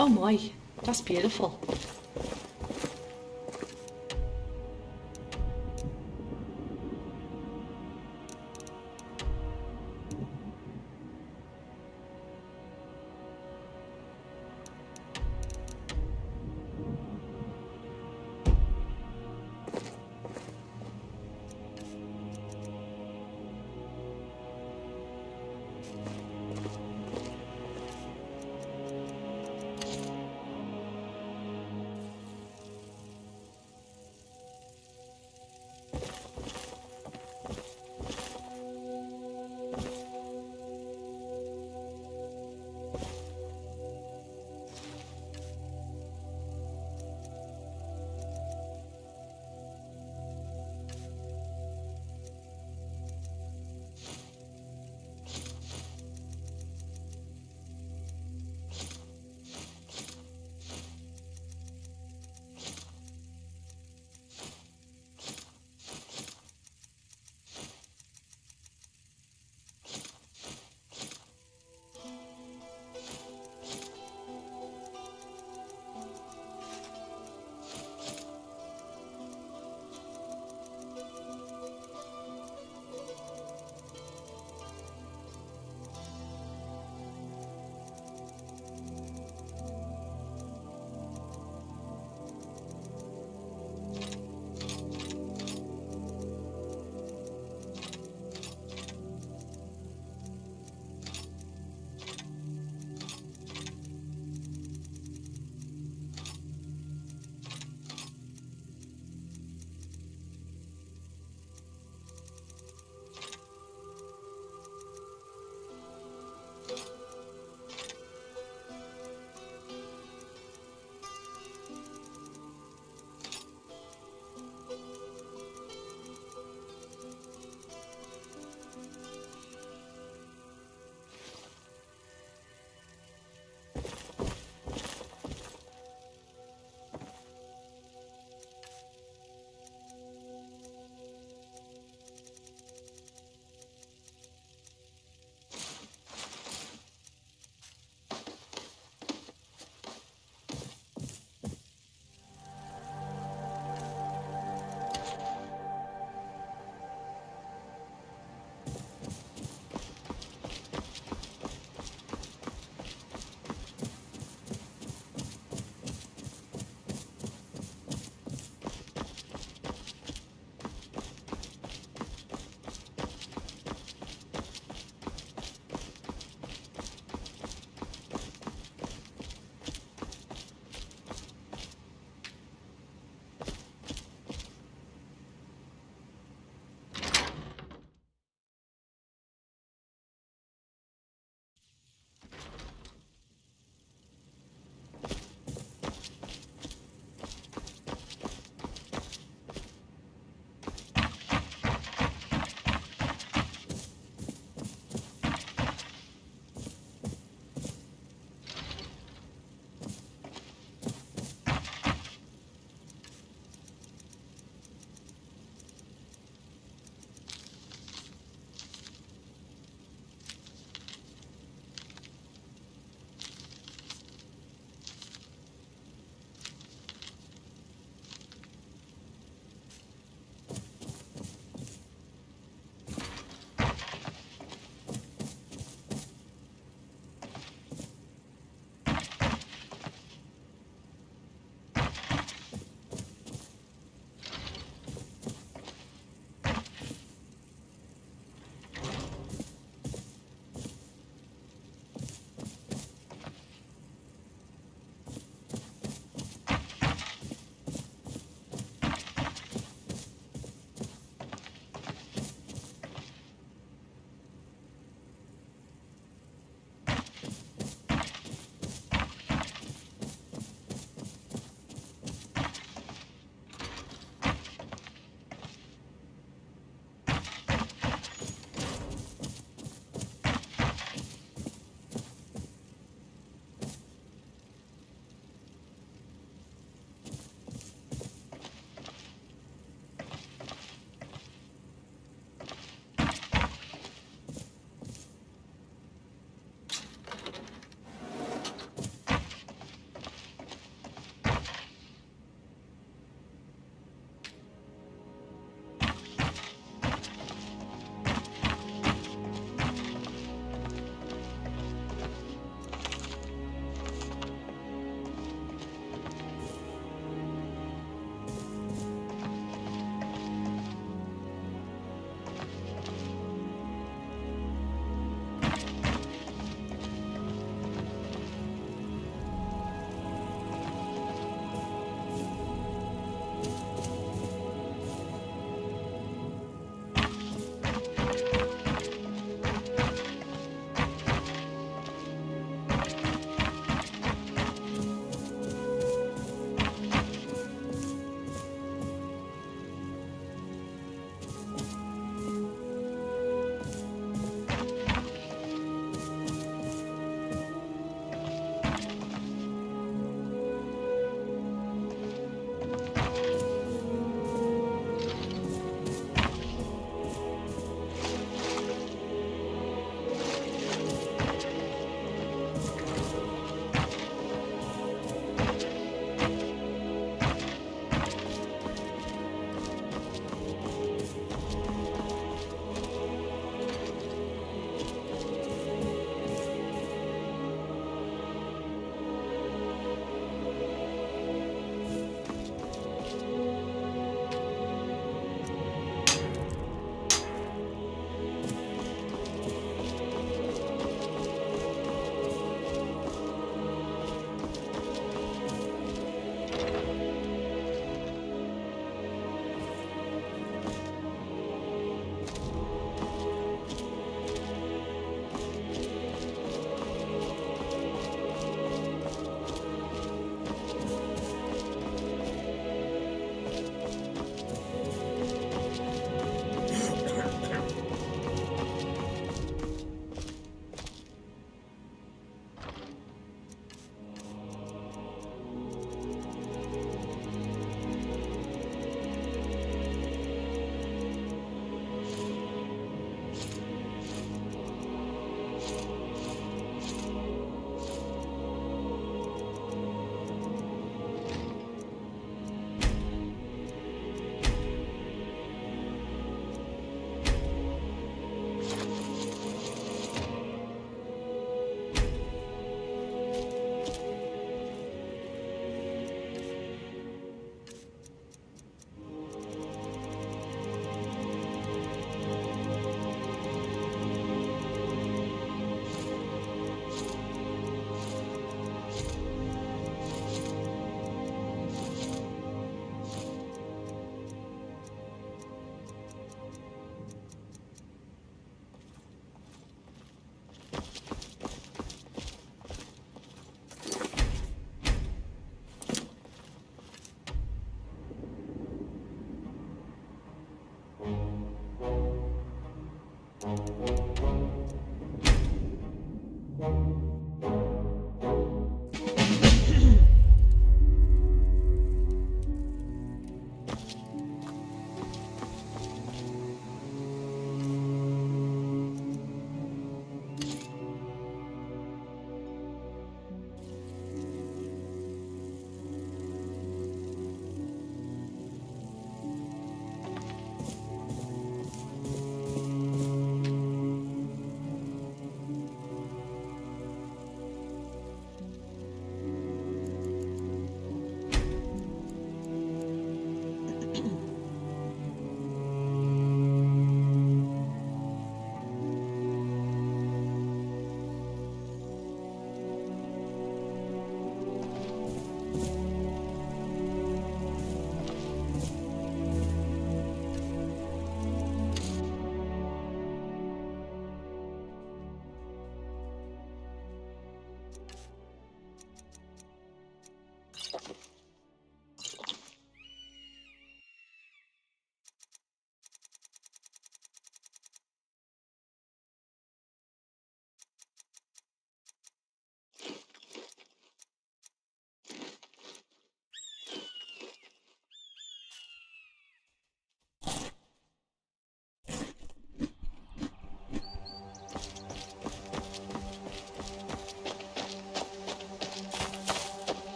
Oh my, that's beautiful.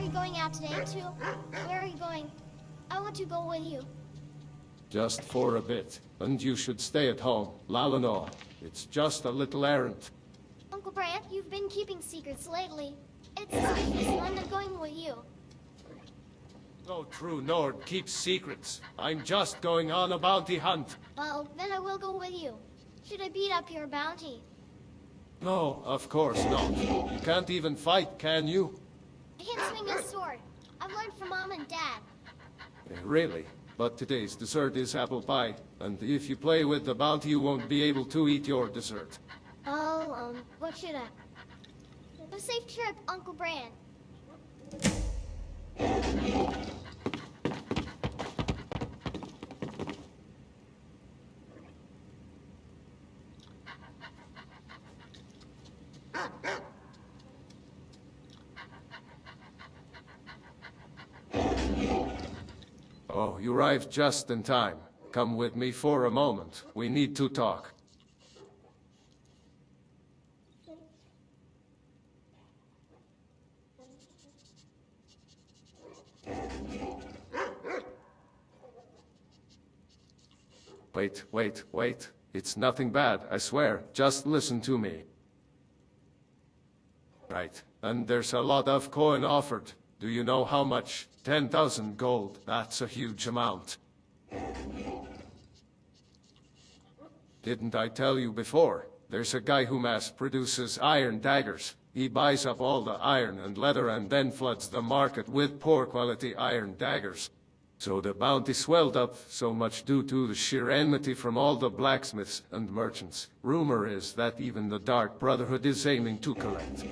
Are you going out today too? Where are you going? I want to go with you. Just for a bit, and you should stay at home. Lalano, it's just a little errand. Uncle Brant, you've been keeping secrets lately. It's suspicious, and I'm not going with you. No true Nord keeps secrets. I'm just going on a bounty hunt. Well, then I will go with you. Should I beat up your bounty? No, of course not. You can't even fight, can you? I can swing a sword. I've learned from Mom and Dad. Really? But today's dessert is apple pie, and if you play with the bounty, you won't be able to eat your dessert. Oh, what should I? Have a safe trip, Uncle Brant. Oh, you arrived just in time. Come with me for a moment. We need to talk. Wait. It's nothing bad, I swear. Just listen to me. Right, and there's a lot of coin offered. Do you know how much? 10,000 gold. That's a huge amount. Didn't I tell you before? There's a guy who mass produces iron daggers. He buys up all the iron and leather and then floods the market with poor quality iron daggers. So the bounty swelled up so much due to the sheer enmity from all the blacksmiths and merchants. Rumor is that even the Dark Brotherhood is aiming to collect.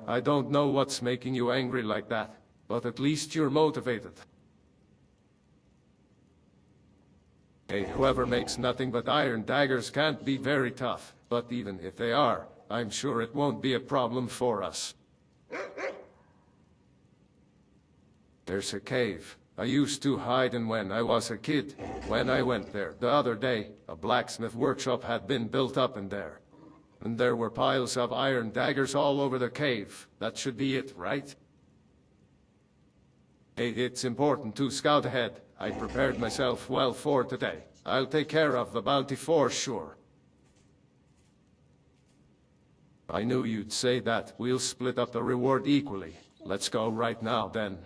I don't know what's making you angry like that, but at least you're motivated. Hey, whoever makes nothing but iron daggers can't be very tough, but even if they are, I'm sure it won't be a problem for us. There's a cave I used to hide in when I was a kid. When I went there the other day, a blacksmith workshop had been built up in there. And there were piles of iron daggers all over the cave. That should be it, right? Hey, it's important to scout ahead. I prepared myself well for today. I'll take care of the bounty for sure. I knew you'd say that. We'll split up the reward equally. Let's go right now, then.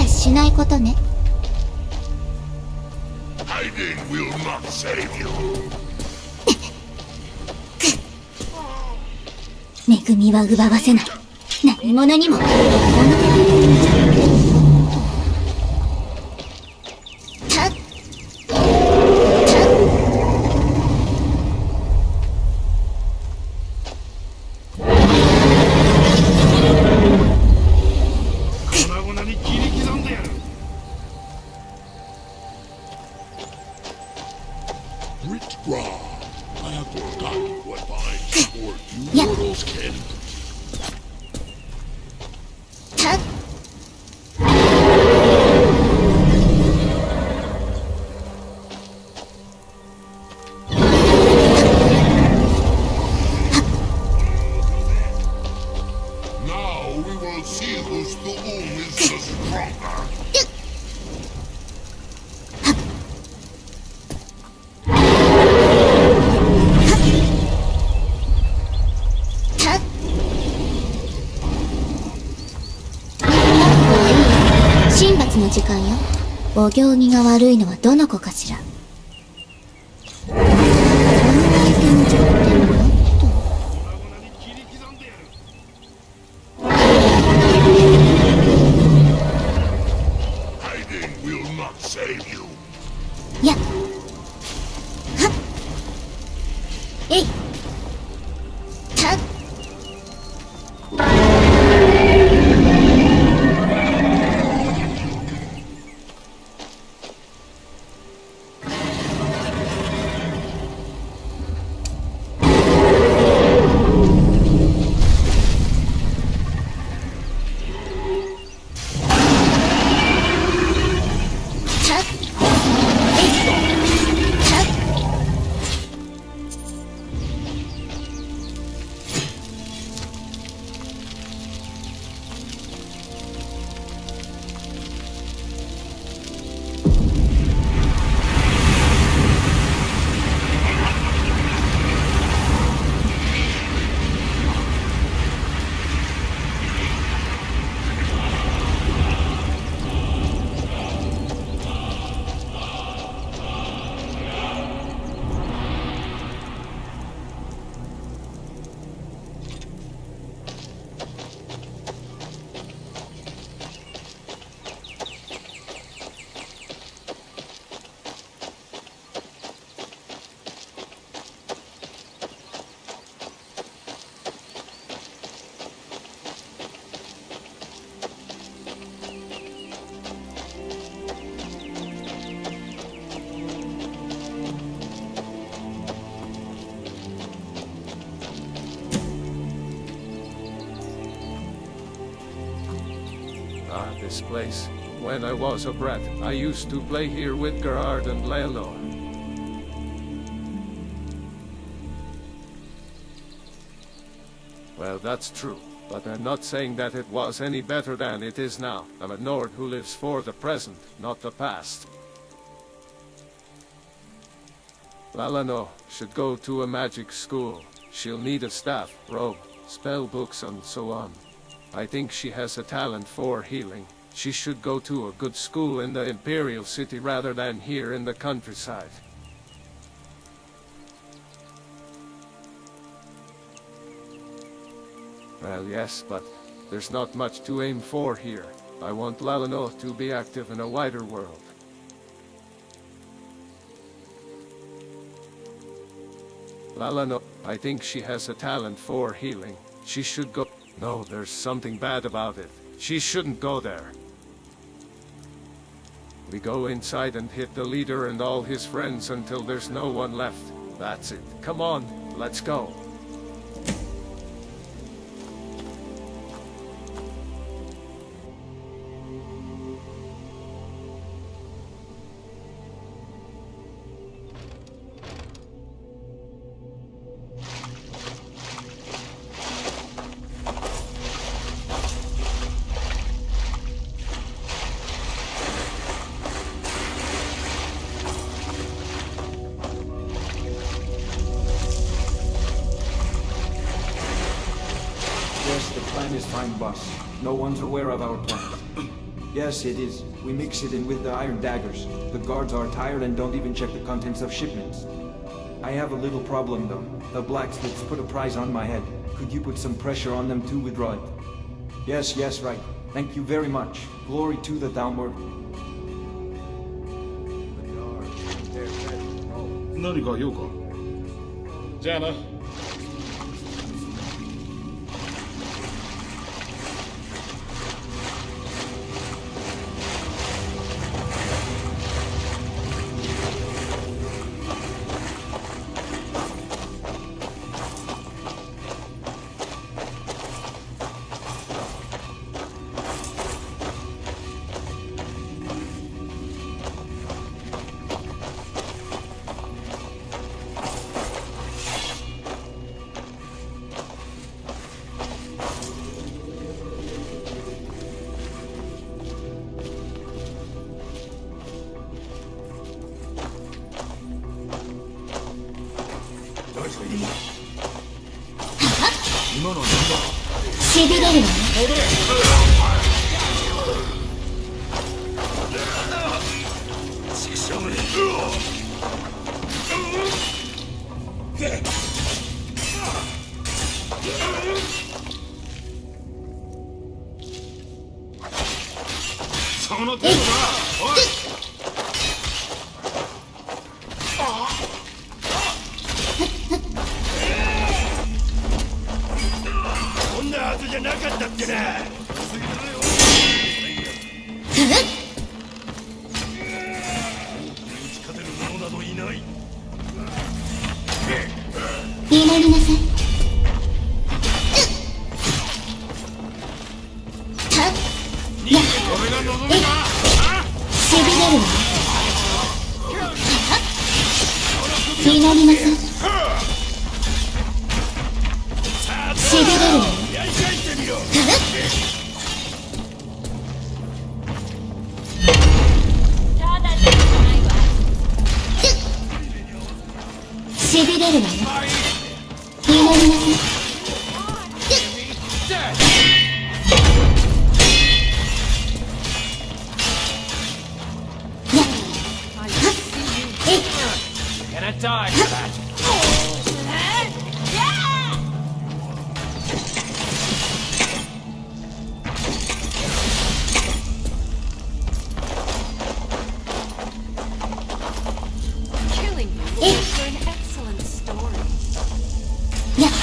しないことね。Hiding will not save you. 恵みは奪わせない。何者にも。I have forgotten what binds you mortals can We'll see whose Tu'um is the stronger.「神罰の時間よ。お行儀が悪いのはどの子かしら。こんな相手の弱点はと。Hiding will not save you. いや。はっ。えい。たっ。Ah, this place. When I was a brat, I used to play here with Gerard and Lelo. Well, that's true, but I'm not saying that it was any better than it is now. I'm a Nord who lives for the present, not the past. Lalano should go to a magic school. She'll need a staff, robe, spell books and so on. I think she has a talent for healing. She should go to a good school in the Imperial City rather than here in the countryside. Well, yes, but there's not much to aim for here. I want Lalano to be active in a wider world. Lalano, I think she has a talent for healing. She should go. No, there's something bad about it. She shouldn't go there. We go inside and hit the leader and all his friends until there's no one left. That's it. Come on, let's go. Yes, the plan is fine, boss. No one's aware of our plan. Yes, it is. We mix it in with the iron daggers. The guards are tired and don't even check the contents of shipments. I have a little problem, though. The blacksmiths put a price on my head. Could you put some pressure on them to withdraw it? Yes, yes, right. Thank you very much. Glory to the downward. 何か用かじゃあな。れるわよ。その程度だ。おい。こんなはずじゃなかったってな。勝てる者などいない。祈りなさい。俺が望むか。しびれるわ。祈りなさい。しびれるわ。やり返してみろ。しびれるわよ。祈りなさい。Gonna die for that. Killing you will make for an excellent story. やっは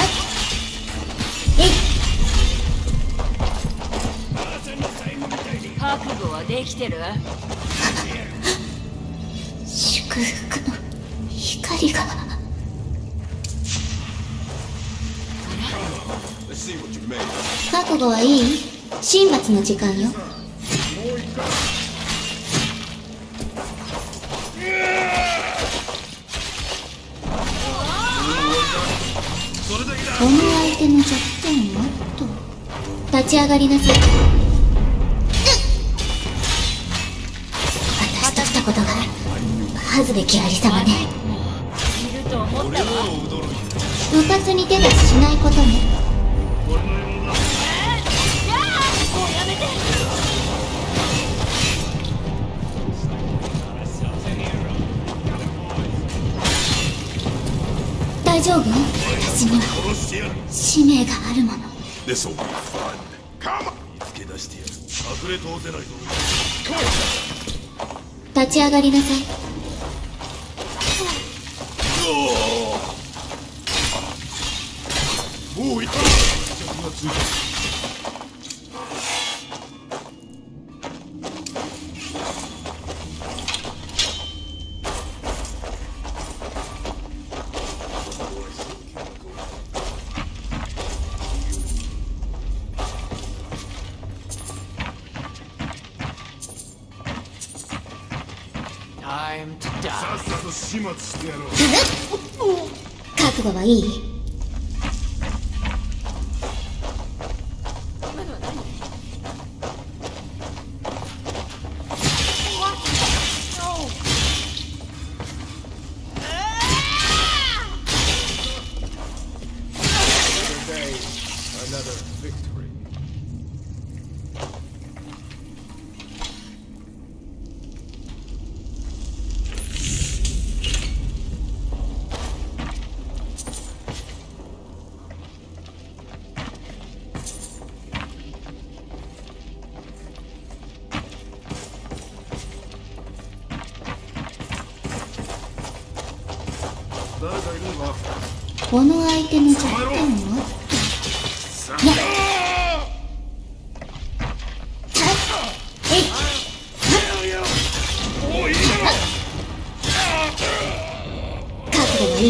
っえい。覚悟はできてる？祝福の光が。覚悟はいい？神罰の時間よ。この相手の弱点はと立ち上がりなさい。私としたことが恥ずべきありさまね。いると思ったわ。うかつに手出ししないことね。もうやめて。大丈夫？私には使命があるもの。 This'll be fun. Come on. 見つけ出してやる。隠れ通せないぞ。立ち上がりなさい。もういった。着がついた。Time to die. さっさと始末してやろう。覚悟はいい？今のは何Another victory. 誰かいるのか。この相手の弱点はやっえい。覚悟はいい？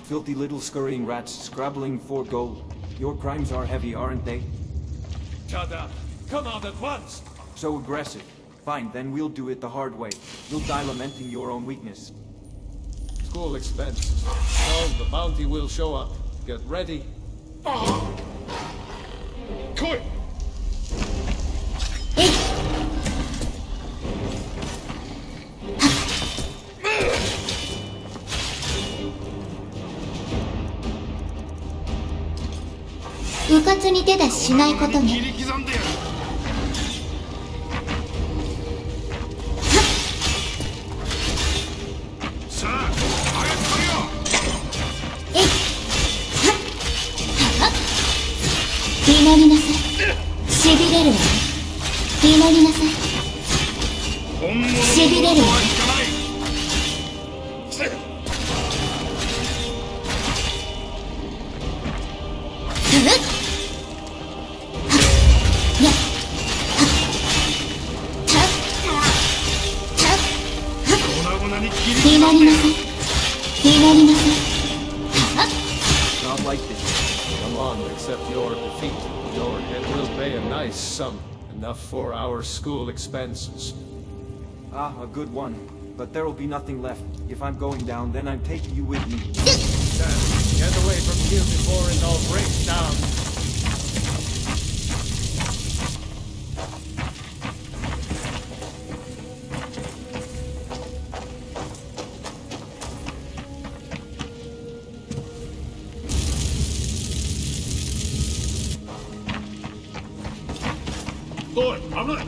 Filthy little scurrying rats scrabbling for gold. Your crimes are heavy, aren't they? Shut up. Come out at once. So aggressive. Fine, then we'll do it the hard way. You'll die lamenting your own weakness. School expenses. No, the bounty will show up. Get ready. 来い。うかつに手出ししないことね。切り刻んでやる。さあ、早く来いよ。えいはっ気になりなさい。しびれるわね。気になりなさい。本物のしびれるわね。はいかない。ふっやったった粉々に切り気にな刻んでやる。りなさい。気になりなさい。はっ Not like this. Come on, accept your defeat. Your head will pay a nice sum. Enough for our school expenses. Ah, a good one. But there'll be nothing left. If I'm going down, then I'm taking you with me. Dad, get away from here before it all breaks down. Boy, 危ない。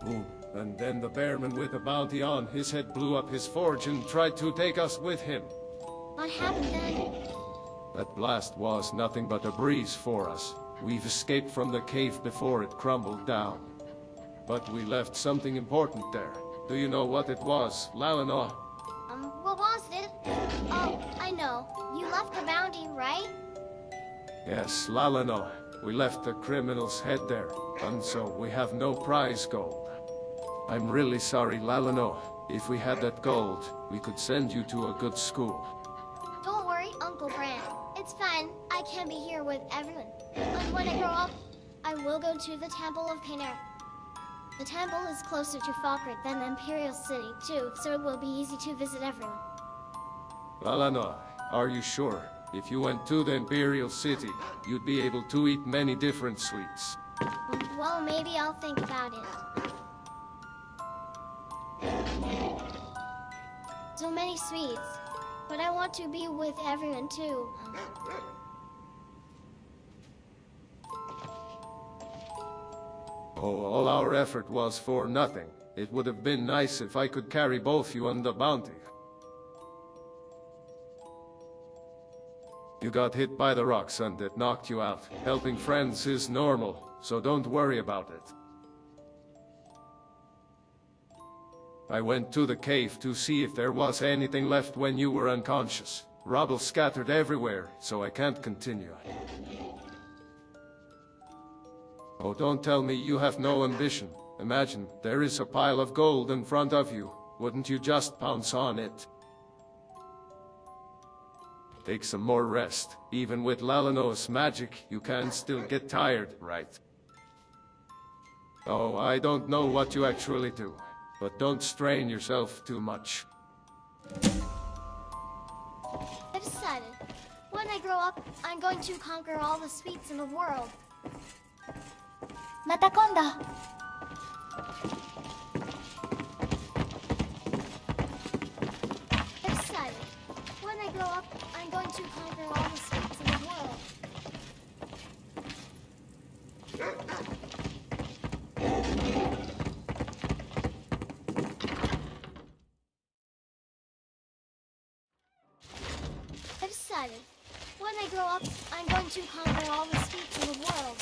Ooh, and then the bearman with a bounty on his head blew up his forge and tried to take us with him. What happened then? That blast was nothing but a breeze for us. We've escaped from the cave before it crumbled down. But we left something important there. Do you know what it was, Lalanoa? What was it? Oh, I know. You left the bounty, right? Yes, Lalanoa. We left the criminal's head there, and so we have no prize gold. I'm really sorry, Lalanoa. If we had that gold, we could send you to a good school. Don't worry, Uncle Brand. It's fine. I can be here with everyone. And when I grow up, I will go to the Temple of Painter. The temple is closer to Falkreath than the Imperial City, too, so it will be easy to visit everyone. Lalanoa, are you sure? If you went to the Imperial City, you'd be able to eat many different sweets. Well, maybe I'll think about it. So many sweets. But I want to be with everyone, too. Oh, all our effort was for nothing. It would have been nice if I could carry both you and the bounty. You got hit by the rocks and it knocked you out. Helping friends is normal, so don't worry about it. I went to the cave to see if there was anything left when you were unconscious. Rubble scattered everywhere, so I can't continue. Oh, don't tell me you have no ambition. Imagine, there is a pile of gold in front of you. Wouldn't you just pounce on it? Take some more rest. Even with Lalanoa's magic, you can still get tired, right? Oh, I don't know what you actually do, but don't strain yourself too much. I've decided. When I grow up, I'm going to conquer all the sweets in the world. また今度。I've decided. I'm going to conquer all the streets in the world. I've decided. When I grow up, I'm going to conquer all the streets in the world.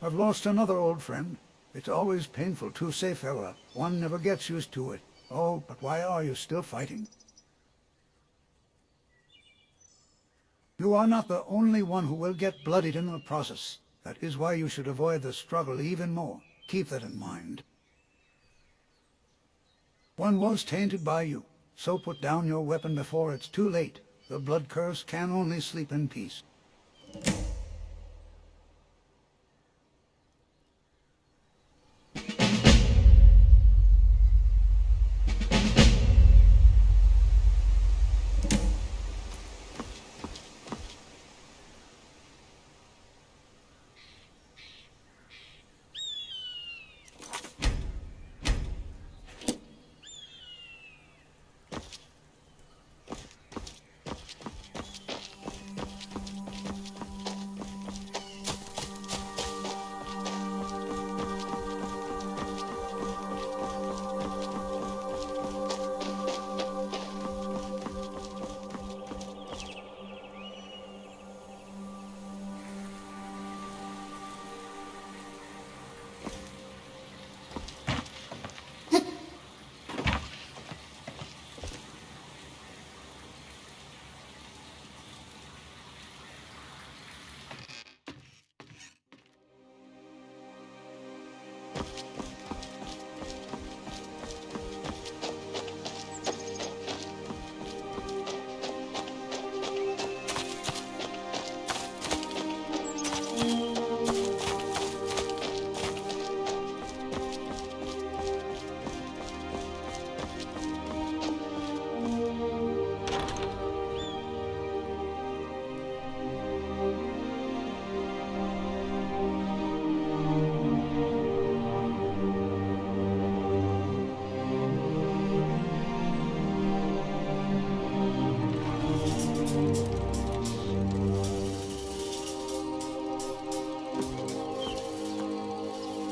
I've lost another old friend. It's always painful to say farewell. One never gets used to it. Oh, but why are you still fighting? You are not the only one who will get bloodied in the process. That is why you should avoid the struggle even more. Keep that in mind. One was tainted by you, so put down your weapon before it's too late. The blood curse can only sleep in peace.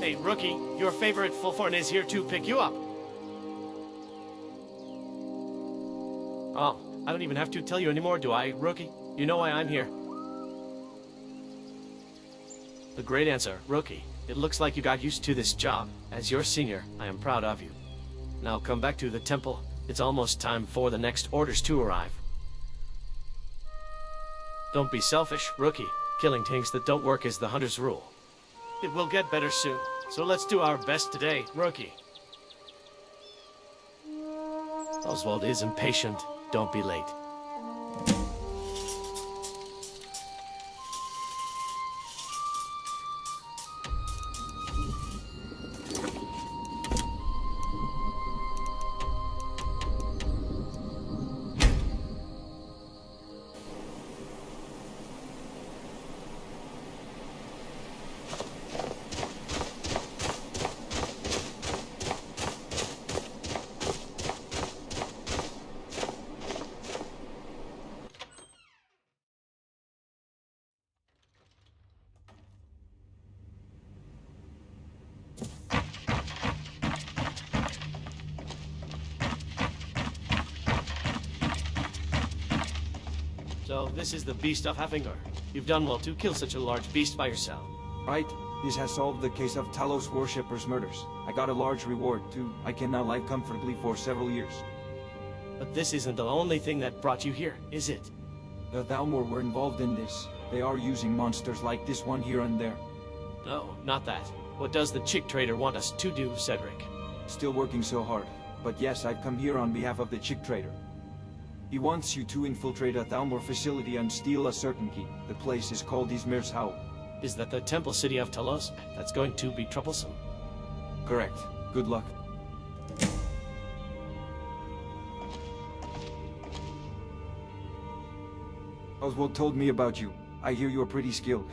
Hey, rookie, your favorite Fulforn is here to pick you up. Oh, I don't even have to tell you anymore, do I, rookie? You know why I'm here. The great answer, rookie. It looks like you got used to this job. As your senior, I am proud of you. Now come back to the temple. It's almost time for the next orders to arrive. Don't be selfish, rookie. Killing things that don't work is the hunter's rule. It will get better soon, so let's do our best today, rookie. Oswald is impatient. Don't be late. So, this is the beast of Haffinger. You've done well to kill such a large beast by yourself. Right? This has solved the case of Talos worshippers' murders. I got a large reward, too. I can now live comfortably for several years. But this isn't the only thing that brought you here, is it? The Thalmor were involved in this. They are using monsters like this one here and there. No, not that. What does the chick trader want us to do, Cedric? Still working so hard. But yes, I've come here on behalf of the chick trader. He wants you to infiltrate a Thalmor facility and steal a certain key. The place is called Izmir's Howl. Is that the temple city of Talos? That's going to be troublesome. Correct. Good luck. Oswald told me about you. I hear you're pretty skilled.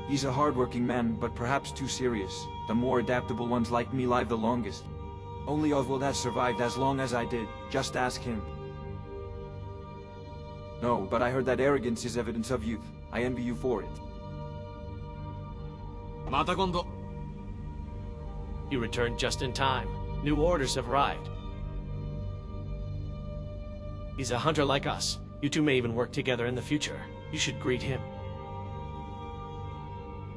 He's a hardworking man, but perhaps too serious. The more adaptable ones like me live the longest. Only Oswald has survived as long as I did. Just ask him. No, but I heard that arrogance is evidence of youth. I envy you for it. また今度。 You returned just in time. New orders have arrived. He's a hunter like us. You two may even work together in the future. You should greet him.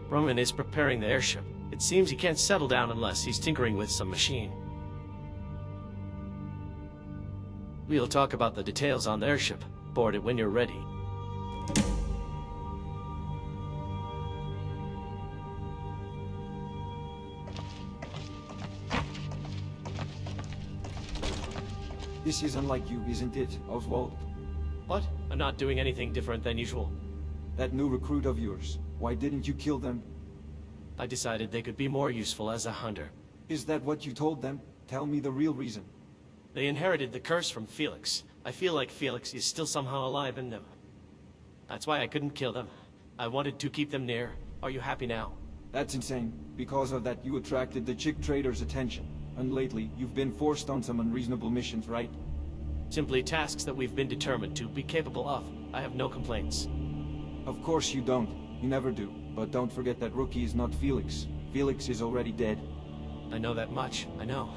Roman is preparing the airship. It seems he can't settle down unless he's tinkering with some machine. We'll talk about the details on the airship. Board it when you're ready. This is unlike you, isn't it, Oswald? What? I'm not doing anything different than usual. That new recruit of yours, why didn't you kill them? I decided they could be more useful as a hunter. Is that what you told them? Tell me the real reason. They inherited the curse from Felix. I feel like Felix is still somehow alive in them. That's why I couldn't kill them. I wanted to keep them near. Are you happy now? That's insane. Because of that, you attracted the chick trader's attention. And lately, you've been forced on some unreasonable missions, right? Simply tasks that we've been determined to be capable of. I have no complaints. Of course you don't. You never do. But don't forget that Rookie is not Felix. Felix is already dead. I know that much. I know.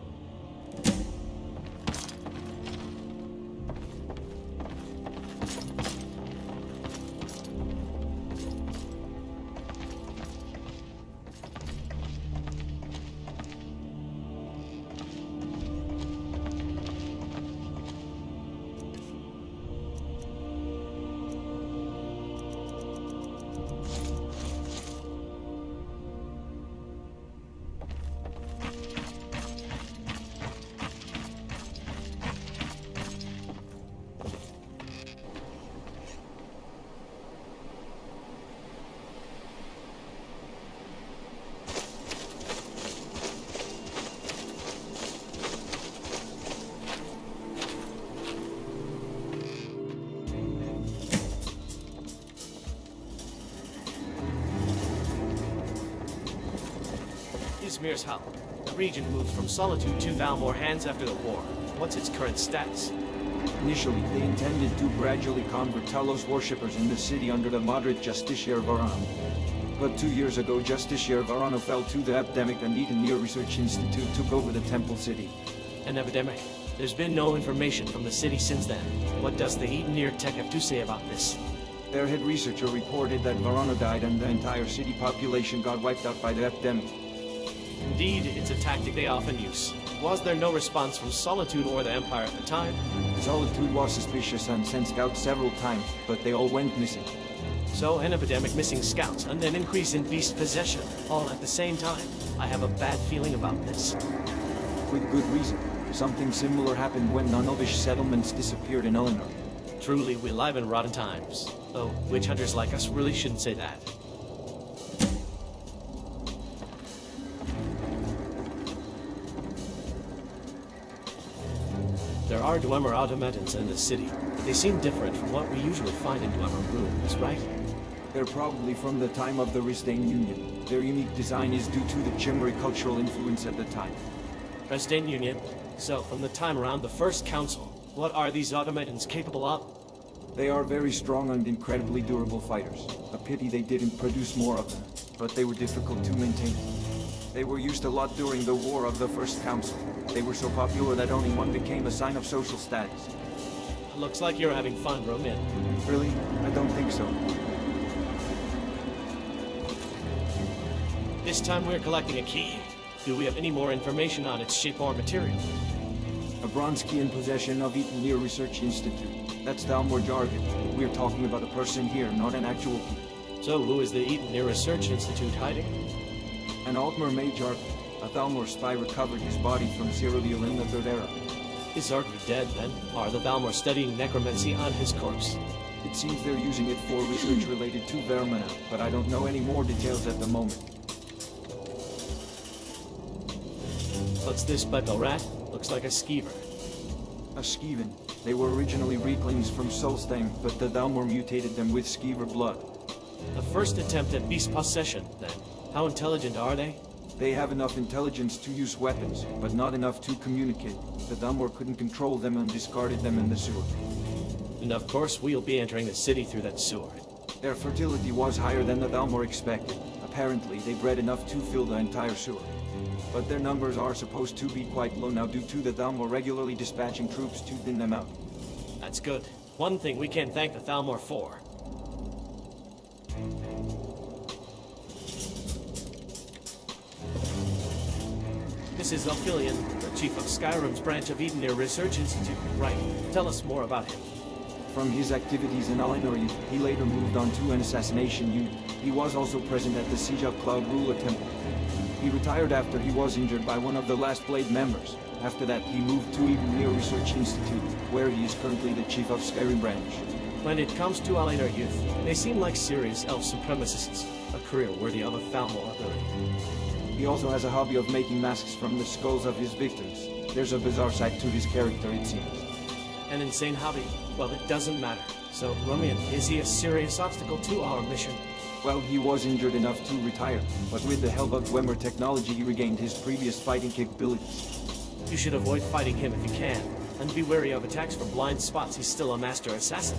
Izmir's Howl. The region moved from Solitude to Thalmor hands after the war. What's its current status? Initially, they intended to gradually convert Talos worshippers in the city under the moderate Justiciar Varano. But 2 years ago, Justiciar Varano fell to the epidemic and Edenir Research Institute took over the temple city. An epidemic? There's been no information from the city since then. What does the Edenir tech have to say about this? Their head researcher reported that Varano died and the entire city population got wiped out by the epidemic. Indeed, it's a tactic they often use. Was there no response from Solitude or the Empire at the time? Solitude was suspicious and sent scouts several times, but they all went missing. So, an epidemic, missing scouts, and an increase in beast possession, all at the same time. I have a bad feeling about this. With good reason. Something similar happened when non-elvish settlements disappeared in Eleanor. Truly, we live in rotten times. Though, witch hunters like us really shouldn't say that. There are Dwemer automatons in the city. They seem different from what we usually find in Dwemer ruins, right? They're probably from the time of the Ristain Union. Their unique design is due to the Chimeri cultural influence at the time. Ristain Union? So, from the time around the First Council, what are these automatons capable of? They are very strong and incredibly durable fighters. A pity they didn't produce more of them, but they were difficult to maintain. They were used a lot during the War of the First Council. They were so popular that owning one became a sign of social status. Looks like you're having fun, Roman. Really? I don't think so. This time we're collecting a key. Do we have any more information on its shape or material? A bronze key in possession of Edenir Research Institute. That's Thalmor jargon. We're talking about a person here, not an actual key. So who is the Edenir Research Institute hiding? An Altmer mage jargon. A Thalmor spy recovered his body from Cyrodiil in the Third Era. Is Arthur dead, then? Are the Thalmor studying necromancy on his corpse? It seems they're using it for research related to Vermina, but I don't know any more details at the moment. What's this Beto rat? Looks like a skeever. A Skeevan. They were originally Reeklings from Solstheim, but the Thalmor mutated them with Skeever blood. The first attempt at beast possession, then. How intelligent are they? They have enough intelligence to use weapons, but not enough to communicate. The Thalmor couldn't control them and discarded them in the sewer. And of course, we'll be entering the city through that sewer. Their fertility was higher than the Thalmor expected. Apparently, they bred enough to fill the entire sewer. But their numbers are supposed to be quite low now due to the Thalmor regularly dispatching troops to thin them out. That's good. One thing we can thank the Thalmor for. This is Elphilion, the chief of Skyrim's branch of Edenir Research Institute. Right. Tell us more about him. From his activities in Alinor, he later moved on to an assassination unit. He was also present at the siege of Cloud Ruler Temple. He retired after he was injured by one of the last Blade members. After that, he moved to Edenir Research Institute, where he is currently the chief of Skyrim branch. When it comes to Alinor youth, they seem like serious elf supremacists. A career worthy of a Thalmor ability. He also has a hobby of making masks from the skulls of his victims. There's a bizarre side to his character, it seems. An insane hobby? Well, it doesn't matter. So, Romian, is he a serious obstacle to our mission? Well, he was injured enough to retire, but with the help of Dwemer technology he regained his previous fighting capabilities. You should avoid fighting him if you can, and be wary of attacks from blind spots. He's still a master assassin.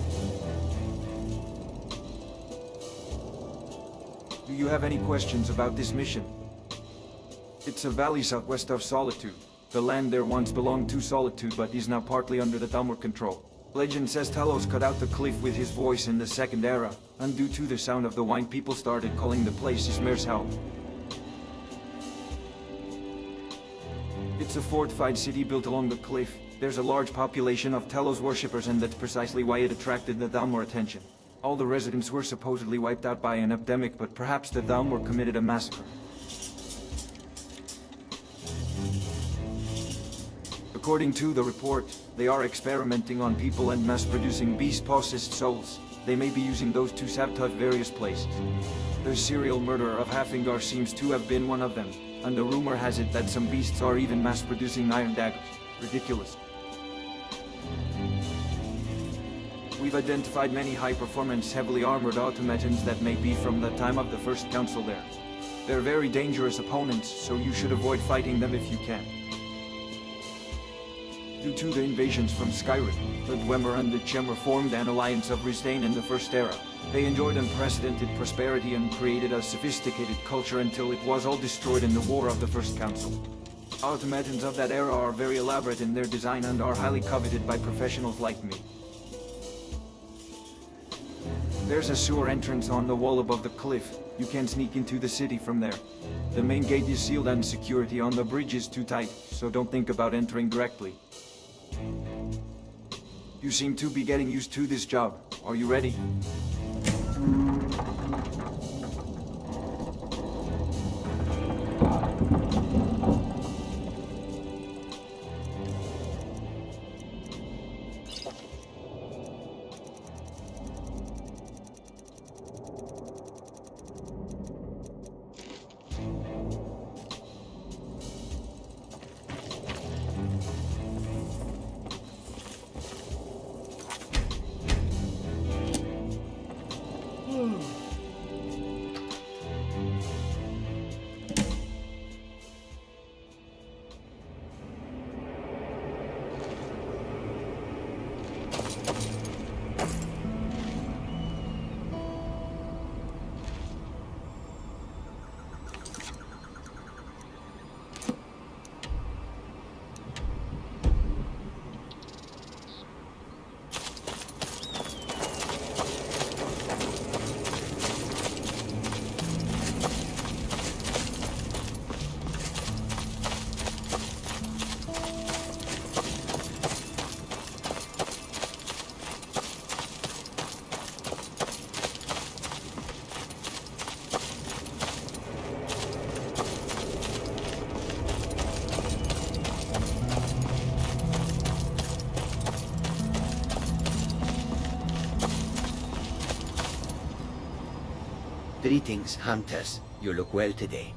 Do you have any questions about this mission? It's a valley southwest of Solitude. The land there once belonged to Solitude, but is now partly under the Thalmor control. Legend says Talos cut out the cliff with his voice in the Second Era, and due to the sound of the wine people started calling the place Ismer's Hell. It's a fortified city built along the cliff. There's a large population of Talos worshippers, and that's precisely why it attracted the Thalmor attention. All the residents were supposedly wiped out by an epidemic, but perhaps the Thalmor committed a massacre. According to the report, they are experimenting on people and mass-producing beast-possessed souls. They may be using those to sabotage various places. The serial murderer of Halfingar seems to have been one of them, and the rumor has it that some beasts are even mass-producing iron daggers. Ridiculous. We've identified many high-performance, heavily armored automatons that may be from the time of the First Council there. They're very dangerous opponents, so you should avoid fighting them if you can. Due to the invasions from Skyrim, the Dwemer and the Chemmer formed an alliance of Risdane in the First Era. They enjoyed unprecedented prosperity and created a sophisticated culture until it was all destroyed in the War of the First Council. Automatons of that era are very elaborate in their design and are highly coveted by professionals like me. There's a sewer entrance on the wall above the cliff. You can sneak into the city from there. The main gate is sealed and security on the bridge is too tight, so don't think about entering directly. You seem to be getting used to this job. Are you ready? Greetings, hunters. You look well today.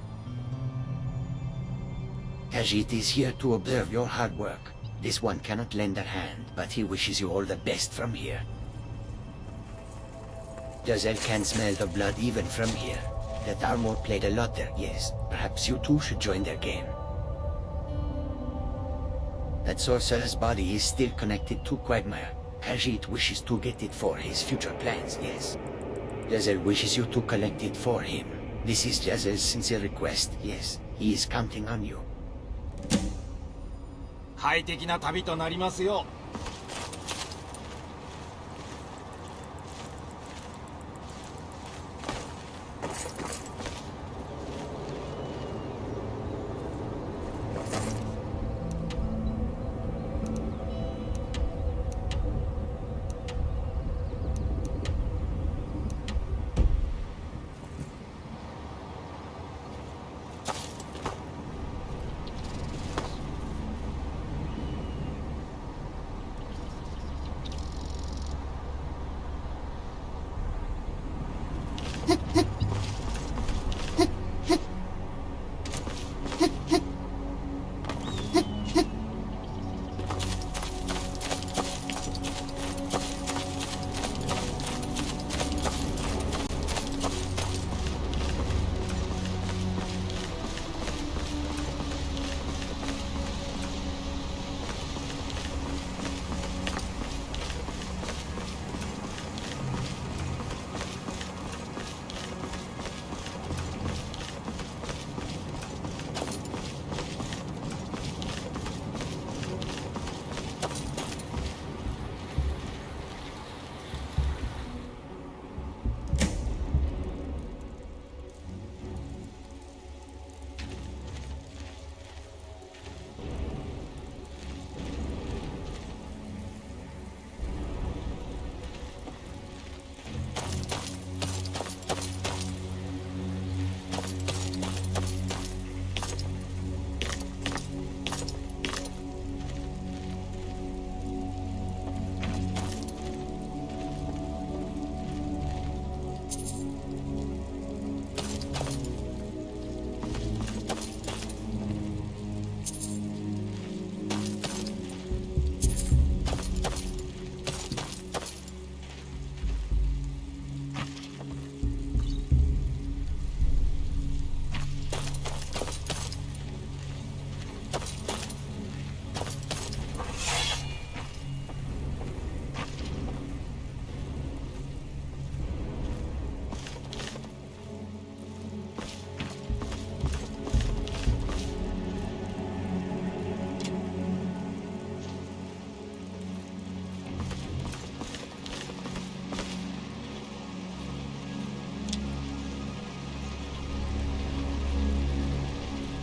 Khajiit is here to observe your hard work. This one cannot lend a hand, but he wishes you all the best from here. Giselle can smell the blood even from here. That armor played a lot there, yes. Perhaps you too should join their game. That sorcerer's body is still connected to Quagmire. Khajiit wishes to get it for his future plans, yes. Giselle wishes you to collect it for him. This is Giselle's sincere request, yes. He is counting on you. 快適な旅となりますよ。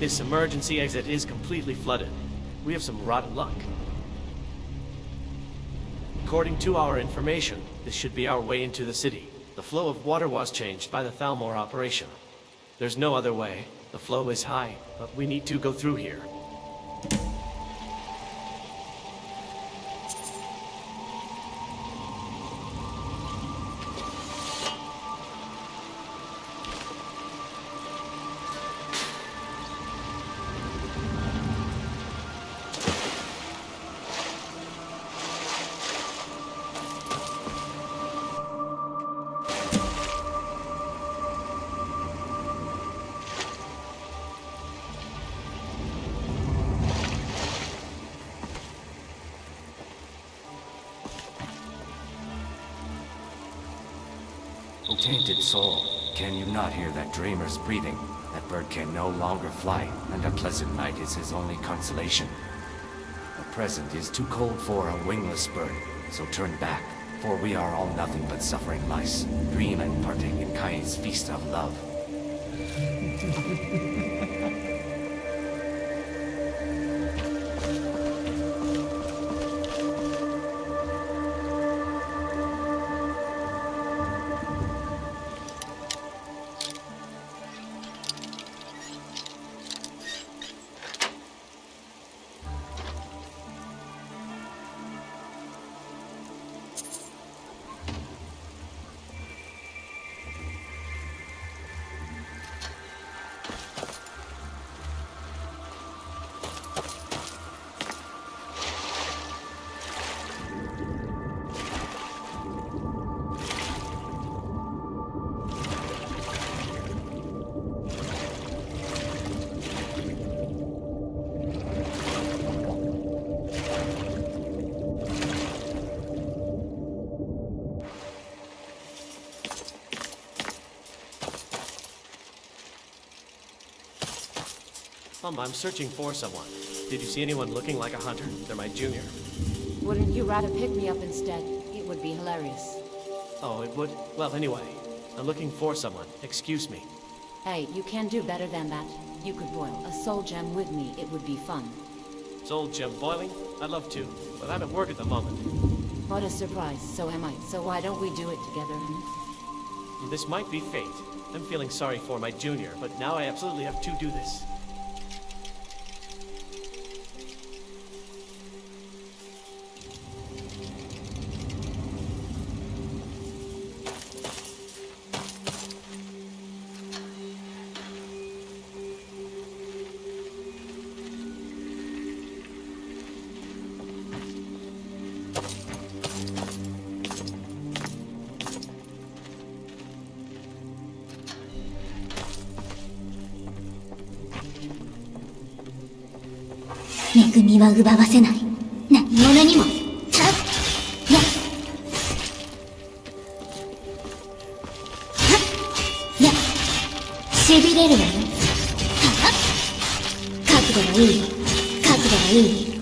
This emergency exit is completely flooded. We have some rotten luck. According to our information, this should be our way into the city. The flow of water was changed by the Thalmor operation. There's no other way. The flow is high, but we need to go through here. Tainted soul, can you not hear that dreamer's breathing? That bird can no longer fly, and a pleasant night is his only consolation. The present is too cold for a wingless bird, so turn back, for we are all nothing but suffering mice. Dream and partake in Kai's feast of love. I'm searching for someone. Did you see anyone looking like a hunter? They're my junior. Wouldn't you rather pick me up instead? It would be hilarious. Oh, it would? Well, anyway, I'm looking for someone. Excuse me. Hey, you can do better than that. You could boil a soul gem with me. It would be fun. Soul gem boiling? I'd love to, but I'm at work at the moment. What a surprise. So am I. So why don't we do it together? This might be fate. I'm feeling sorry for my junior, but now I absolutely have to do this.恵みは奪わせない。何者にも。はっやっはっやっしびれるわよ。はっ覚悟がいい。覚悟がいい。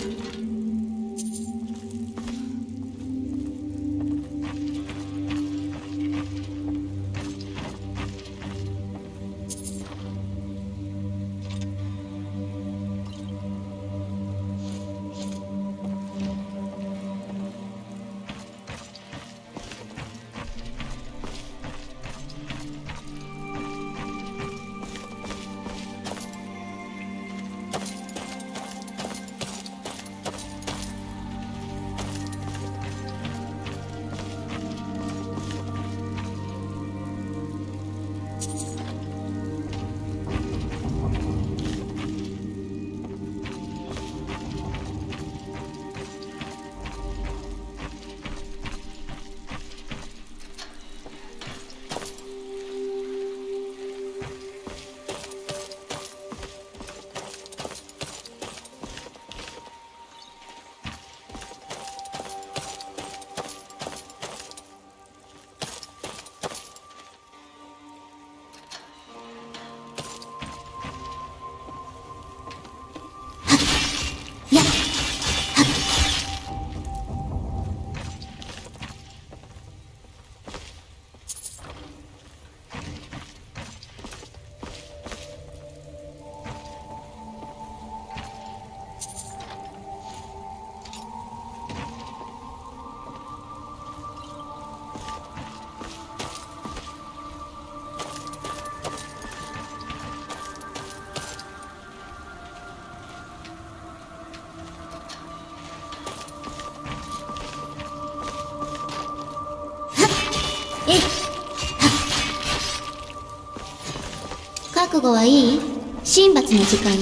覚悟はいい？神罰の時間よ。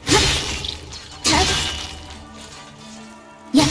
はっはっやっ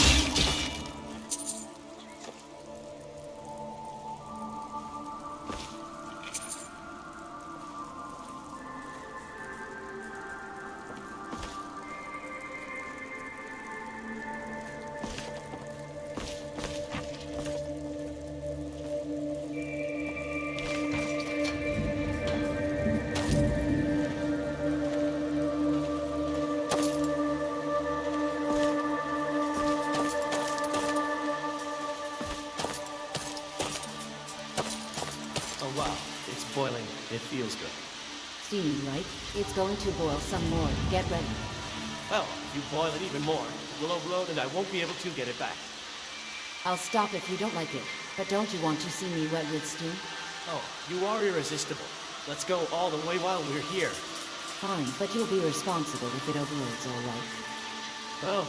Oh wow, it's boiling. It feels good. Steamy, right? It's going to boil some more. Get ready. Well, if you boil it even more, it will overload and I won't be able to get it back. I'll stop if you don't like it. But don't you want to see me wet with steam? Oh, you are irresistible. Let's go all the way while we're here. Fine, but you'll be responsible if it overloads, all right? Well,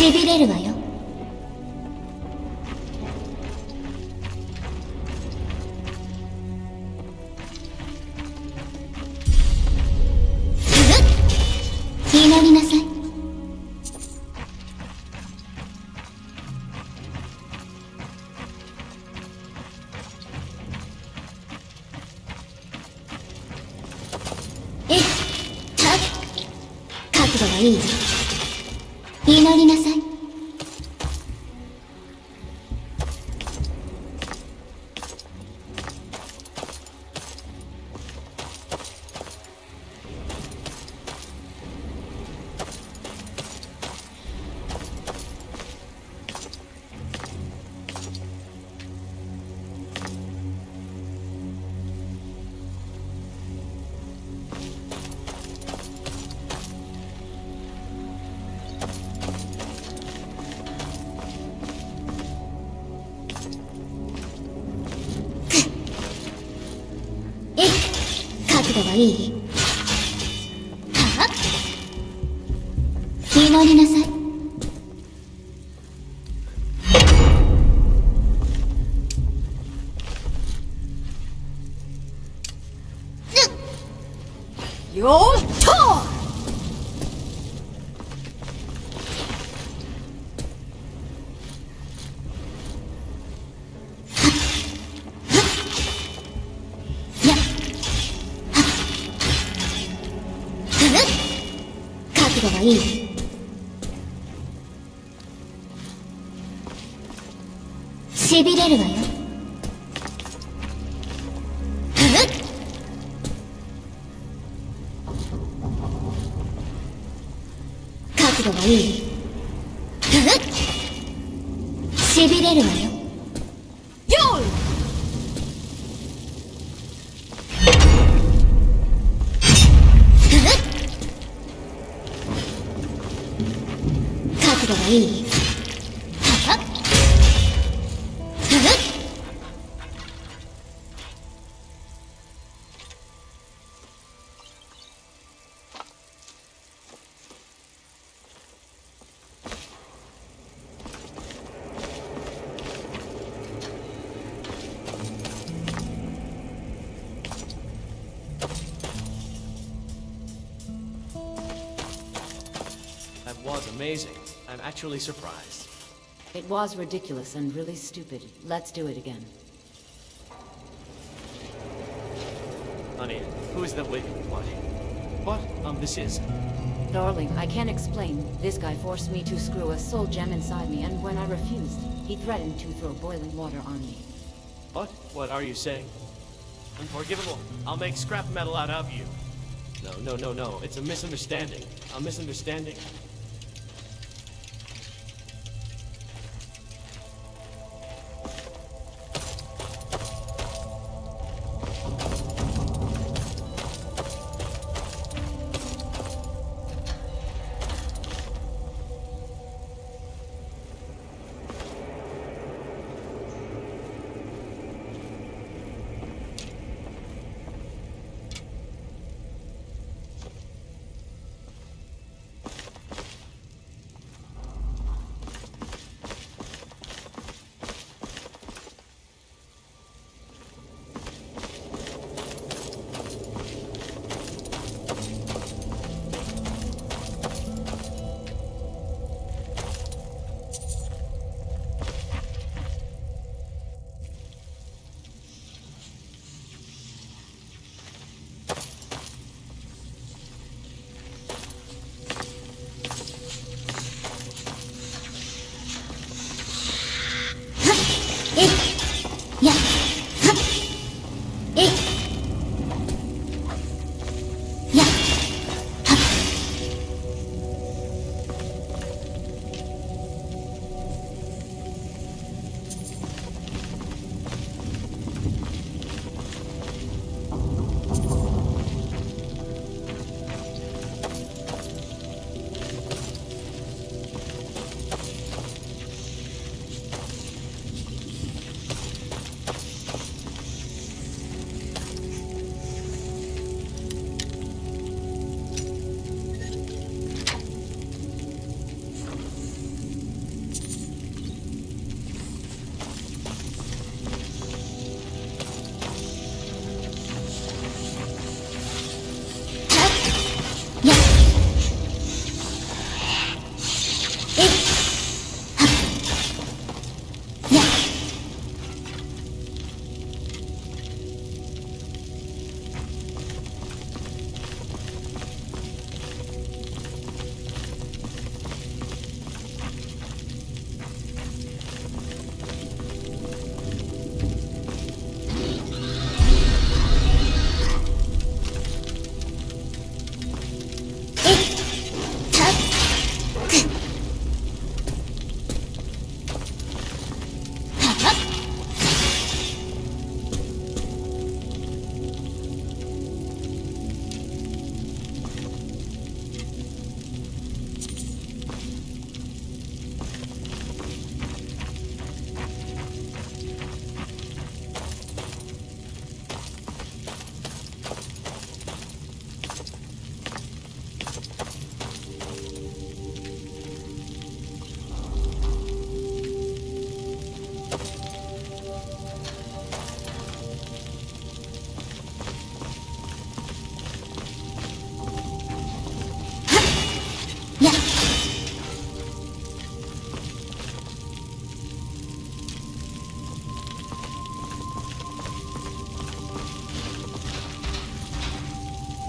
しびれるわよ。祈りなさい。えった覚悟はいい？祈りなさい。覚悟はいい？はっ祈りなさい。よーっと覚悟はいい？しびれるわよ。覚悟はいい？しびれるわよ。よーい覚悟がいい？はっThat was amazing. I'm actually surprised. It was ridiculous and really stupid. Let's do it again. Honey, who is that with? What? This is... Darling, I can't explain. This guy forced me to screw a soul gem inside me, and when I refused, he threatened to throw boiling water on me. What? What are you saying? Unforgivable. I'll make scrap metal out of you. No. It's a misunderstanding. A misunderstanding.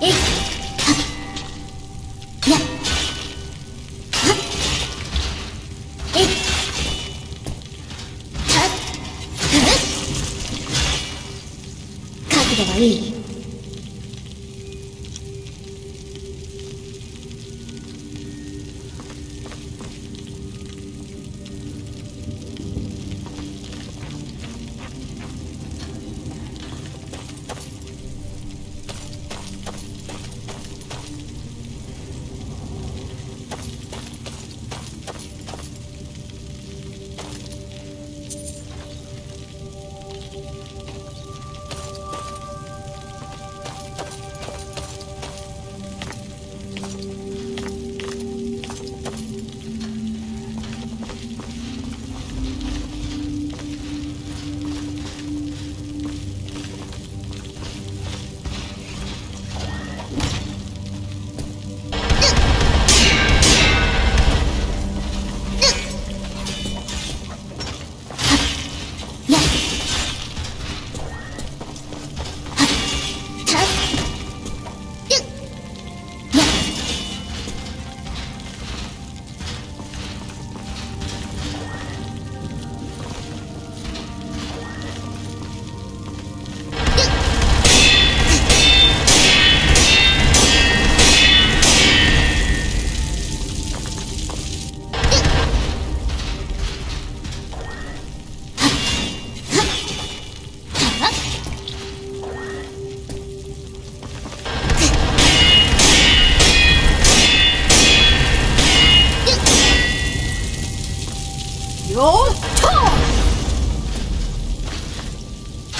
えいはっやっはっえいはっはっ覚悟はいい？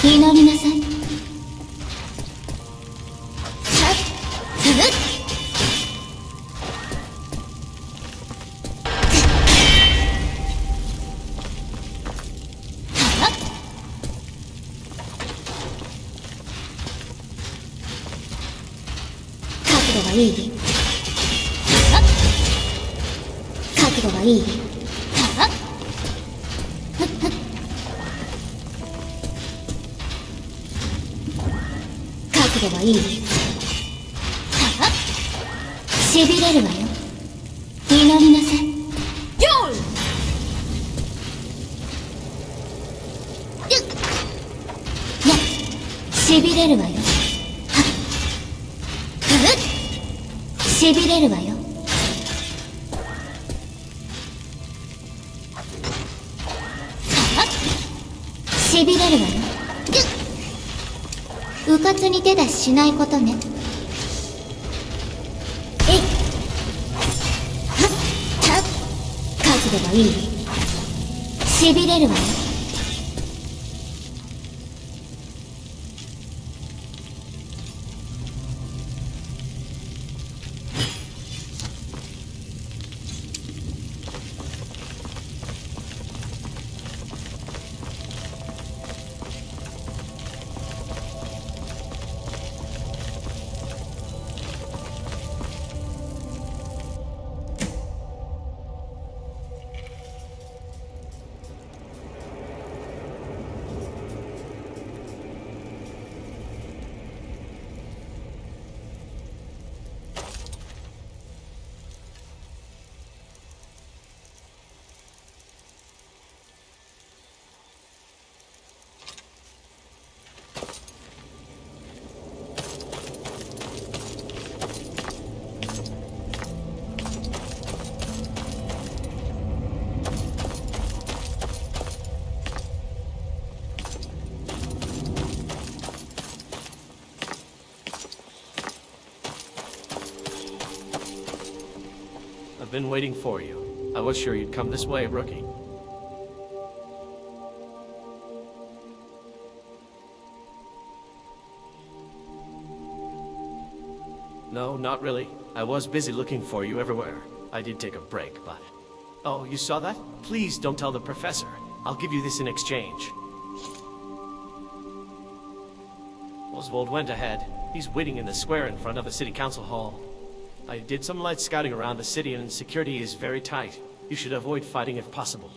祈りなさい。覚悟はいい？覚悟はいい？覚悟はいい？しびれるわよ。祈りなさい。しびれるわよ。しびれるわよ。しびれるわよ。うかつに手出ししないことね。えいはっはっ覚悟はいい？しびれるわよ。I've been waiting for you. I was sure you'd come this way, rookie. No, not really. I was busy looking for you everywhere. I did take a break, but... Oh, you saw that? Please don't tell the professor. I'll give you this in exchange. Oswald went ahead. He's waiting in the square in front of the city council hall. I did some light scouting around the city and security is very tight. You should avoid fighting if possible.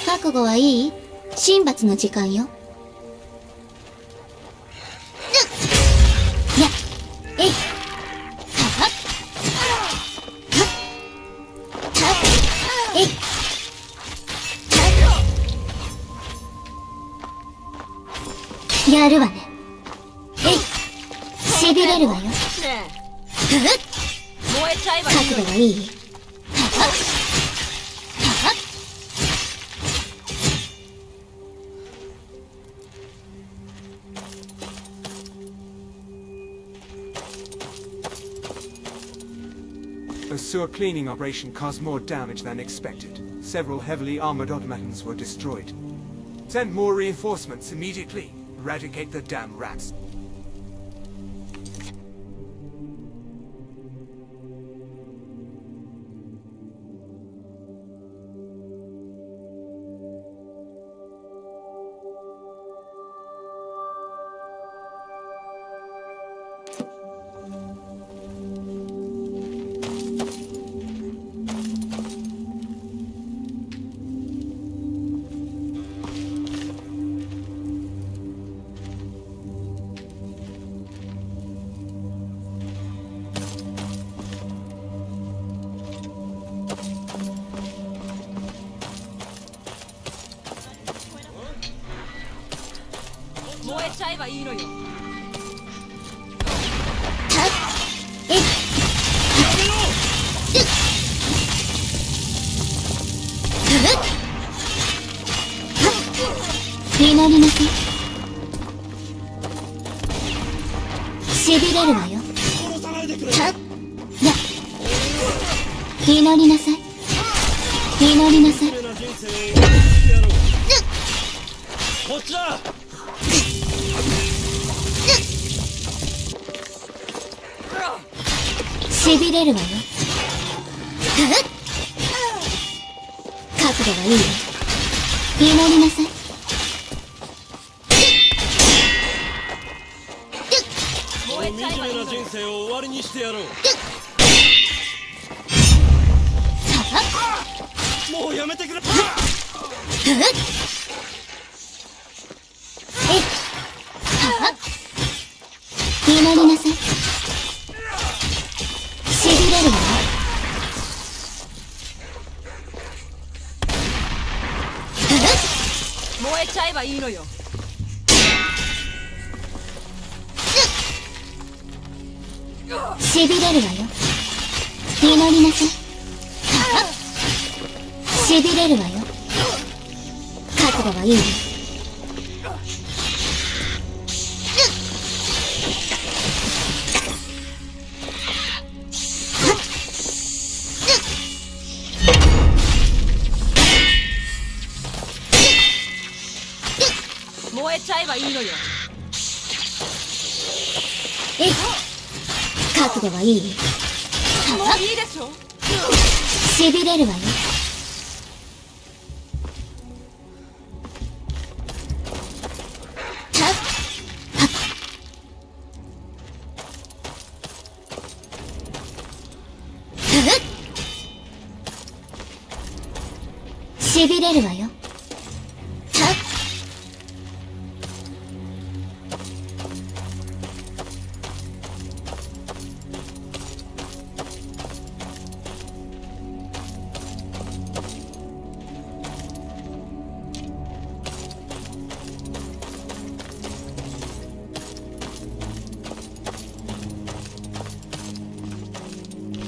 覚悟はいい？神罰の時間よ。やっえいはっはっえいやるわね。えいしびれるわよ。ふふっ燃えちゃえばいい覚悟はいい？はっはっ A sewer cleaning operation caused more damage than expected. Several heavily armored automatons were destroyed. Send more reinforcements immediately. Eradicate the damn rats.祈りなさい。しびれるわよ。はっや祈りなさい。祈りなさい。こっちだ。しびれるわよ。はっ覚悟はいいよ。祈りなさい。 惨めな人生を終わりにしてやろう。もうやめてくれ。祈りなさい。しびれるわよ。燃えちゃえばいいのよ。 しびれるわよ。祈りなさい。しびれるわよ。覚悟はいいよ。燃えちゃえばいいのよ。えい覚悟はいい？もういいでしょ。しびれるわよ。しびれるわよ。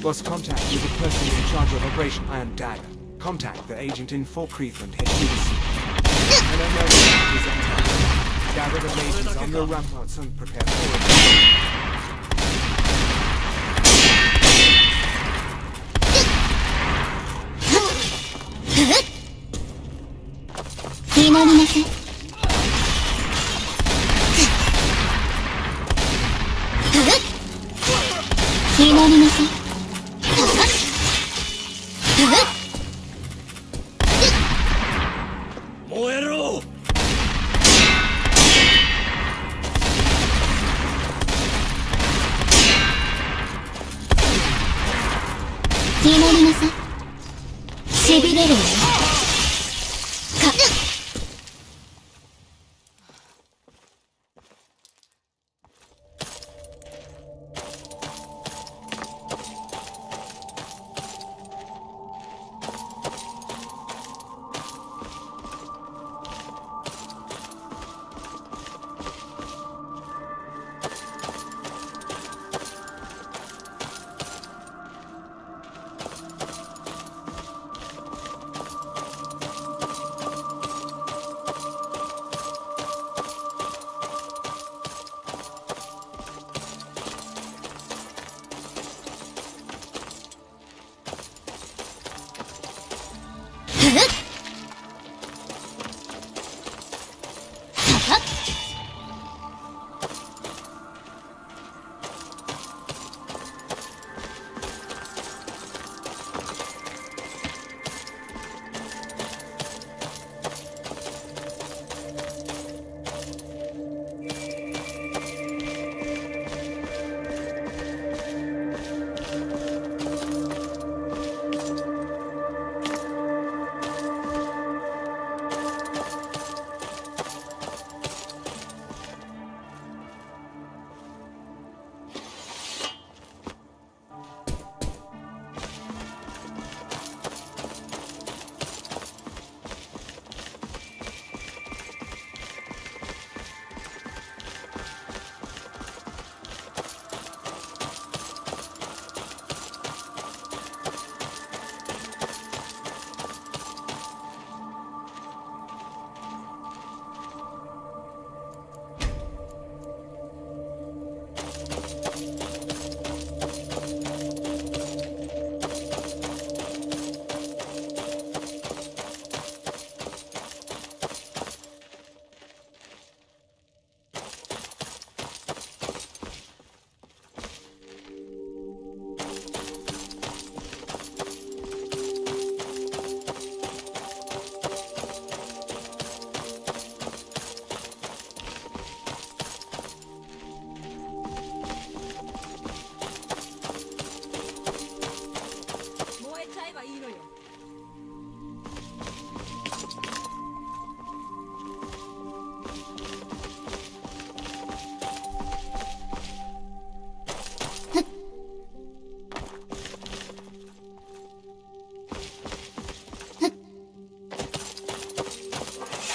Lost contact with the person in charge of Operation Iron Dagger. Contact the agent in Fort Cleveland, head to the scene. An emergency is at hand. Gather the bases on the ramparts and prepare for it. 祈りなさい。祈りなさい。燃えろ。祈りなさい。しびれるわよ。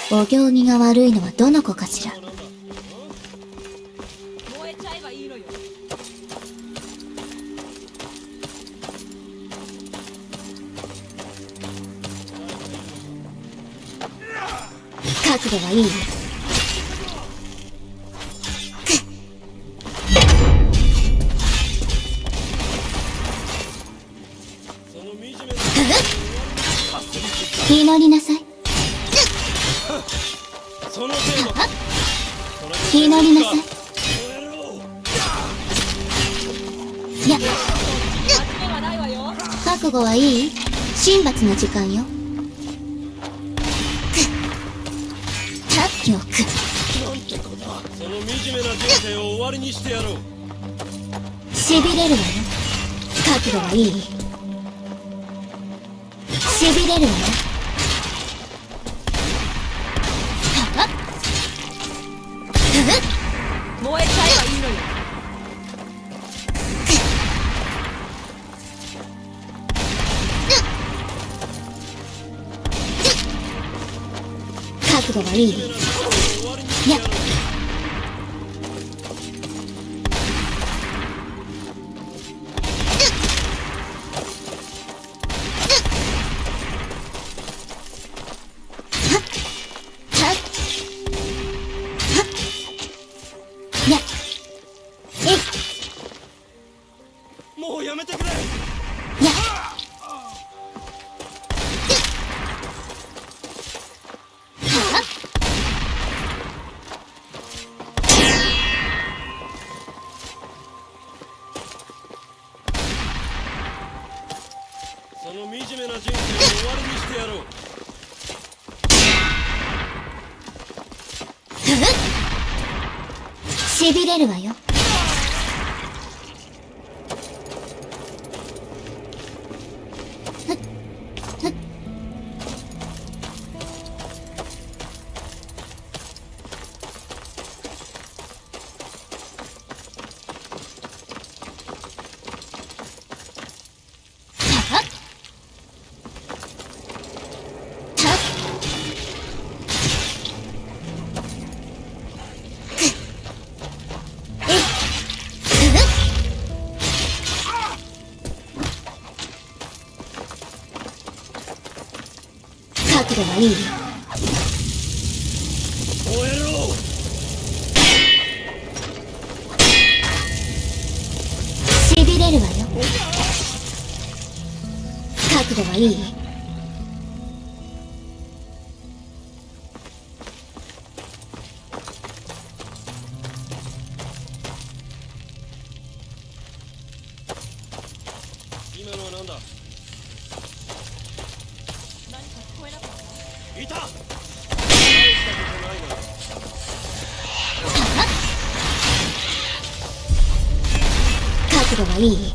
お行儀が悪いのはどの子かしら。覚悟はいい？祈りなさい。祈りなさい。いや、覚悟はいい？神罰の時間よ。よくなんて子だ。その惨めな人生を終わりにしてやろう。しびれるわよ。覚悟はいい？しびれるわよ。燃えちゃえばいいのよ。覚悟はいい？いや、もうやめてくれ。その惨めな人生を終わりにしてやろう。しびれるわよ。覚悟はいい？燃えろ。しびれるわよ。覚悟はいい？今のは何だ。いた。大したことないな。覚悟はいい？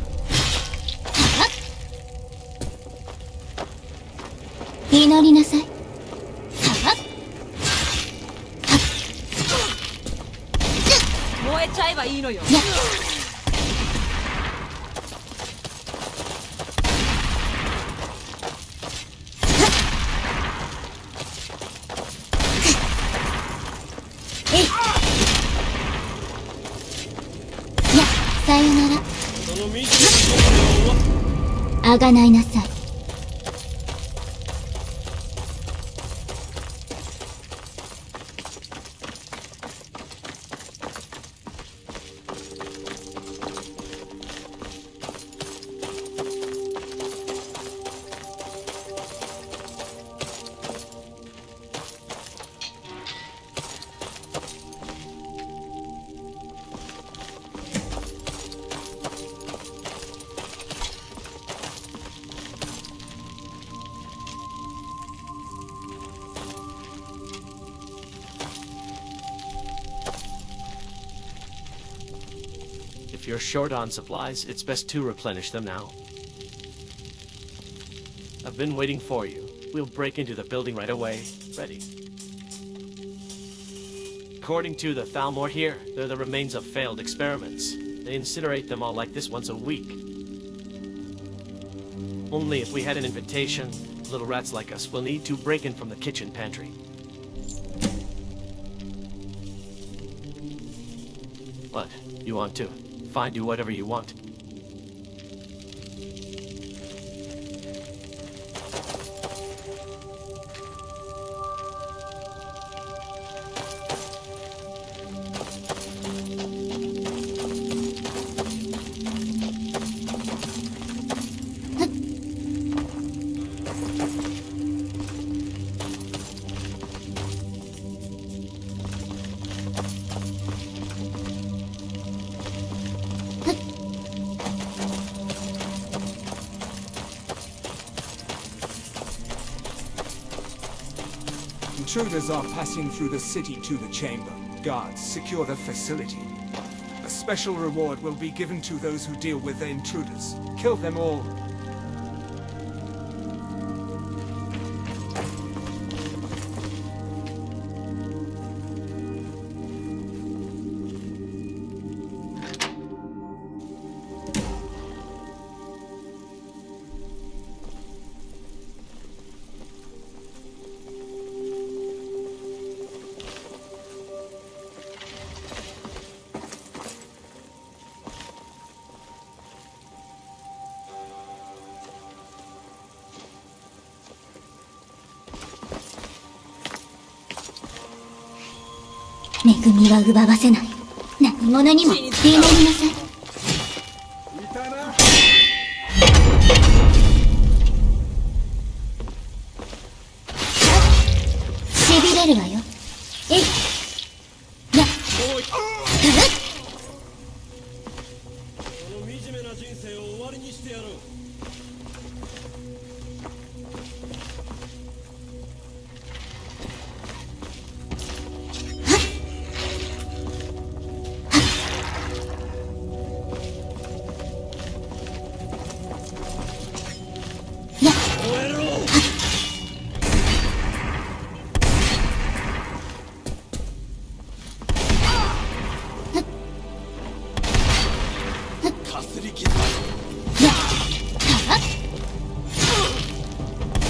祈りなさい。燃えちゃえばいいのよ。やっさよなら。その惨めな人生を終わあがないなさい。If you're short on supplies, it's best to replenish them now. I've been waiting for you. We'll break into the building right away. Ready. According to the Thalmor here, they're the remains of failed experiments. They incinerate them all like this once a week. Only if we had an invitation, little rats like us will need to break in from the kitchen pantry. What? You want to? Fine, do whatever you want. Intruders are passing through the city to the chamber. Guards, secure the facility. A special reward will be given to those who deal with the intruders. Kill them all.恵みは奪わせない。何者にも祈りなさい。しびれるわよ。えいやっその惨めな人生を終わりにしてやろう。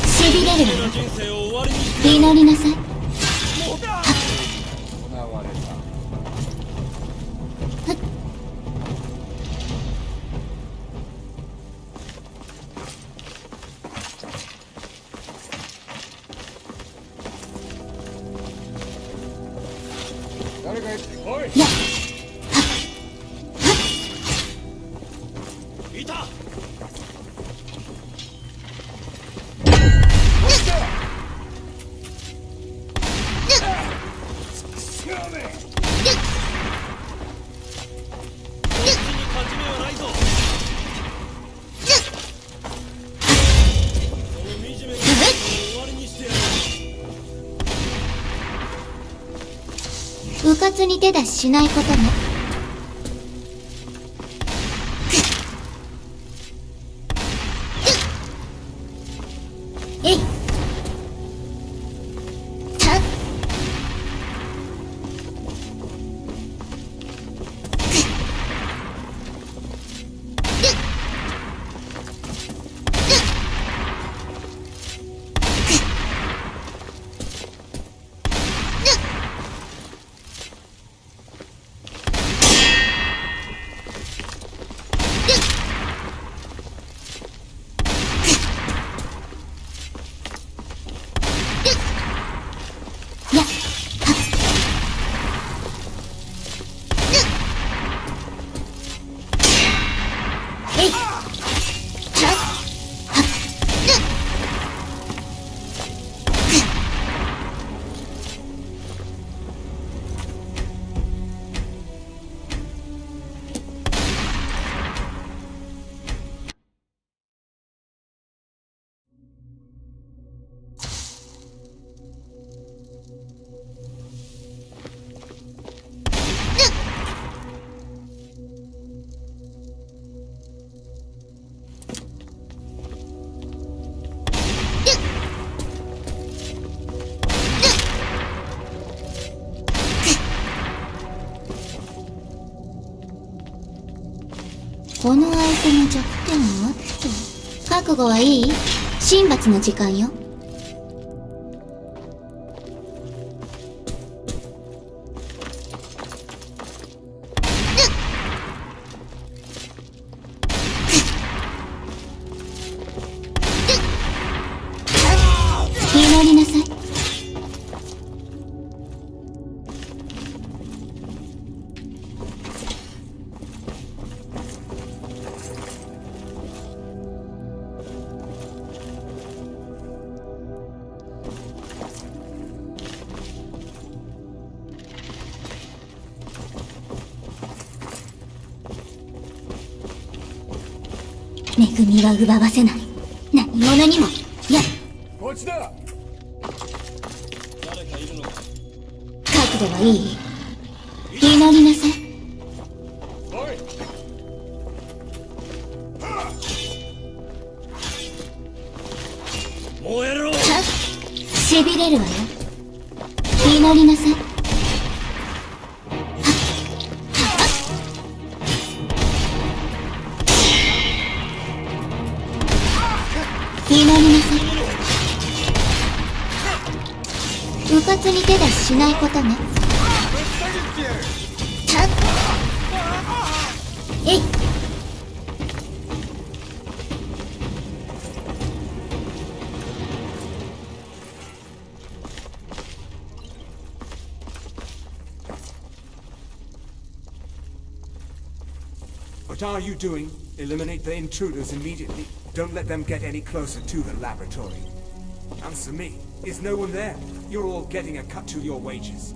しびれるわよ。祈りなさい。いた。うかつに手出ししないことね。えい。たっ。この相手の弱点はと。覚悟はいい？神罰の時間よ。祈りなさい。恵みは奪わせない。何者にも。いや、こっちだ。誰かいるのか。覚悟はいい？祈りなさい。おい。燃えろ。しびれるわよ。祈りなさい。祈りなさい。うかつに手出ししないことね。たっ。えい。What are you doing? Eliminate the intruders immediately. Don't let them get any closer to the laboratory. Answer me. Is no one there? You're all getting a cut to your wages.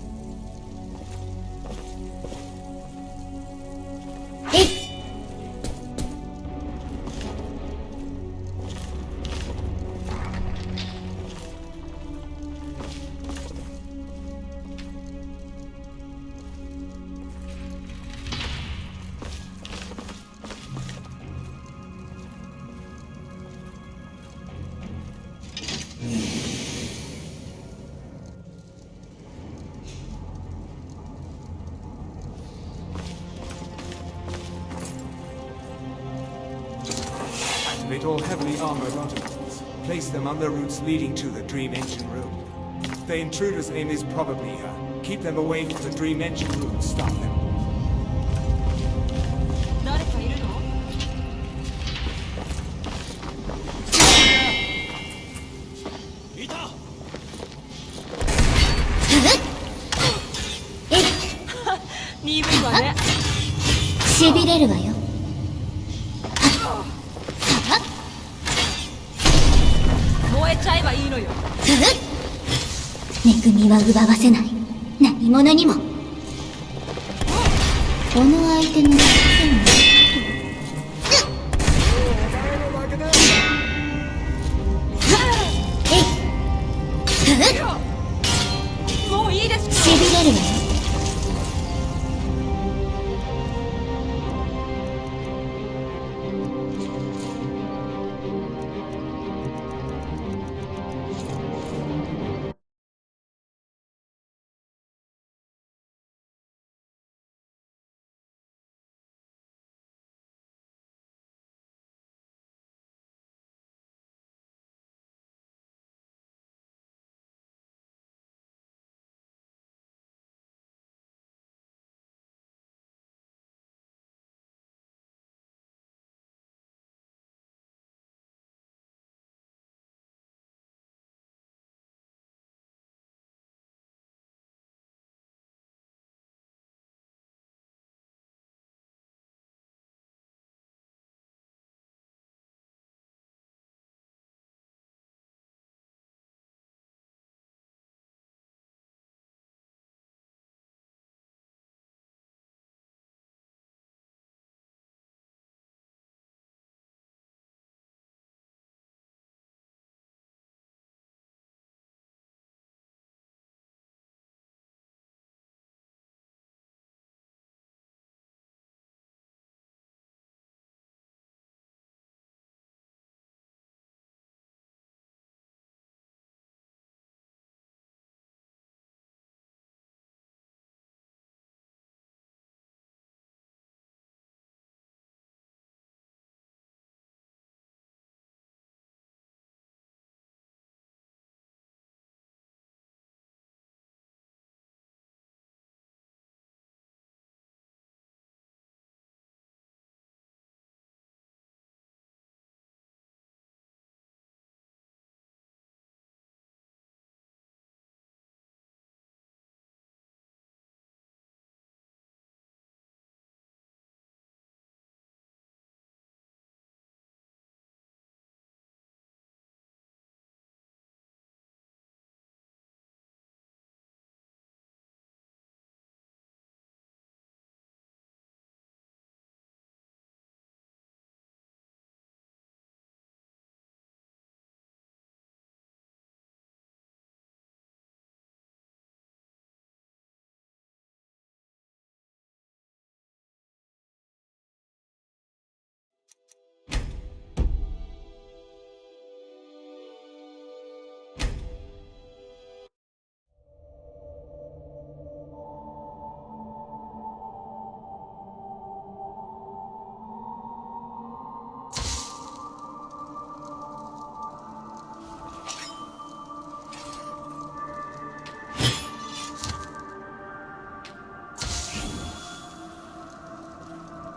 Activate all heavily armored automatons. Place them on the routes leading to the Dream Engine room. The intruder's aim is probably her. Keep them away from the Dream Engine room and stop them. 誰かいるの？いた。えい。れるわよ。燃えちゃえばいいのよ。恵みは奪わせない。何者にも。この相手の特性ももういいですしびれるわよ。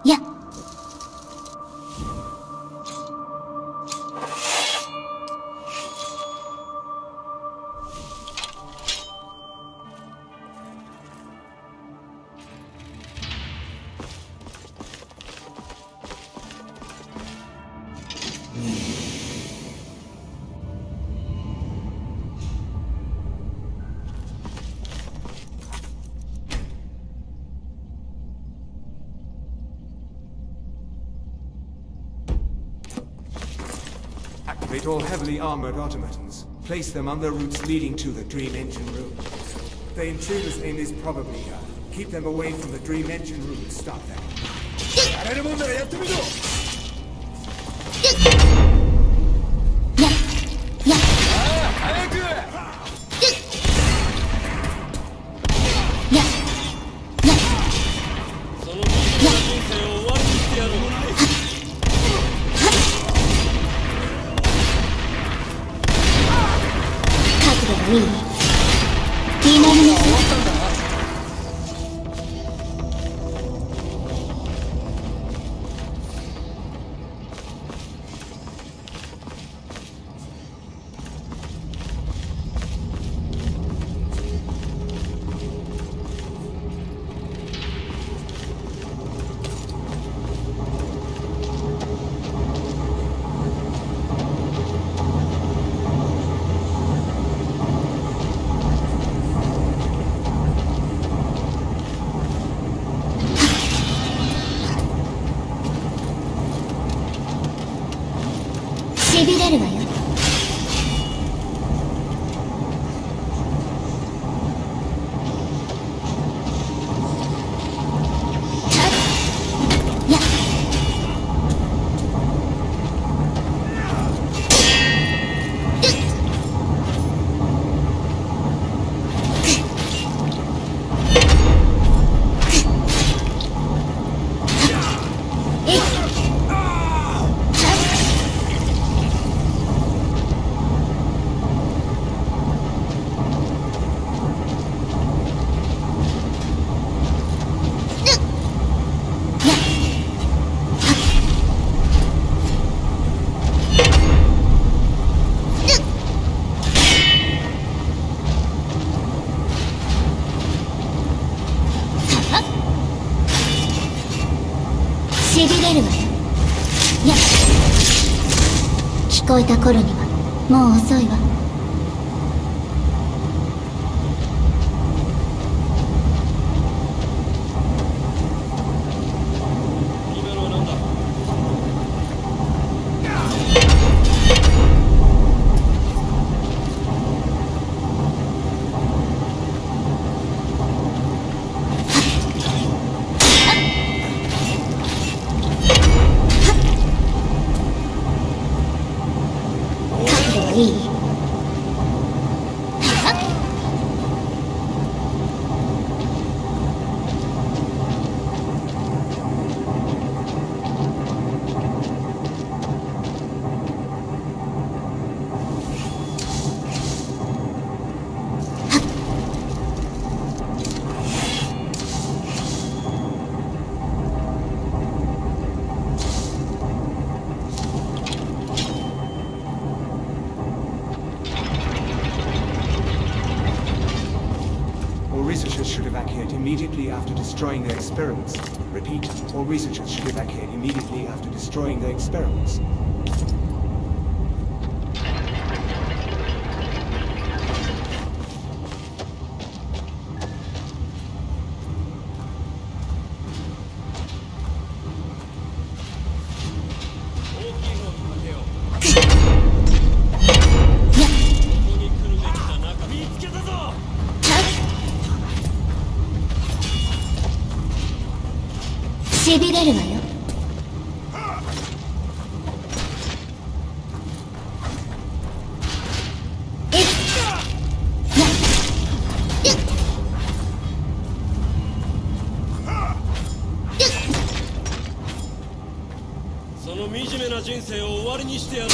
いや。Activate all heavily armored automatons. Place them on the routes leading to the Dream Engine room. The intruder's aim is probably here. Keep them away from the Dream Engine room and stop them. やれるもんならやってみろ。早く。その惨めな人生を終わりにしてやろう。覚悟がいい。気になります。しびれるわよ。しびれるわよ。いや、聞こえた頃にはもう遅いわ。今のは何だ。いい？All researchers should evacuate immediately after destroying their experiments. Repeat, all researchers should evacuate immediately after destroying their experiments. Yeah. しびれるわよ。その惨めな人生を終わりにしてやる。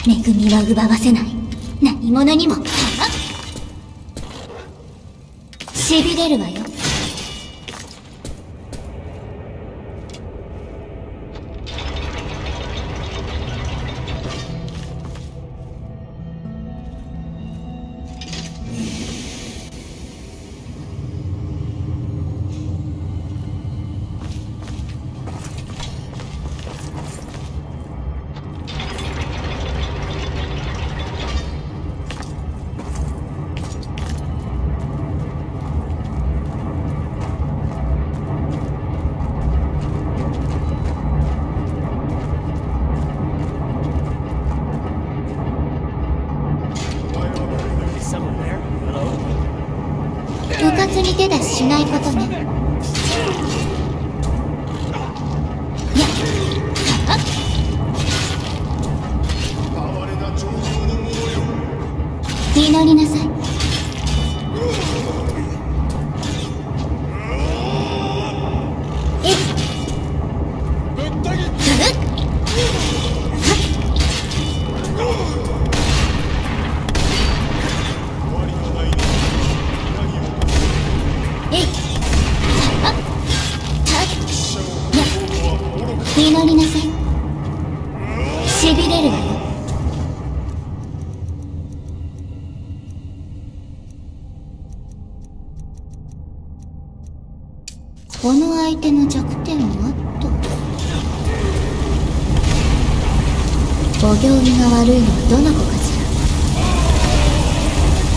恵みは奪わせない。何者にも。しびれるわよ。部活に手出ししないことね。やっ祈りなさい。祈りなさい。しびれるわよ。この相手の弱点はと。お行儀が悪いのはどの子かしら。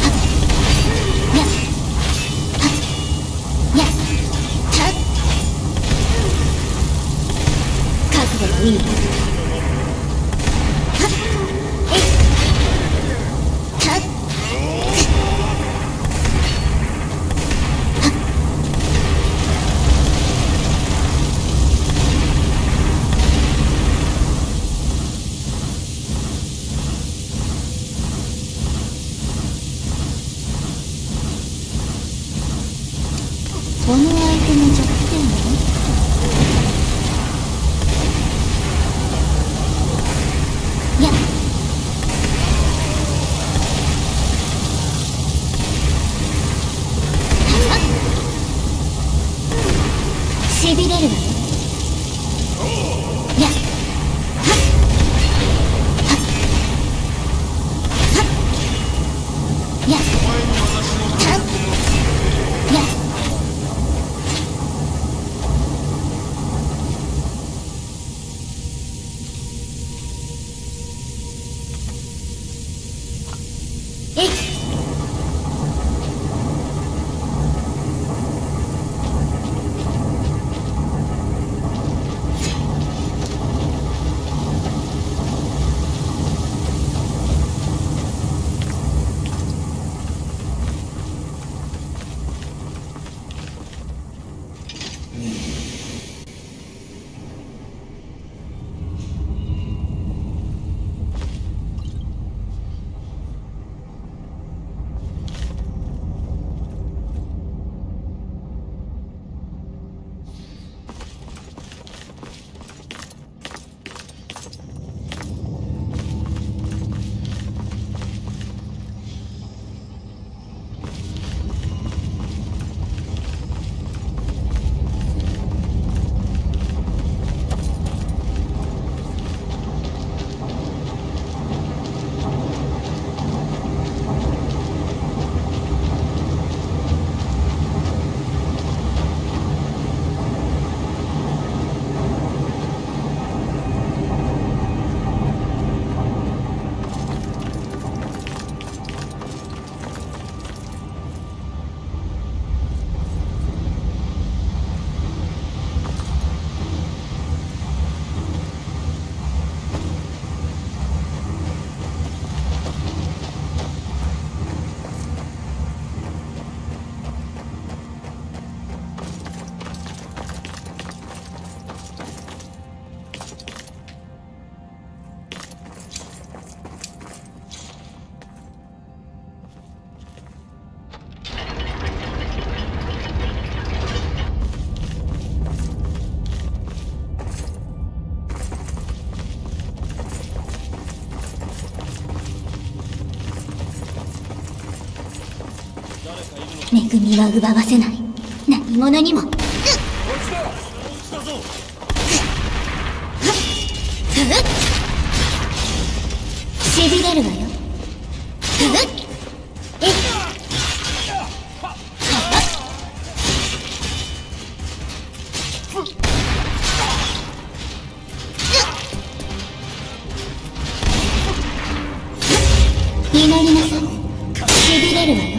はっやっはっやっはっ覚悟がいい。はっえいはっこの相手の弱点は恵みは奪わせない。何者にも。しびれるわよ。祈りなさい。しびれるわよ。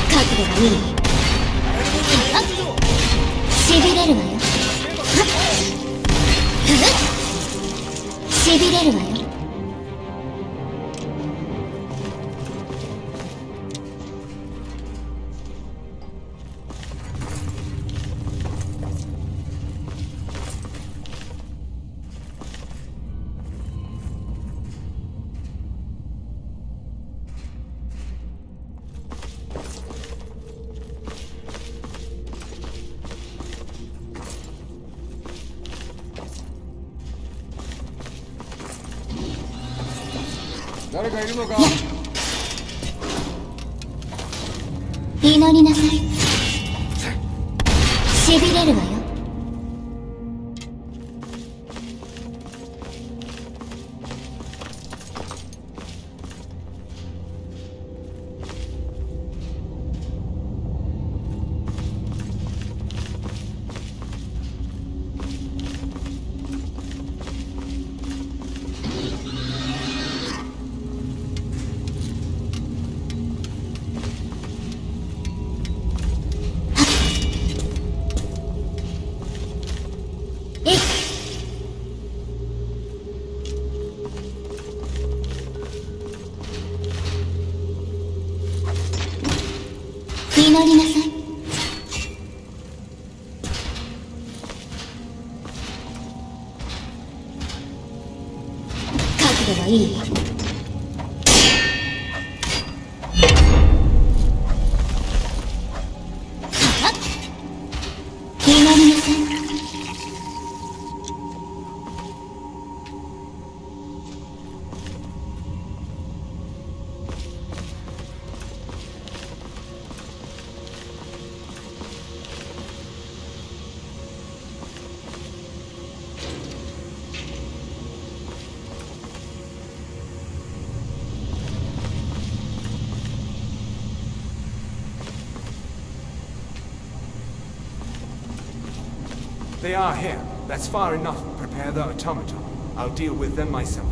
覚悟がいい。しびれるわよ。しびれるわよ。誰かいるのか。祈りなさい。しびれるわよ。祈りなさい。覚悟はいい。祈りなさい。They are here. That's far enough. Prepare the automaton. I'll deal with them myself.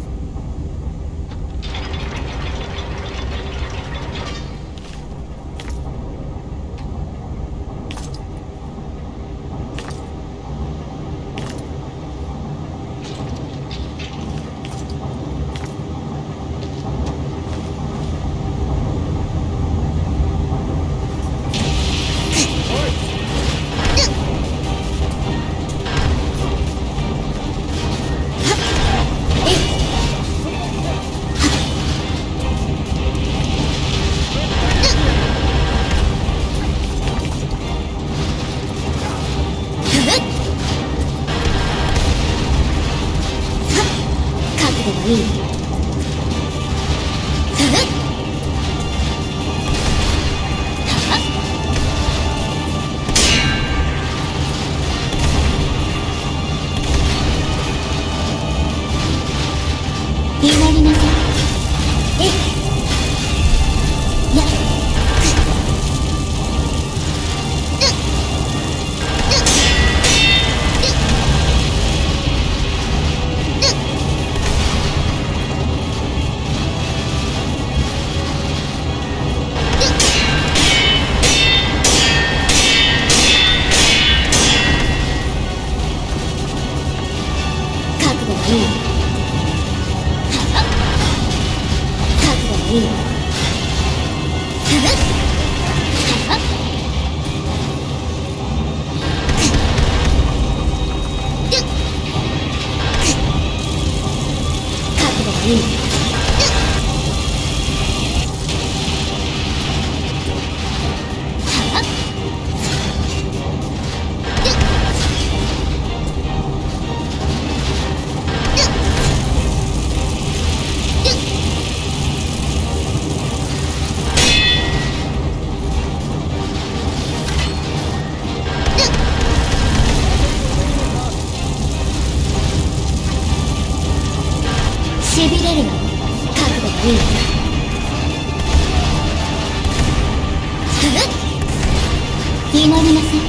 祈りなさい。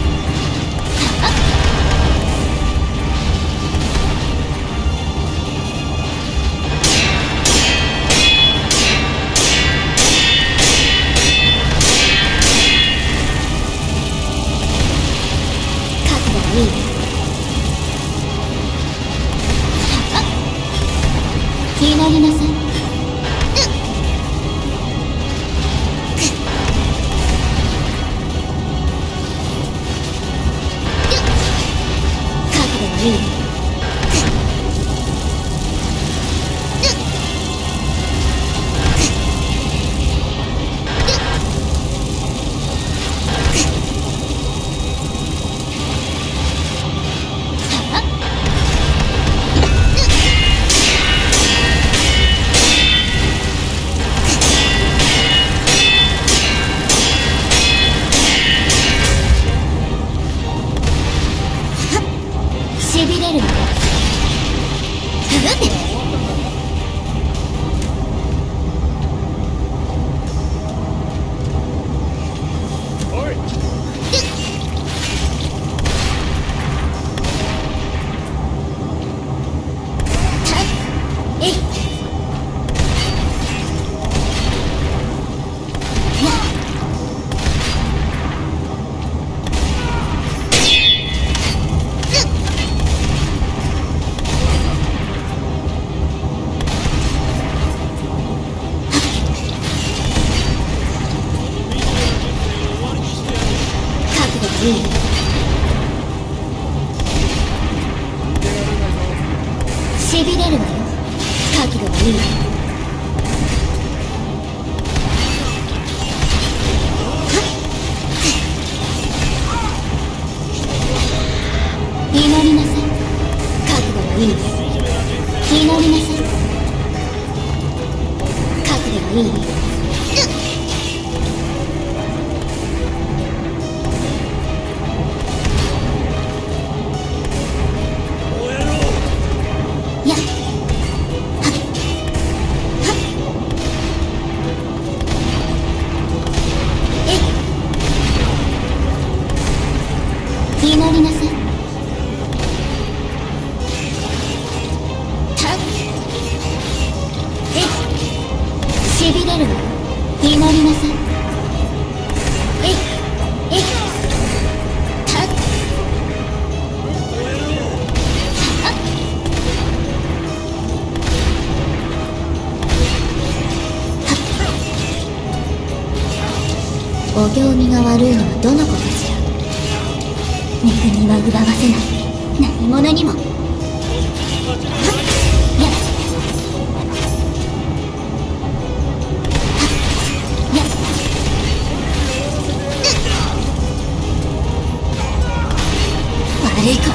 覚悟がいい。祈りなさい。いい。しびれるわ。しびれるわよ。覚悟がいい。祈りなさい。覚悟がいい。祈りなさい。覚悟がいい。祈りなさい。しびれるわ。祈りなさい。お行儀が悪いのはどの子かしら。恵みは奪わせない。何者にも。悪い子ね。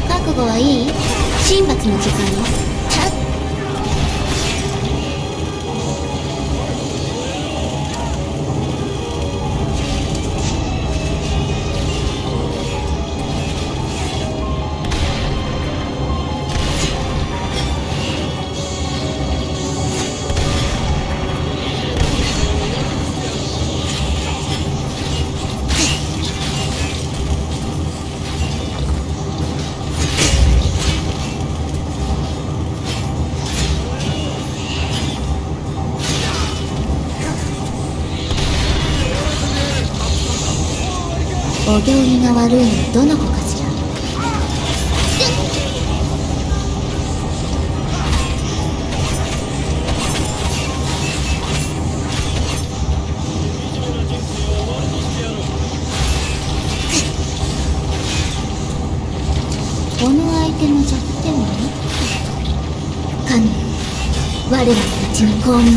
覚悟はいい？神罰の時間よ。お行儀が悪いのはどの子かしら。この相手の弱点はね。神よ、我らのうちに光明を。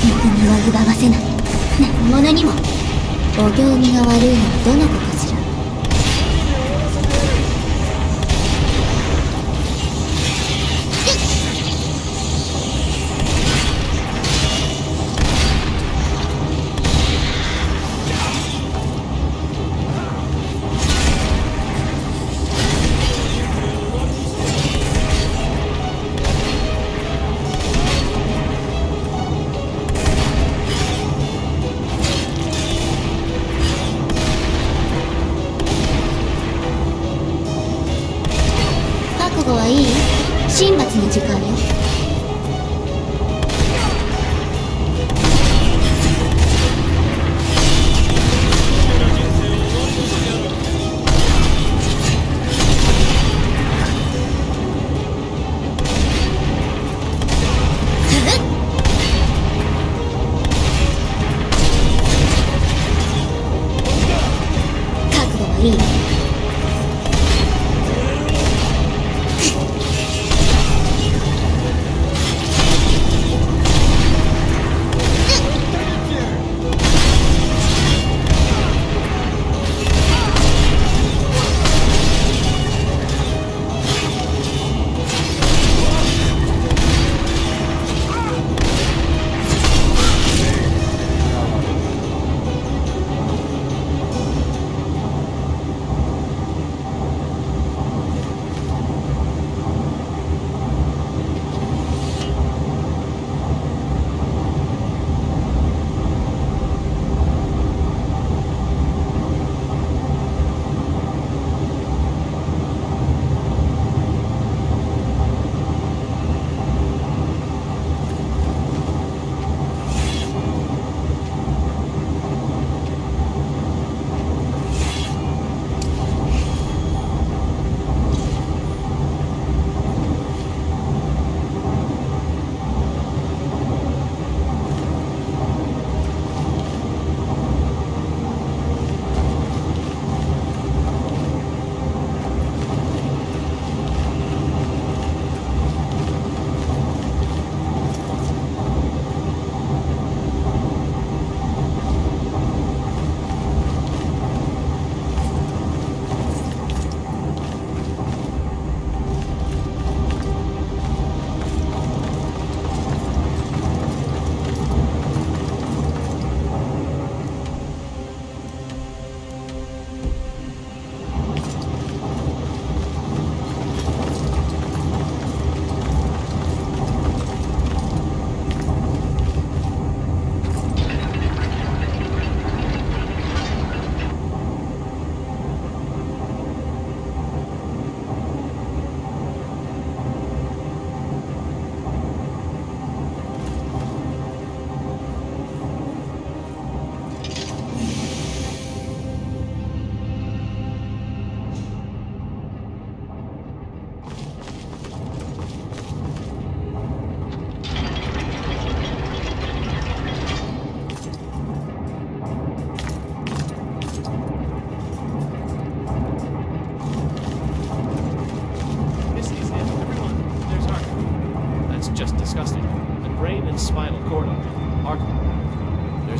恵みは奪わせない。何者にも。お行儀が悪いのはどの子かしら。時間よ。覚悟はいい。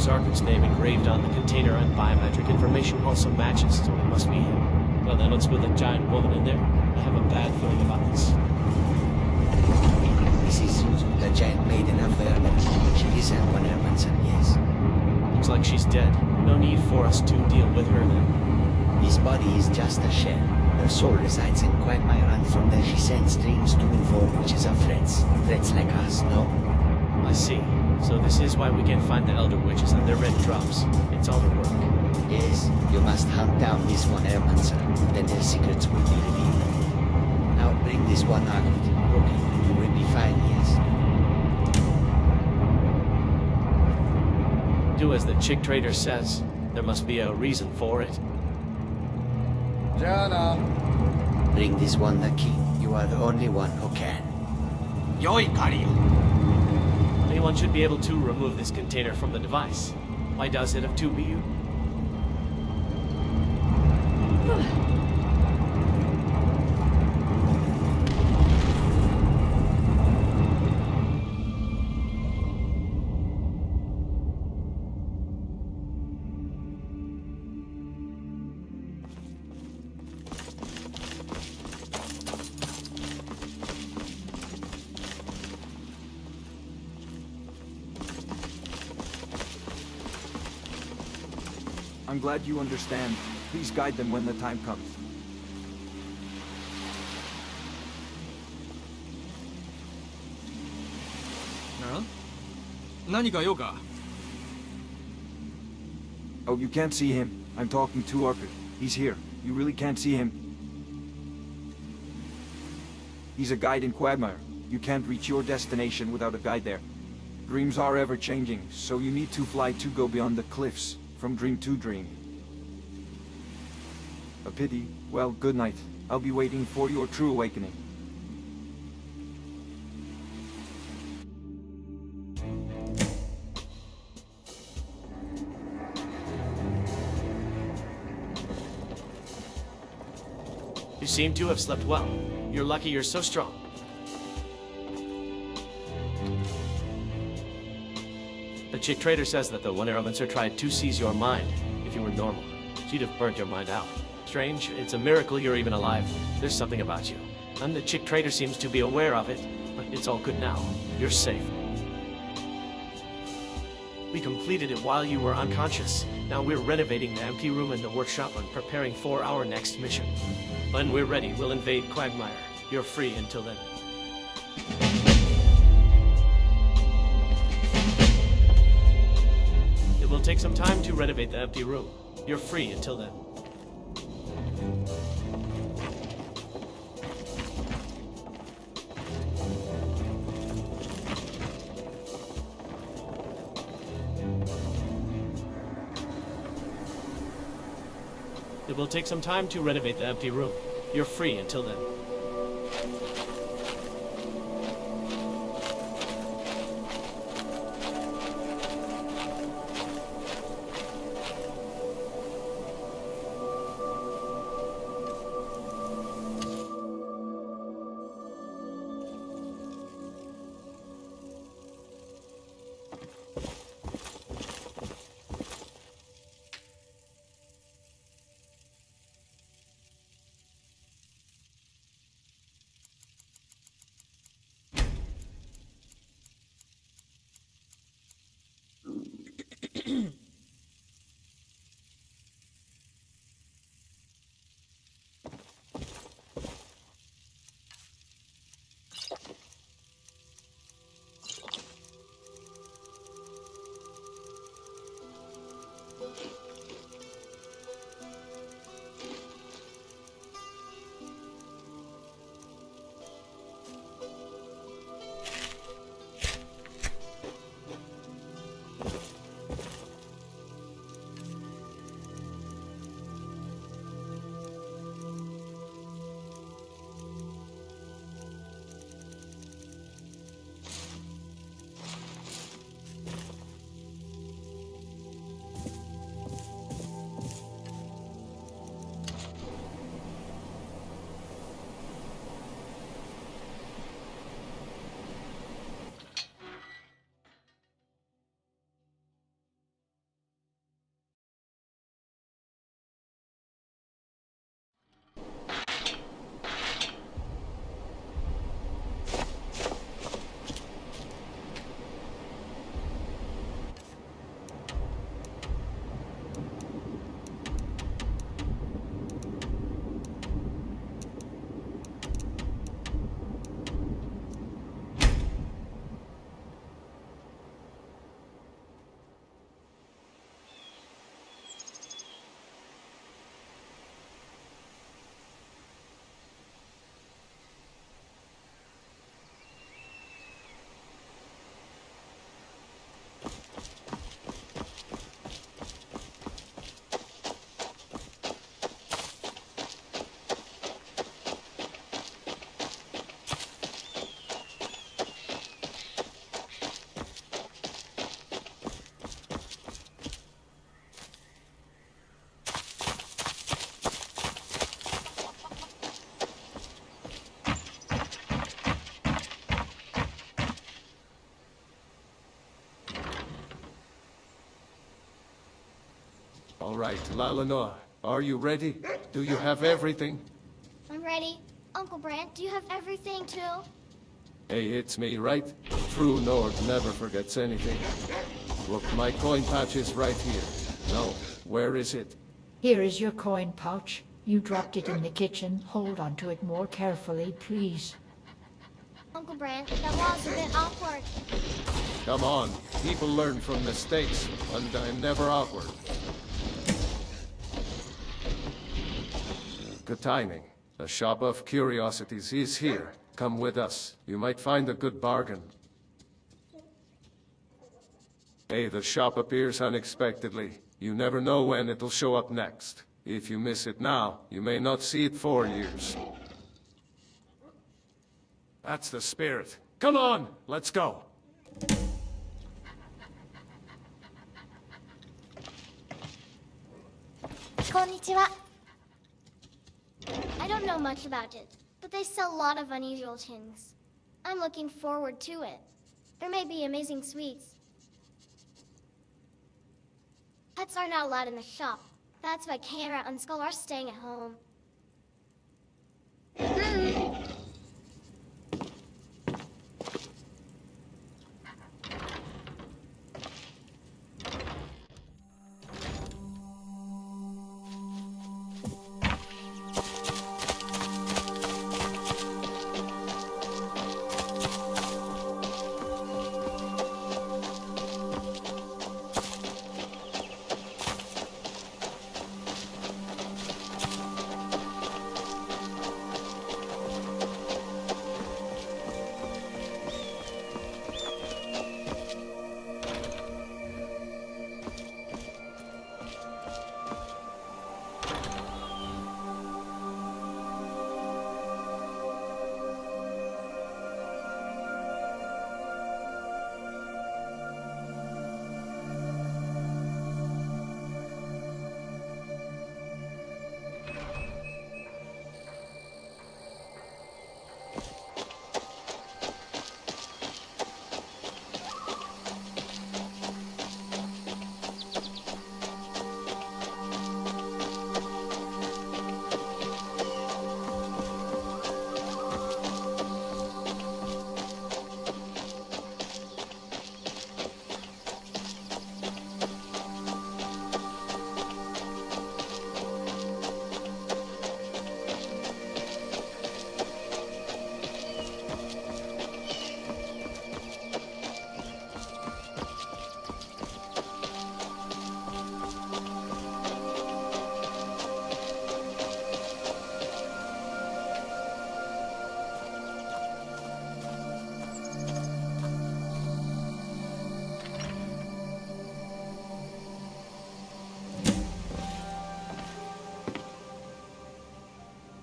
Zarkin's name engraved on the container, and biometric information also matches, so it must be him. Well, then let's put the giant woman in there. I have a bad feeling about this. This is the giant maiden of the element. She is a one Hermanson, yes. Looks like she's dead. No need for us to deal with her then. His body is just a shell. Her soul resides in Quagmire, and from there she sends dreams to inform witches of threats. Threats like us, no? I see. So this is why we can't find the Elder Witches and their red drops. It's all her work. Yes, you must hunt down this one Hermanson. Then their secrets will be revealed. Now bring this one Argent. Okay, you will be fine, yes. Do as the chick trader says. There must be a reason for it. Jana! Bring this one the key. You are the only one who can. Yoi, Kario! Anyone should be able to remove this container from the device. Why does it have to be you? I'm glad you understand. Please guide them when the time comes. Oh, you can't see him. I'm talking to Arthur. He's here. You really can't see him. He's a guide in Quagmire. You can't reach your destination without a guide there. Dreams are ever-changing, so you need to fly to go beyond the cliffs, from dream to dream. A pity. Well, good night. I'll be waiting for your true awakening. You seem to have slept well. You're lucky you're so strong. The chick trader says that the one Aeromancer tried to seize your mind. If you were normal, she'd have burnt your mind out. Strange, it's a miracle you're even alive. There's something about you. And the chick trader seems to be aware of it, but it's all good now. You're safe. We completed it while you were unconscious. Now we're renovating the empty room in the workshop and preparing for our next mission. When we're ready, we'll invade Quagmire. You're free until then. It will take some time to renovate the empty room. You're free until then. It will take some time to renovate the empty room. You're free until then. All right, Lalanoa, are you ready? Do you have everything? I'm ready. Uncle Brant, do you have everything too? Hey, it's me, right? True Nord never forgets anything. Look, my coin pouch is right here. No, where is it? Here is your coin pouch. You dropped it in the kitchen. Hold on to it more carefully, please. Uncle Brant, that was a bit awkward. Come on, people learn from mistakes, and I'm never awkward. Good timing. The shop of curiosities is here. Come with us. You might find a good bargain. Hey, the shop appears unexpectedly. You never know when it'll show up next. If you miss it now, you may not see it for years. That's the spirit. Come on, let's go. Konnichiwa. I don't know much about it, but they sell a lot of unusual things. I'm looking forward to it. There may be amazing sweets. Pets are not allowed in the shop. That's why Kara and Skull are staying at home.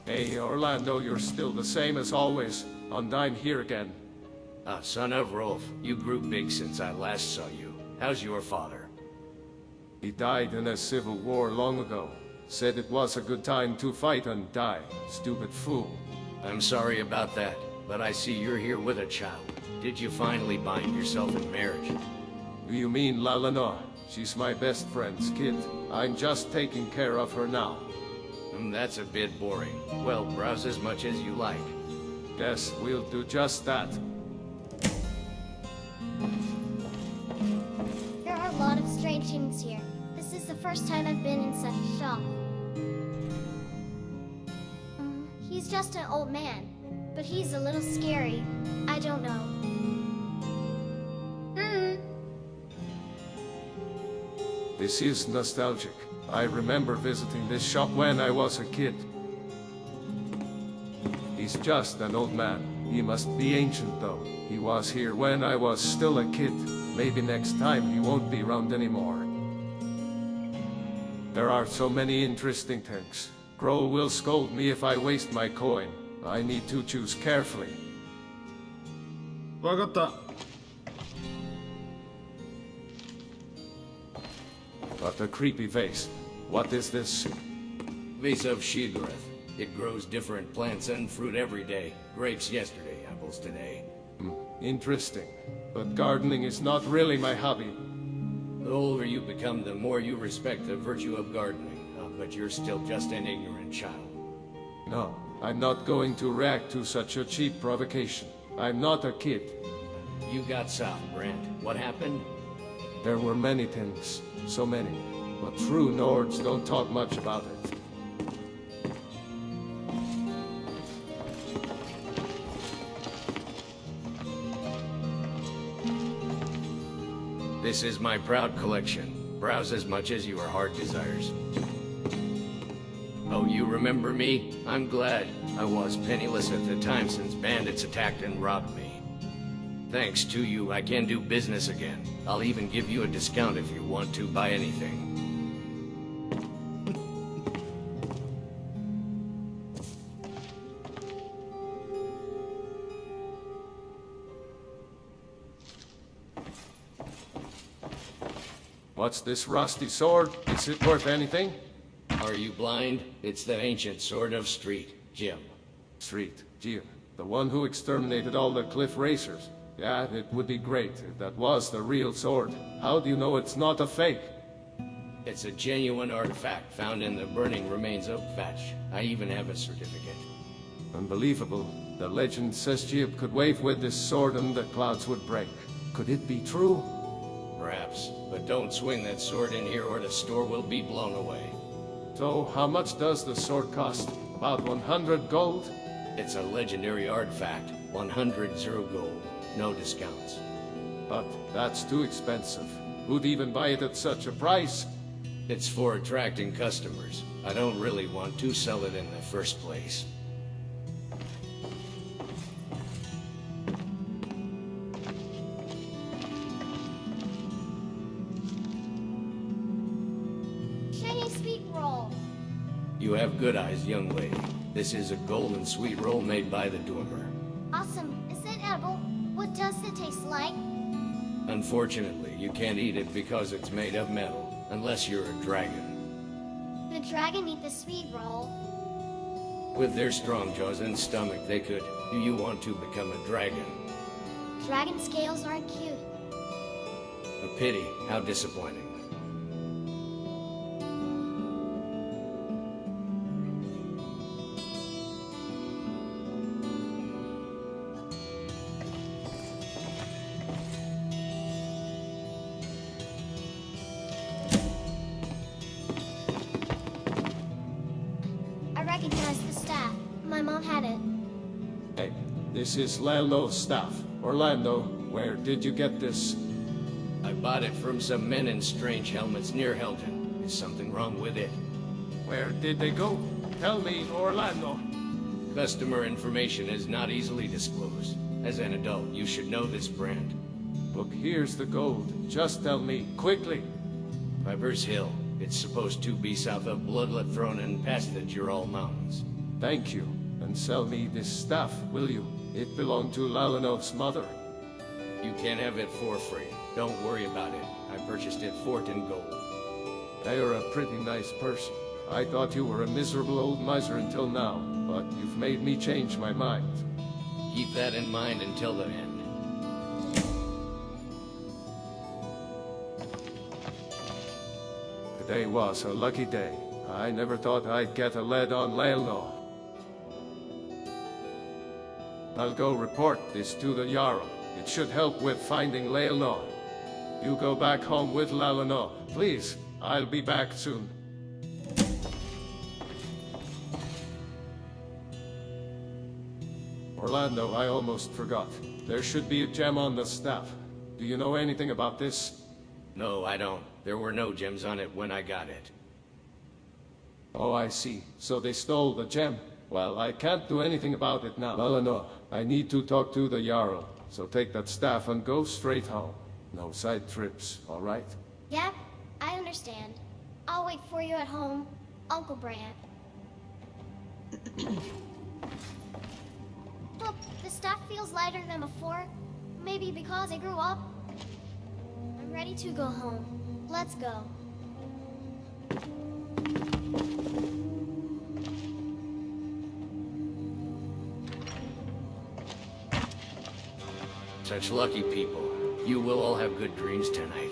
Hey, Orlando, you're still the same as always. Undyne here again. Ah, son of Rolf, you grew big since I last saw you. How's your father? He died in a civil war long ago. Said it was a good time to fight and die. Stupid fool. I'm sorry about that, but I see you're here with a child. Did you finally bind yourself in marriage? Do you mean Lalana? She's my best friend's kid. I'm just taking care of her now. That's a bit boring. Well, browse as much as you like. Yes, we'll do just that. There are a lot of strange things here. This is the first time I've been in such a shop. He's just an old man, but he's a little scary. I don't know. This is nostalgic. I remember visiting this shop when I was a kid. He's just an old man. He must be ancient though. He was here when I was still a kid. Maybe next time he won't be around anymore. There are so many interesting things. Crow will scold me if I waste my coin. I need to choose carefully. Wagatta. What a creepy vase. What is this? Vase of Sheogorath. It grows different plants and fruit every day. Grapes yesterday, apples today. Interesting. But gardening is not really my hobby. The older you become, the more you respect the virtue of gardening. But you're still just an ignorant child. No, I'm not going to react to such a cheap provocation. I'm not a kid. You got south, Brent. What happened? There were many things. So many. But true Nords don't talk much about it. This is my proud collection. Browse as much as your heart desires. Oh, you remember me? I'm glad. I was penniless at the time since bandits attacked and robbed me. Thanks to you, I can do business again. I'll even give you a discount if you want to buy anything. What's this rusty sword? Is it worth anything? Are you blind? It's the ancient sword of Street, Jim. Street, Jim. The one who exterminated all the cliff racers. Yeah, it would be great if that was the real sword. How do you know it's not a fake? It's a genuine artifact found in the burning remains of Vatch. I even have a certificate. Unbelievable. The legend says Jib could wave with this sword and the clouds would break. Could it be true? Perhaps, but don't swing that sword in here or the store will be blown away. So, how much does the sword cost? About 100 gold? It's a legendary artifact. 100 gold. No discounts. But that's too expensive. Who'd even buy it at such a price? It's for attracting customers. I don't really want to sell it in the first place. Shiny sweet roll. You have good eyes, young lady. This is a golden sweet roll made by the Dwemer. Awesome. Is it edible? What does it taste like? Unfortunately, you can't eat it because it's made of metal, unless you're a dragon. The dragon eat the sweet roll. With their strong jaws and stomach, they could. Do you want to become a dragon? Dragon scales aren't cute. A pity. How disappointing. I recognize the staff. My mom had it. Hey, this is Lallo's staff. Orlando, where did you get this? I bought it from some men in strange helmets near Helton. Is something wrong with it? Where did they go? Tell me, Orlando. Customer information is not easily disclosed. As an adult, you should know this brand. Look, here's the gold. Just tell me, quickly. Piper's Hill. It's supposed to be south of Bloodlet Throne and past the Jural Mountains. Thank you. And sell me this staff, will you? It belonged to Lalano's mother. You can have it for free. Don't worry about it. I purchased it for 10 gold. You're a pretty nice person. I thought you were a miserable old miser until now, but you've made me change my mind. Keep that in mind until the end. Today was a lucky day. I never thought I'd get a lead on Lalno. I'll go report this to the Jarl. It should help with finding Lalno. You go back home with Lalano. Please, I'll be back soon. Orlando, I almost forgot. There should be a gem on the staff. Do you know anything about this? No, I don't. There were no gems on it when I got it. Oh, I see. So they stole the gem. Well, I can't do anything about it now. Lalano, I need to talk to the Jarl. So take that staff and go straight home. No side trips, all right? Yep, I understand. I'll wait for you at home, Uncle Brant. Look, the staff feels lighter than before. Maybe because I grew up. I'm ready to go home. Let's go. Such lucky people. You will all have good dreams tonight.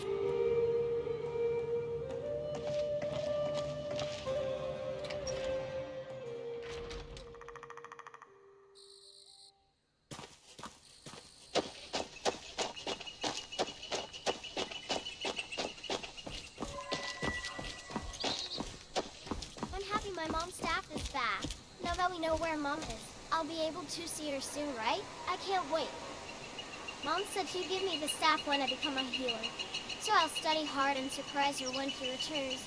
I'm happy my mom's staff is back. Now that we know where Mom is, I'll be able to see her soon, right? I can't wait. Mom said she'd give me the staff when I become a healer. So I'll study hard and surprise her when she returns.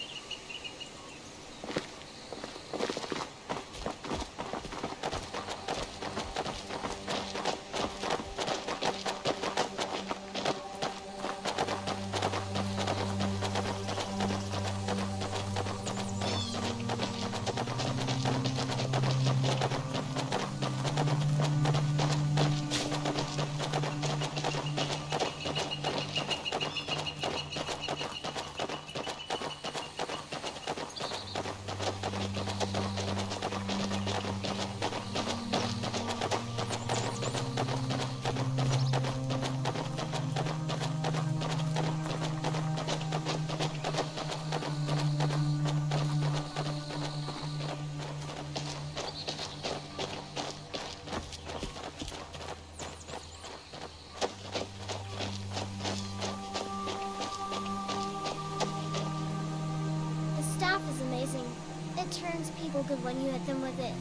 amazing. It turns people good when you hit them with it.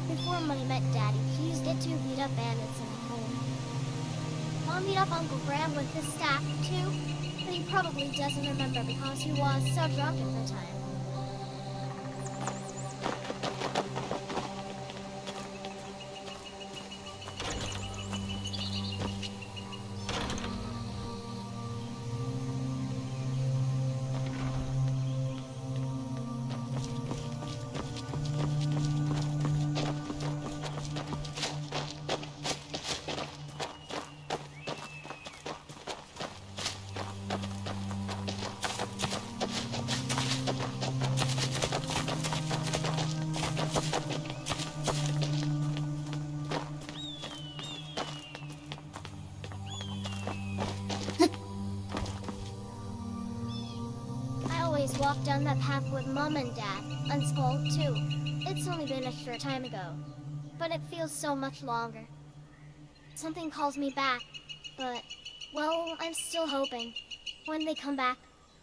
Before Money met Daddy, he used it to beat up bandits in home. Mom beat up Uncle Graham with this staff, too, but he probably doesn't remember because he was so drunk at the time. Walk down that path with Mom and Dad, and Skull too. It's only been a short time ago, but it feels so much longer. Something calls me back, but, well, I'm still hoping. When they come back,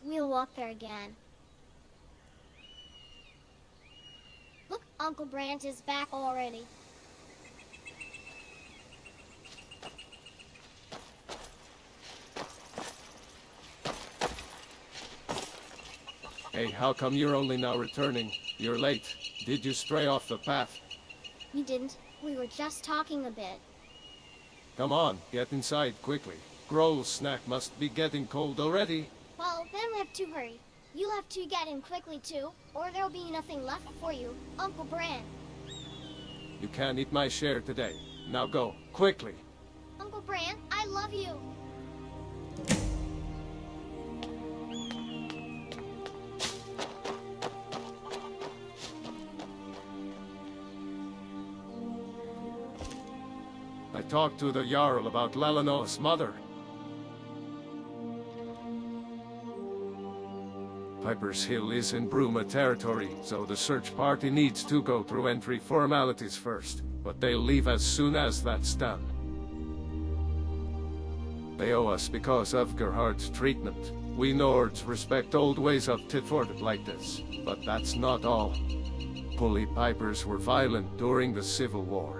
we'll walk there again. Look, Uncle Brant is back already. Hey, how come you're only now returning? You're late. Did you stray off the path? We didn't. We were just talking a bit. Come on, get inside quickly. Grohl's snack must be getting cold already. Well, then we have to hurry. You'll have to get in quickly too, or there'll be nothing left for you, Uncle Bran. You can't eat my share today. Now go, quickly. Uncle Bran, I love you. I talked to the Jarl about Lalano's mother. Piper's Hill is in Bruma territory, so the search party needs to go through entry formalities first, but they'll leave as soon as that's done. They owe us because of Gerhard's treatment. We Nords respect old ways of tit-for-tat like this, but that's not all. Pulley Pipers were violent during the Civil War.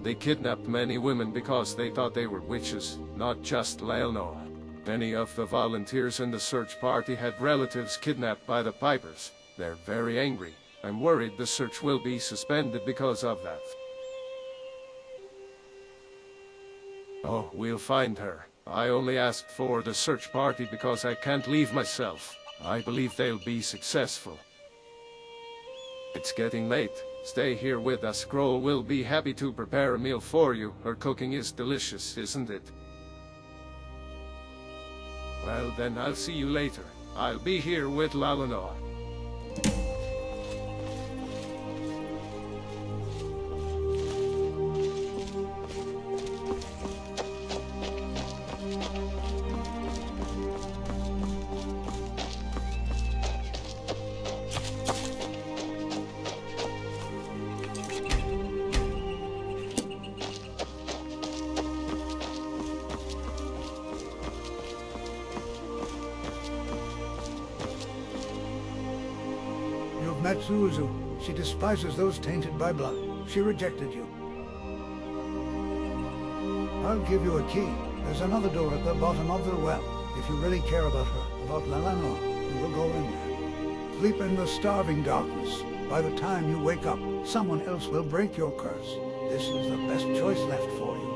They kidnapped many women because they thought they were witches, not just Lalno. Many of the volunteers in the search party had relatives kidnapped by the Pipers. They're very angry. I'm worried the search will be suspended because of that. Oh, we'll find her. I only asked for the search party because I can't leave myself. I believe they'll be successful. It's getting late. Stay here with us. Grohl will be happy to prepare a meal for you. Her cooking is delicious, isn't it? Well, then I'll see you later. I'll be here with Lalanoa. Met Suzu. She despises those tainted by blood. She rejected you. I'll give you a key. There's another door at the bottom of the well. If you really care about her, about Lalano, you will go in there. Sleep in the starving darkness. By the time you wake up, someone else will break your curse. This is the best choice left for you.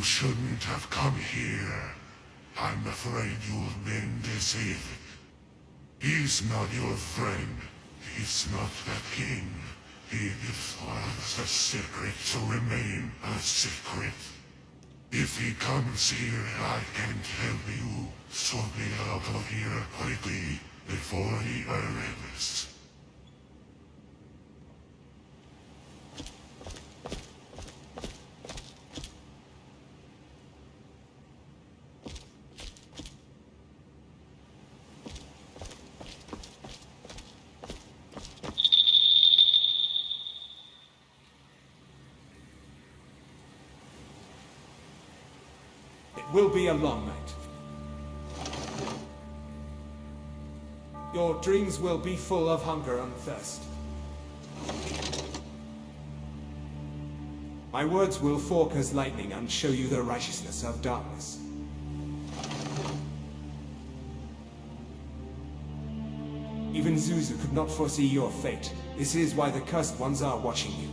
You shouldn't have come here. I'm afraid you've been deceived. He's not your friend. He's not the king. He gives us a secret to remain a secret. If he comes here, I can tell you. So be out of here quickly, before he arrives. It will be a long night. Your dreams will be full of hunger and thirst. My words will fork as lightning and show you the righteousness of darkness. Even Zuzu could not foresee your fate. This is why the cursed ones are watching you.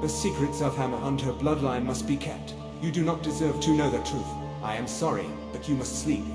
The secrets of Hammer Hunter bloodline must be kept. You do not deserve to know the truth. I am sorry, but you must sleep here.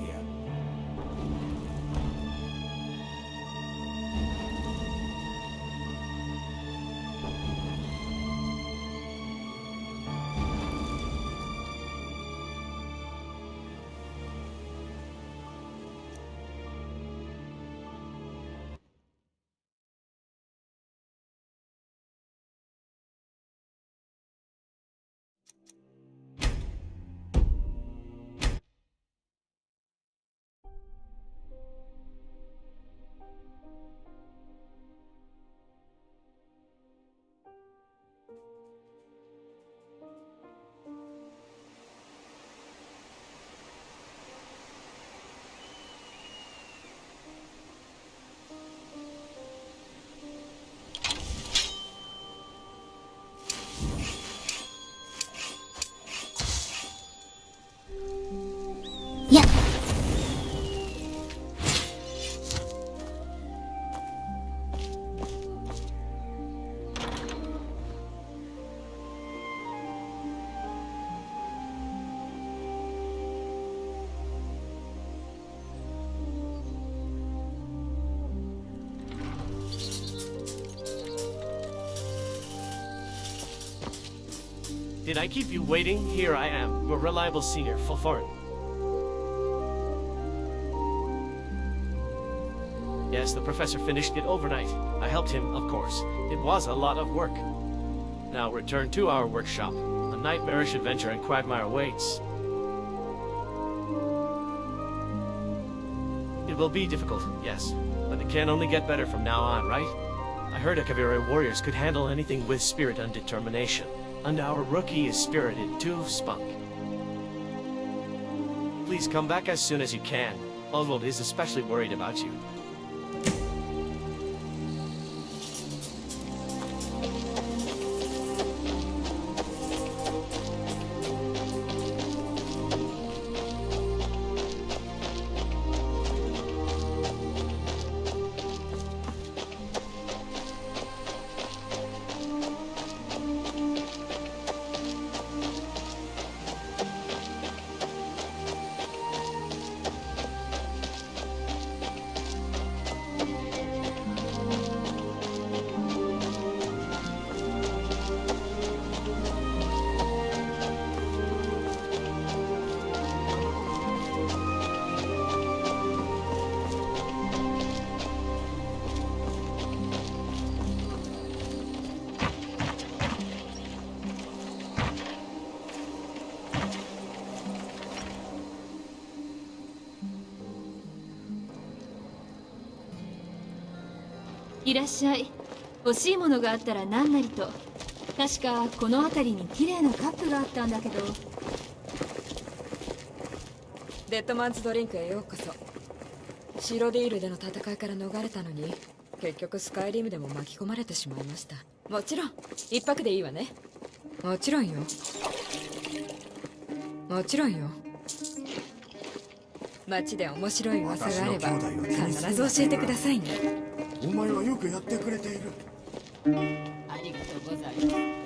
Yeah. Did I keep you waiting? Here I am, your reliable senior, Fulforin. Yes, the professor finished it overnight. I helped him, of course. It was a lot of work. Now return to our workshop. A nightmarish adventure in Quagmire waits. It will be difficult, yes, but it can only get better from now on, right? I heard Akaviri warriors could handle anything with spirit and determination. And our rookie is spirited to spunk. Please come back as soon as you can. Oswald is especially worried about you.いらっしゃい。欲しいものがあったら何なりと。確かこの辺りに綺麗なカップがあったんだけど。デッドマンズドリンクへようこそ。シロディールでの戦いから逃れたのに、結局スカイリムでも巻き込まれてしまいました。もちろん一泊でいいわね。もちろんよ。もちろんよ。街で面白い噂があれば必ず教えてくださいね。お前はよくやってくれている。ありがとうございます。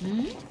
ん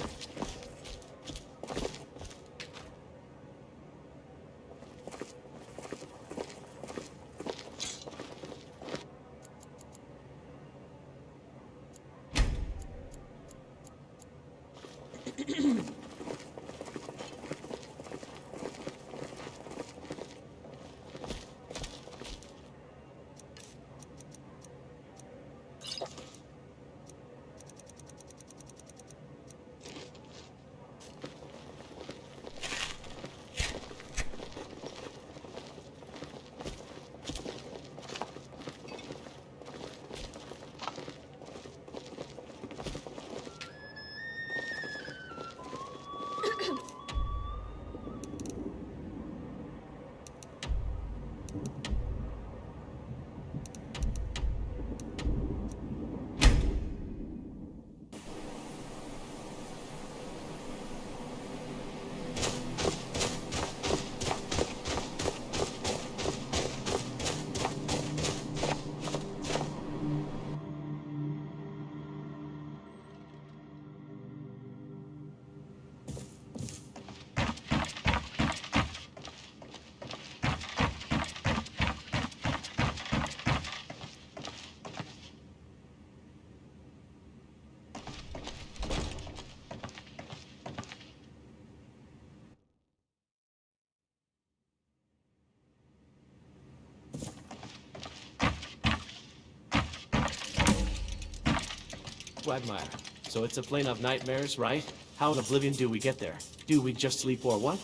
？Quagmire. So it's a plane of nightmares, right? How in Oblivion do we get there? Do we just sleep or what?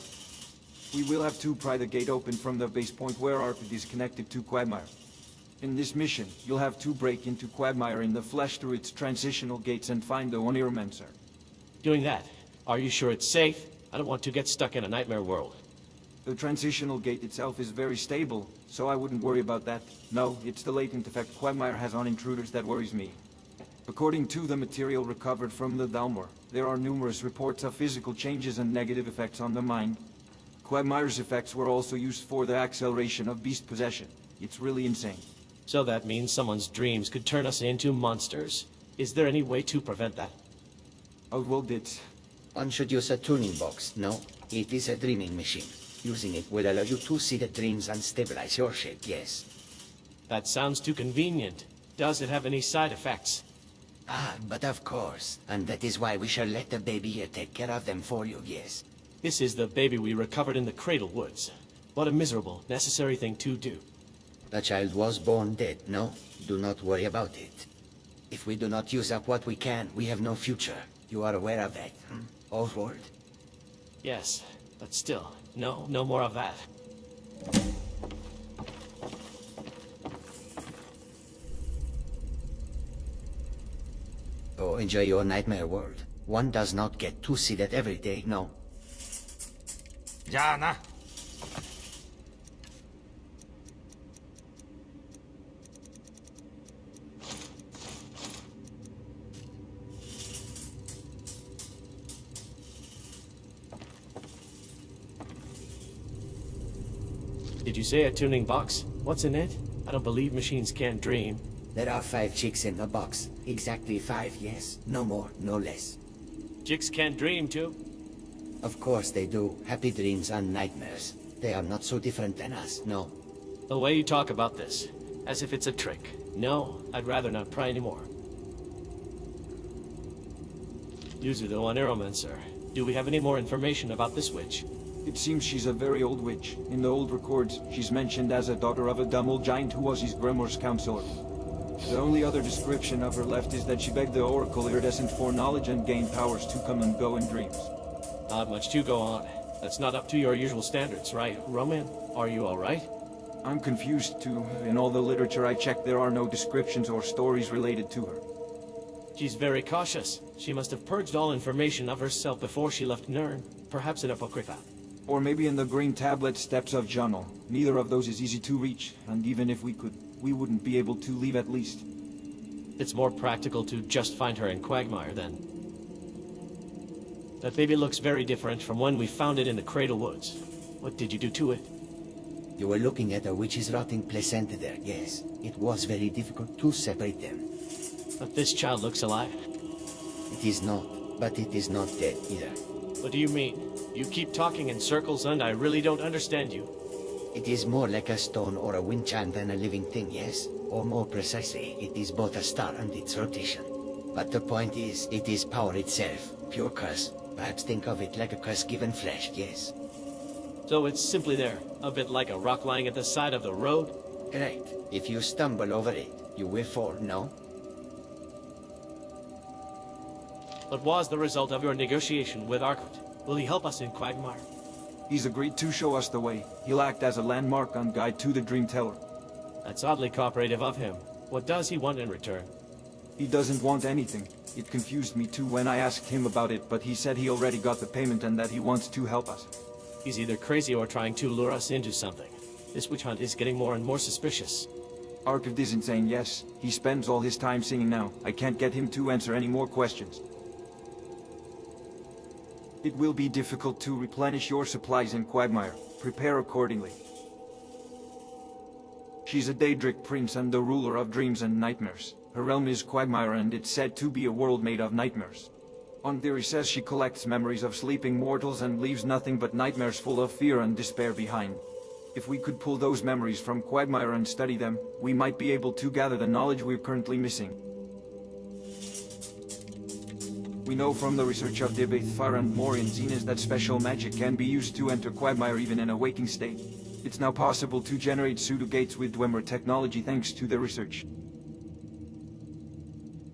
We will have to pry the gate open from the base point where Arpid is connected to Quagmire. In this mission, you'll have to break into Quagmire in the flesh through its transitional gates and find the Oniromancer. Doing that, are you sure it's safe? I don't want to get stuck in a nightmare world. The transitional gate itself is very stable, so I wouldn't worry about that. No, it's the latent effect Quagmire has on intruders that worries me. According to the material recovered from the Dalmor, there are numerous reports of physical changes and negative effects on the mind. Quagmire's effects were also used for the acceleration of beast possession. It's really insane. So that means someone's dreams could turn us into monsters. Is there any way to prevent that? Oh, well, it's... One should use a tuning box, no? It is a dreaming machine. Using it will allow you to see the dreams and stabilize your shape, yes. That sounds too convenient. Does it have any side effects? Ah, but of course. And that is why we shall let the baby here take care of them for you, yes. This is the baby we recovered in the Cradle Woods. What a miserable, necessary thing to do. The child was born dead, no? Do not worry about it. If we do not use up what we can, we have no future. You are aware of that, Oswald? Yes, but still, no more of that. Oh, enjoy your nightmare world. One does not get to see that every day, no? じゃあな。Did you say a tuning box? What's in it? I don't believe machines can't dream. There are 5 chicks in the box. Exactly 5, yes. No more, no less. Chicks can't dream, too? Of course they do. Happy dreams and nightmares. They are not so different than us, no. The way you talk about this, as if it's a trick. No, I'd rather not pry anymore. Yuzu the One Arrowman, sir. Do we have any more information about this witch? It seems she's a very old witch. In the old records, she's mentioned as a daughter of a dumb old giant who was his grimoire's counselor. The only other description of her left is that she begged the oracle iridescent for knowledge and gained powers to come and go in dreams. Not much to go on. That's not up to your usual standards, right? Roman, are you alright? I'm confused too. In all the literature I checked, there are no descriptions or stories related to her. She's very cautious. She must have purged all information of herself before she left Nirn. Perhaps in Apocrypha. Or maybe in the green tablet steps of Junel. Neither of those is easy to reach, and even if we could, we wouldn't be able to leave at least. It's more practical to just find her in Quagmire, then. That baby looks very different from when we found it in the Cradle Woods. What did you do to it? You were looking at a witch's rotting placenta there, yes. It was very difficult to separate them. But this child looks alive. It is not, but it is not dead either. What do you mean? You keep talking in circles and I really don't understand you. It is more like a stone or a wind chime than a living thing, yes? Or more precisely, it is both a star and its rotation. But the point is, it is power itself, pure curse. Perhaps think of it like a curse given flesh, yes? So it's simply there, a bit like a rock lying at the side of the road? Correct. If you stumble over it, you will fall, no? What was the result of your negotiation with Arkut? Will he help us in Quagmire? He's agreed to show us the way. He'll act as a landmark and guide to the Dream Teller. That's oddly cooperative of him. What does he want in return? He doesn't want anything. It confused me too when I asked him about it, but he said he already got the payment and that he wants to help us. He's either crazy or trying to lure us into something. This witch hunt is getting more and more suspicious. Arkut isn't saying yes. He spends all his time singing now. I can't get him to answer any more questions. It will be difficult to replenish your supplies in Quagmire. Prepare accordingly. She's a Daedric prince and the ruler of dreams and nightmares. Her realm is Quagmire and it's said to be a world made of nightmares. On theory says she collects memories of sleeping mortals and leaves nothing but nightmares full of fear and despair behind. If we could pull those memories from Quagmire and study them, we might be able to gather the knowledge we're currently missing. We know from the research of Dibeth, Fire and Morian Xenas that special magic can be used to enter Quagmire even in a waking state. It's now possible to generate pseudo-gates with Dwemer technology thanks to the research.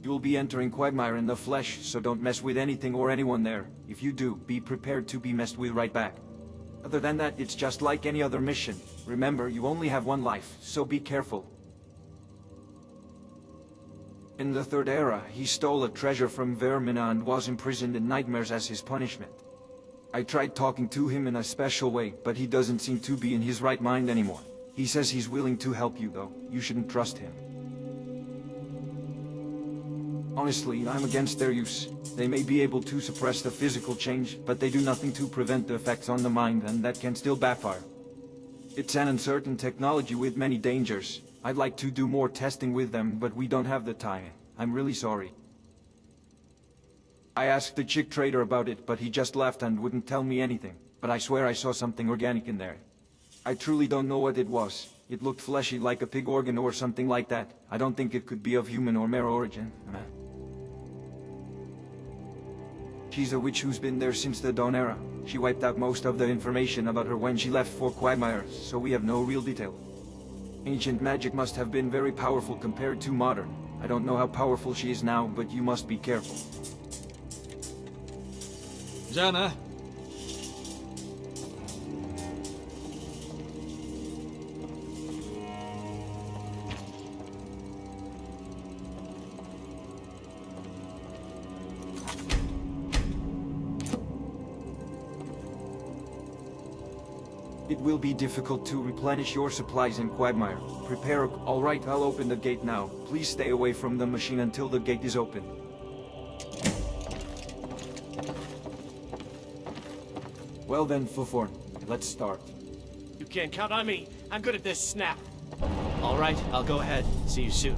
You'll be entering Quagmire in the flesh, so don't mess with anything or anyone there. If you do, be prepared to be messed with right back. Other than that, it's just like any other mission. Remember, you only have one life, so be careful. In the Third Era, he stole a treasure from Vermina and was imprisoned in nightmares as his punishment. I tried talking to him in a special way, but he doesn't seem to be in his right mind anymore. He says he's willing to help you, though. You shouldn't trust him. Honestly, I'm against their use. They may be able to suppress the physical change, but they do nothing to prevent the effects on the mind, and that can still backfire. It's an uncertain technology with many dangers. I'd like to do more testing with them, but we don't have the time. I'm really sorry. I asked the chick trader about it, but he just left and wouldn't tell me anything. But I swear I saw something organic in there. I truly don't know what it was. It looked fleshy like a pig organ or something like that. I don't think it could be of human or mare origin. She's a witch who's been there since the Dawn Era. She wiped out most of the information about her when she left for Quagmire, so we have no real detail. Ancient magic must have been very powerful compared to modern. I don't know how powerful she is now, but you must be careful. じゃあな。It will be difficult to replenish your supplies in Quagmire. Prepare. All right, I'll open the gate now. Please stay away from the machine until the gate is open. Well then, Fuforn, let's start. You can't count on me. I'm good at this snap. All right, I'll go ahead. See you soon.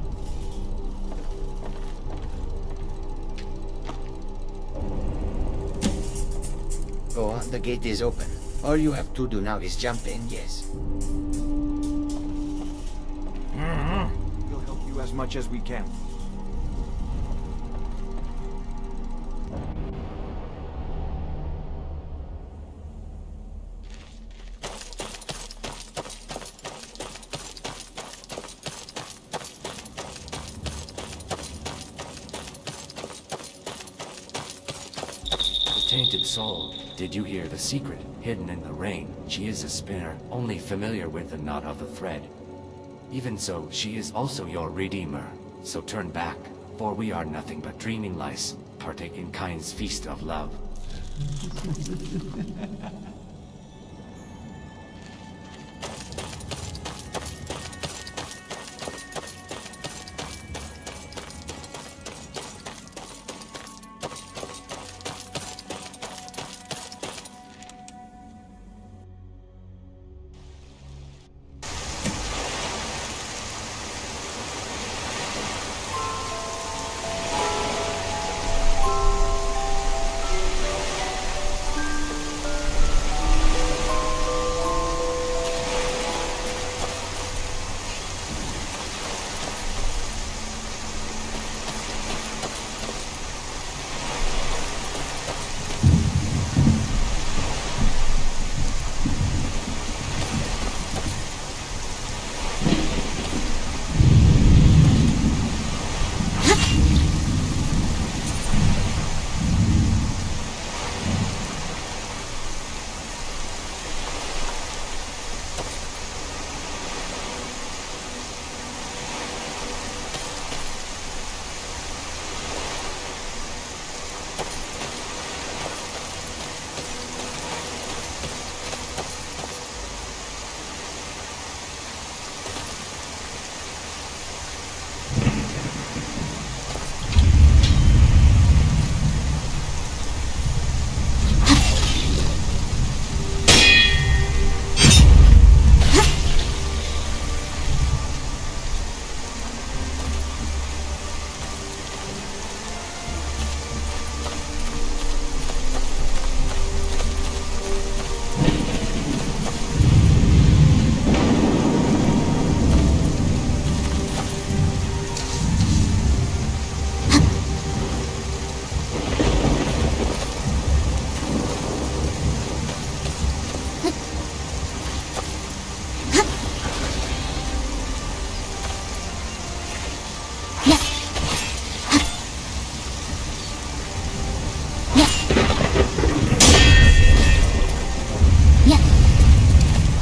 Go on, the gate is open. All you have to do now is jump in, yes. We'll help you as much as we can. Tainted soul, did you hear the secret hidden in the rain? She is a spinner, only familiar with the knot of the thread. Even so, she is also your redeemer. So turn back, for we are nothing but dreaming lice, partake in kind's feast of love.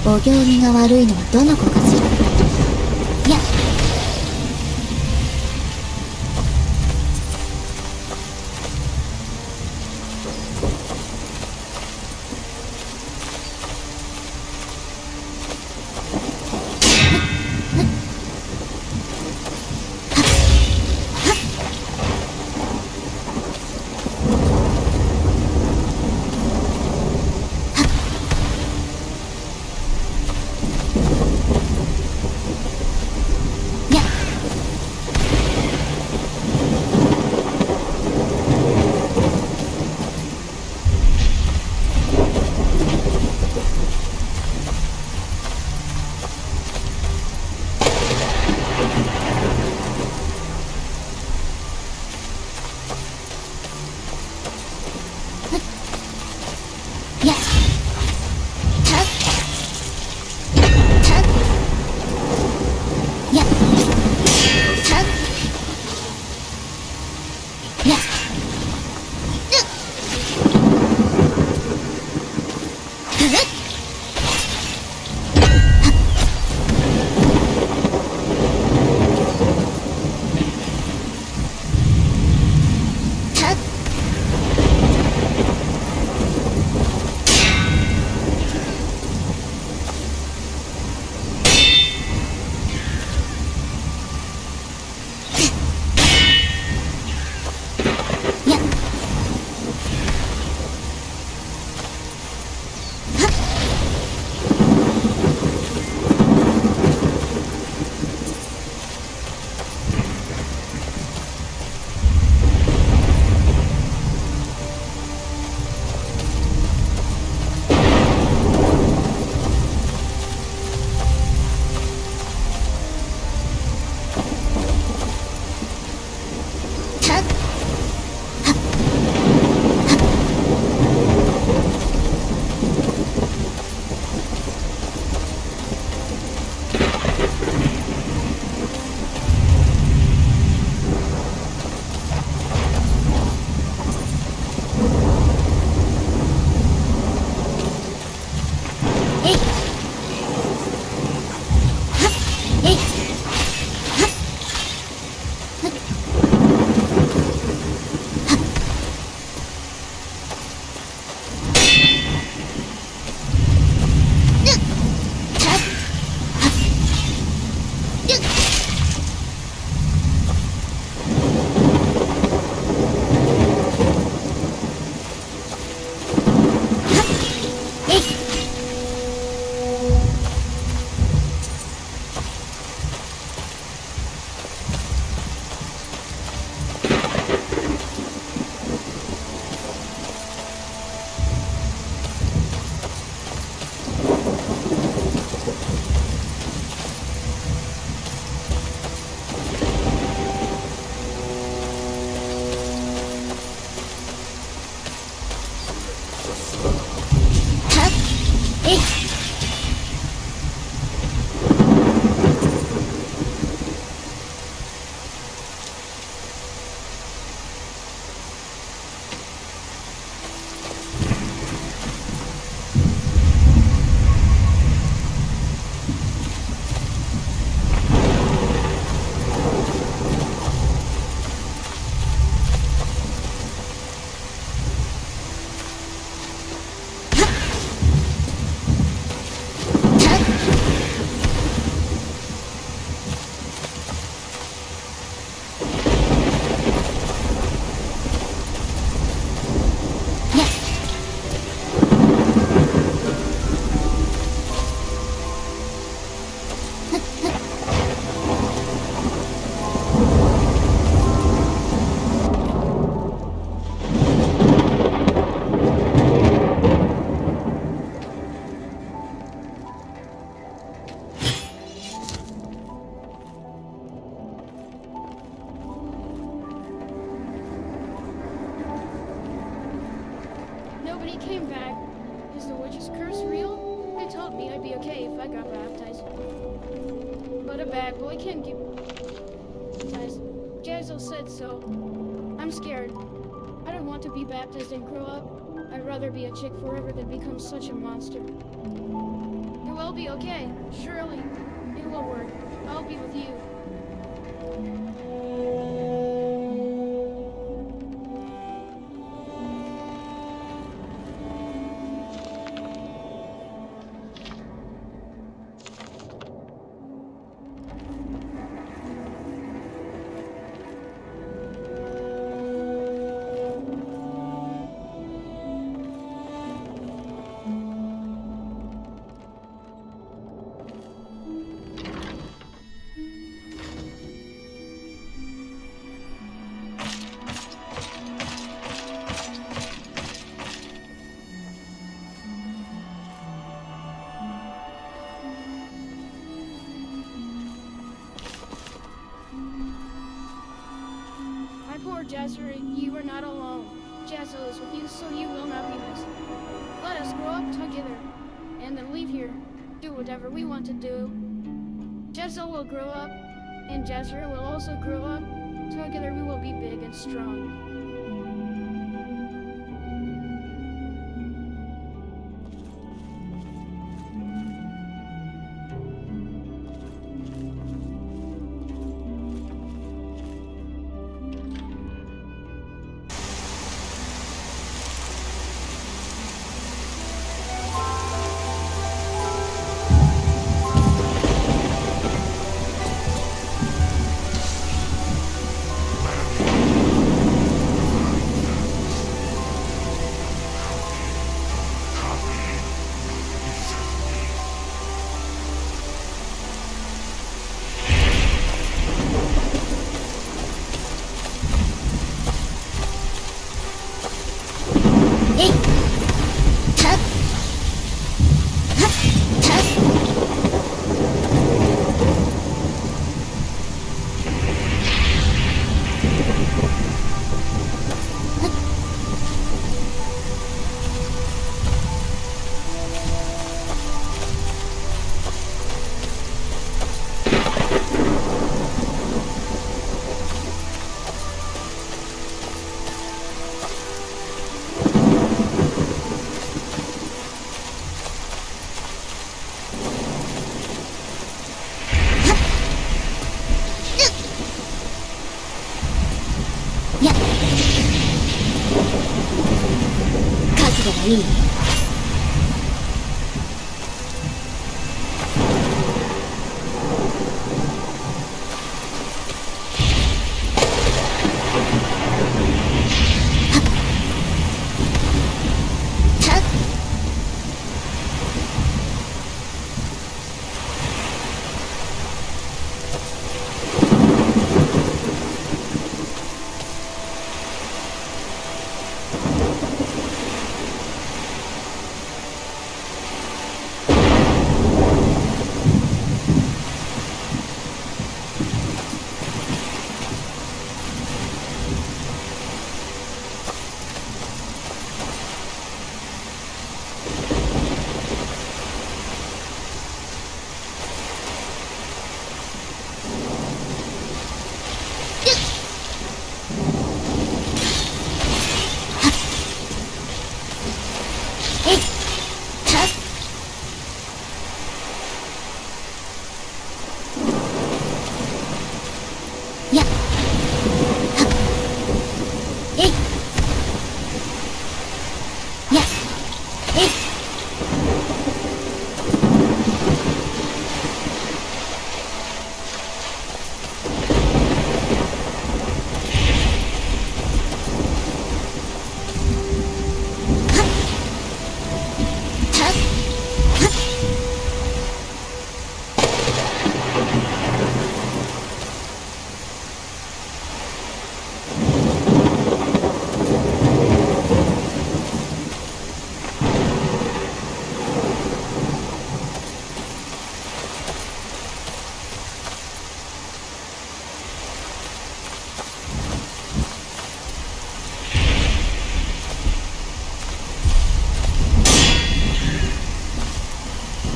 お行儀が悪いのはどの子かしら。やっ Nobody came back. Is the witch's curse real? They told me I'd be okay if I got baptized. But a bad boy can't get baptized. Jazzle said so. I'm scared. I don't want to be baptized and grow up. I'd rather be a chick forever than become such a monster. It will be okay. Surely. It will work. I'll be with you. Poor Jazzer, you are not alone. Jazzer is with you, so you will not be missed. Let us grow up together, and then leave here. Do whatever we want to do. Jazzer will grow up, and Jazzer will also grow up. Together we will be big and strong.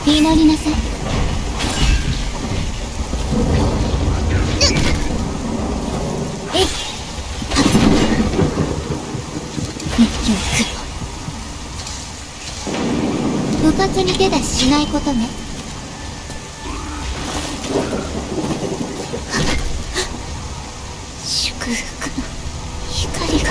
祈りなさい。えい、熱狂くん。部活に手出ししないことね。祝福の光が。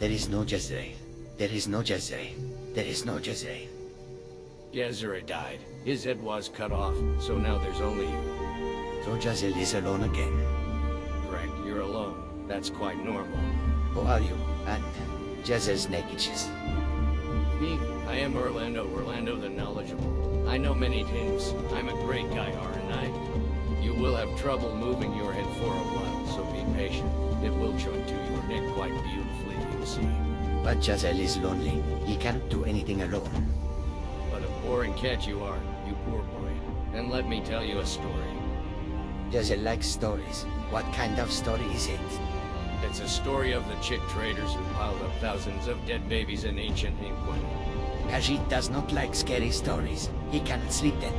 There is no Jezreel. There is no Jezreel. There is no Jezreel. Gezra died. His head was cut off, so now there's only you. So Jezreel is alone again. Correct, you're alone. That's quite normal. Who are you? And Jezreel's nakedness. Me, I am Orlando the Knowledgeable. I know many things. I'm a great guy, aren't I? You will have trouble moving your head for a while, so be patient. It will join to your neck quite beautifully, you see. But Jezreel is lonely. He cannot do anything alone. What a boring cat you are, you poor boy. And let me tell you a story. Jezreel likes stories. What kind of story is it? It's a story of the chick traders who piled up thousands of dead babies in ancient England. Khajiit does not like scary stories. He cannot sleep then.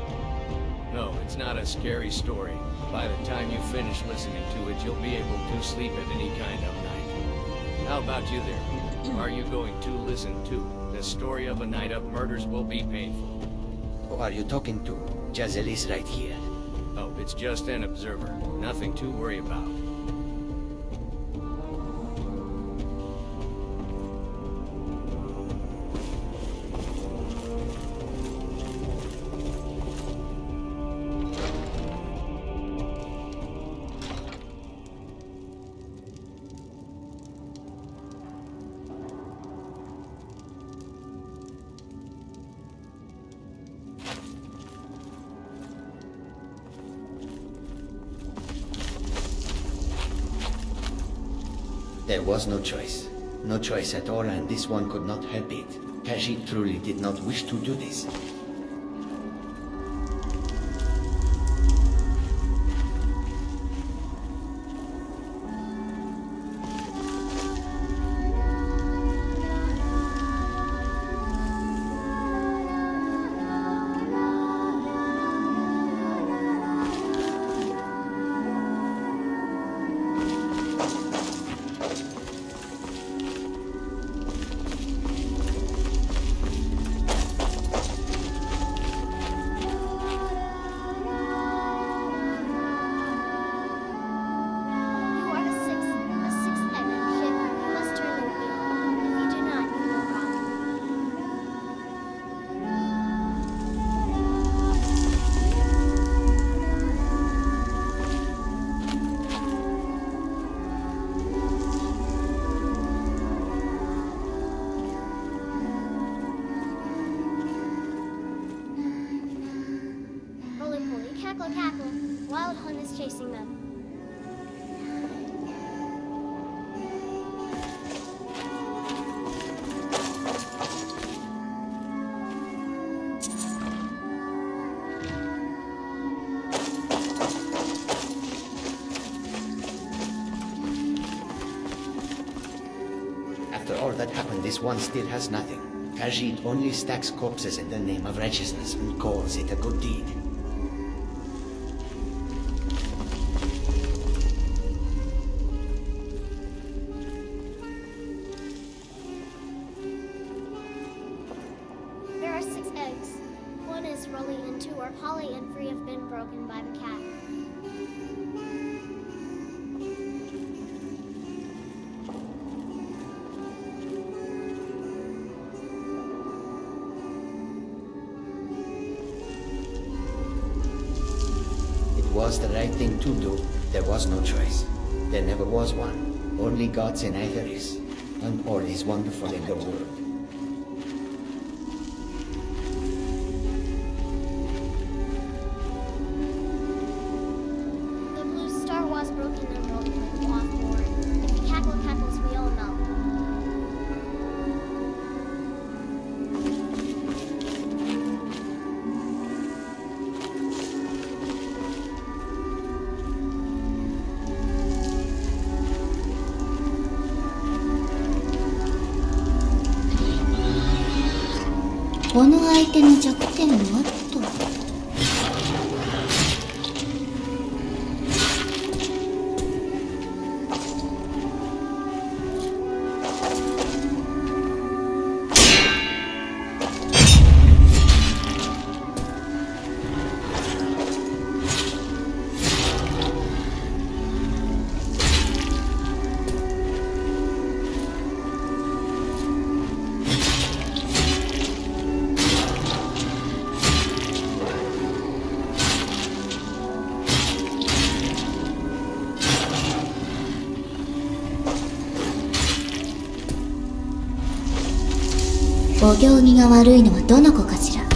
No, it's not a scary story. By the time you finish listening to it, you'll be able to sleep at any kind of night. How about you there? Are you going to listen to? The story of a night of murders will be painful. Who are you talking to? Jezreel is right here. Oh, it's just an observer. Nothing to worry about. There was no choice. No choice at all, and this one could not help it. Khajiit truly did not wish to do this. Cackle, cackle. Wild Hunt is chasing them. After all that happened, this one still has nothing. Khajiit only stacks corpses in the name of righteousness and calls it a good deed. There are 6 eggs. One is Rolly and 2 are Polly and 3 have been broken by the cat. It was the right thing to do. There was no choice. There never was one. Only gods in ivories. And all is wonderful in the world. The blue star was broken and broken and cloth born. If the cackle cackles, we all melt.「この相手の弱点は?」と。お行儀が悪いのはどの子かしら。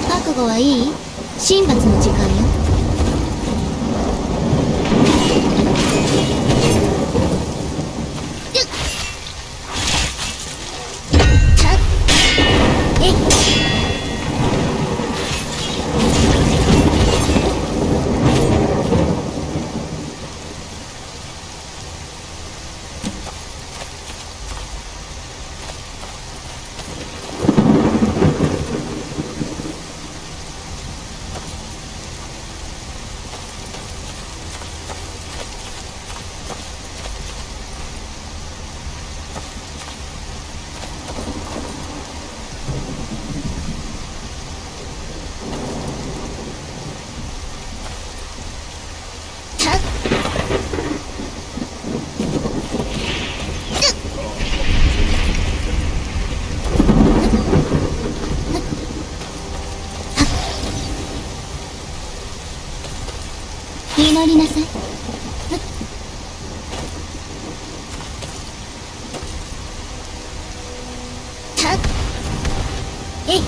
覚悟はいい？神罰の時間よ。祈りなさい。えい。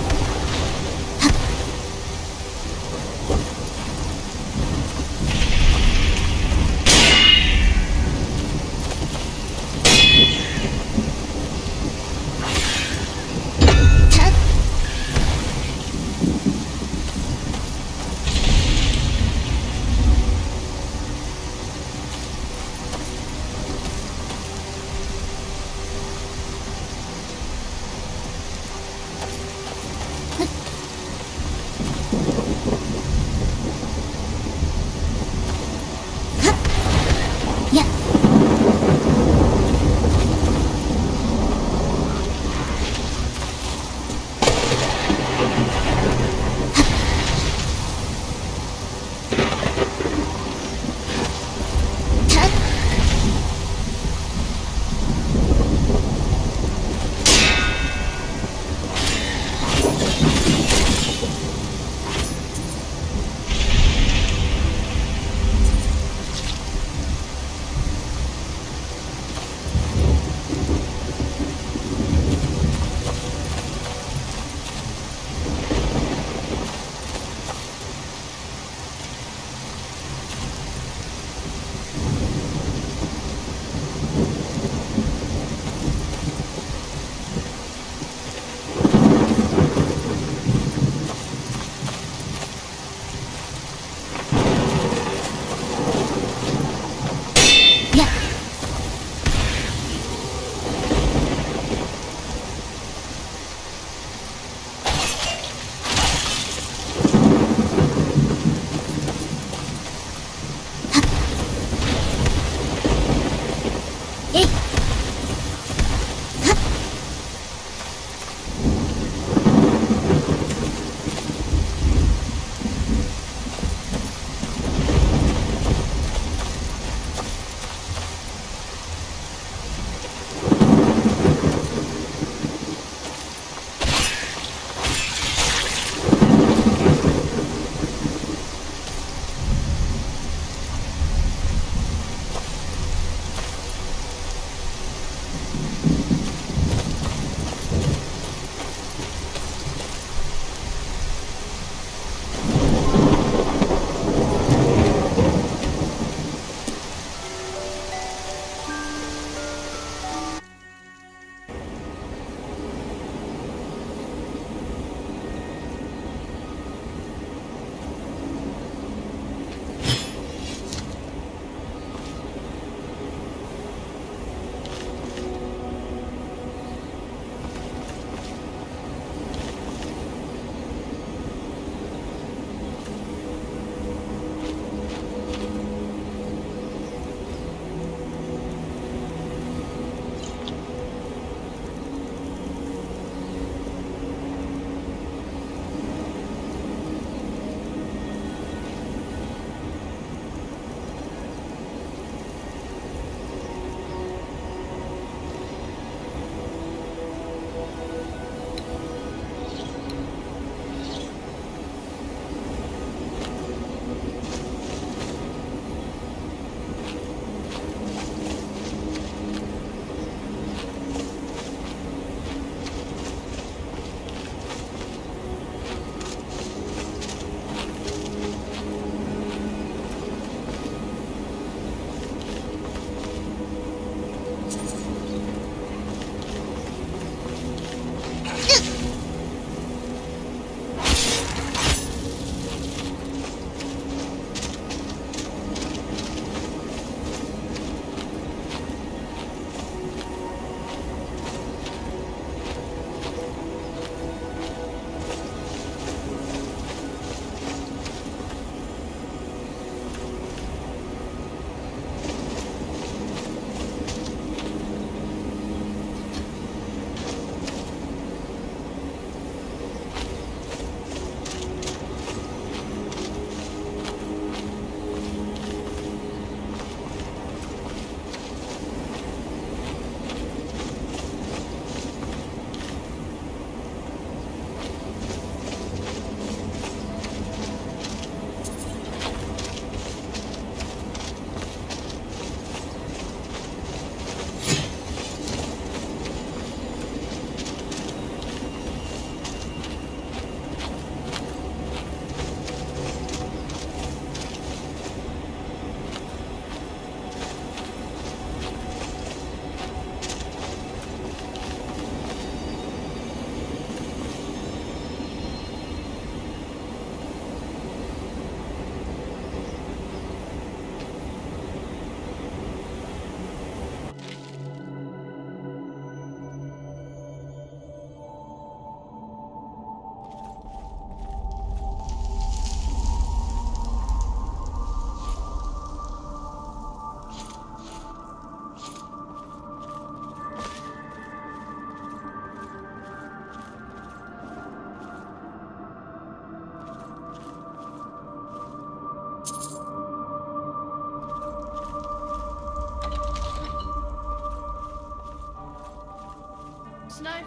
knife?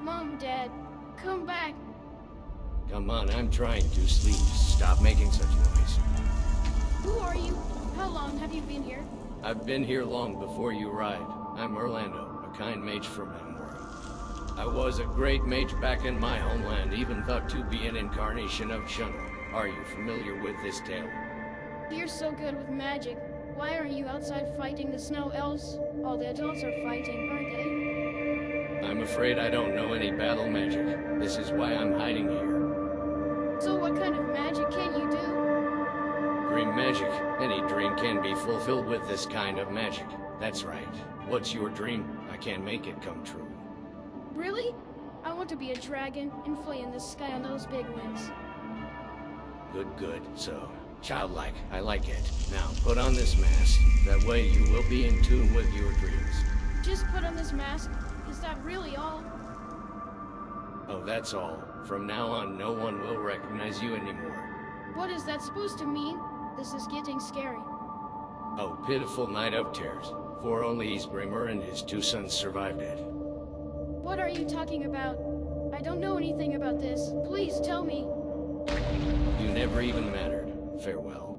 Mom, Dad, come back. Come on, I'm trying to sleep. Stop making such noise. Who are you? How long have you been here? I've been here long before you arrived. I'm Orlando, a kind mage from GLENMORIL. I was a great mage back in my homeland, even thought to be an incarnation of Shunna. Are you familiar with this tale? You're so good with magic. Why aren't you outside fighting the snow elves? All the adults are fighting, aren't they? I'm afraid I don't know any battle magic. This is why I'm hiding here. So what kind of magic can you do? Dream magic. Any dream can be fulfilled with this kind of magic. That's right. What's your dream? I can make it come true. Really? I want to be a dragon and fly in the sky on those big wings. Good. So, childlike. I like it. Now, put on this mask. That way you will be in tune with your dreams. Just put on this mask? Is that really all? Oh, that's all. From now on, no one will recognize you anymore. What is that supposed to mean? This is getting scary. Oh, pitiful night of tears. For only Isbrimr and his 2 sons survived it. What are you talking about? I don't know anything about this. Please tell me. You never even mattered. Farewell.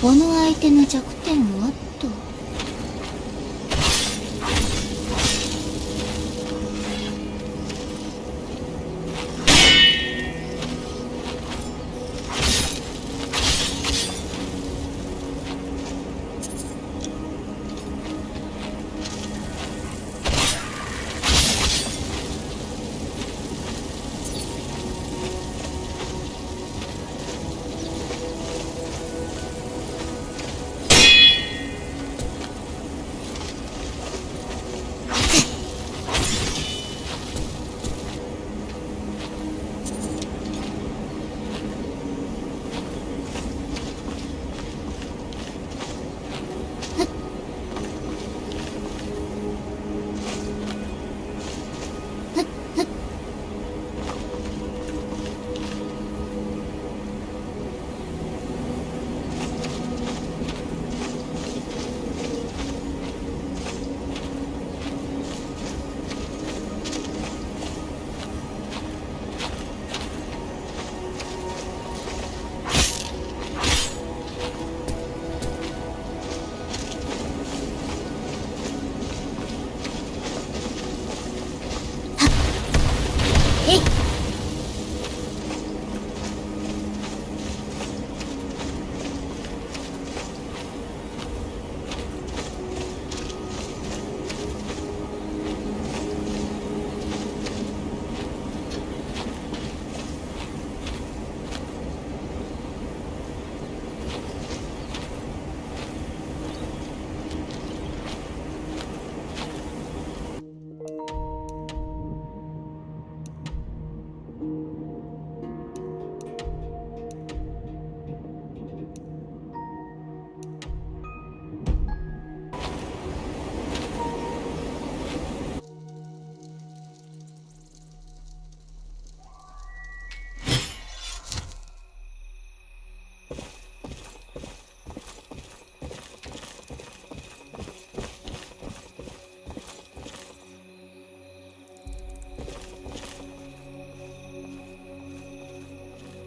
この相手の弱点はと。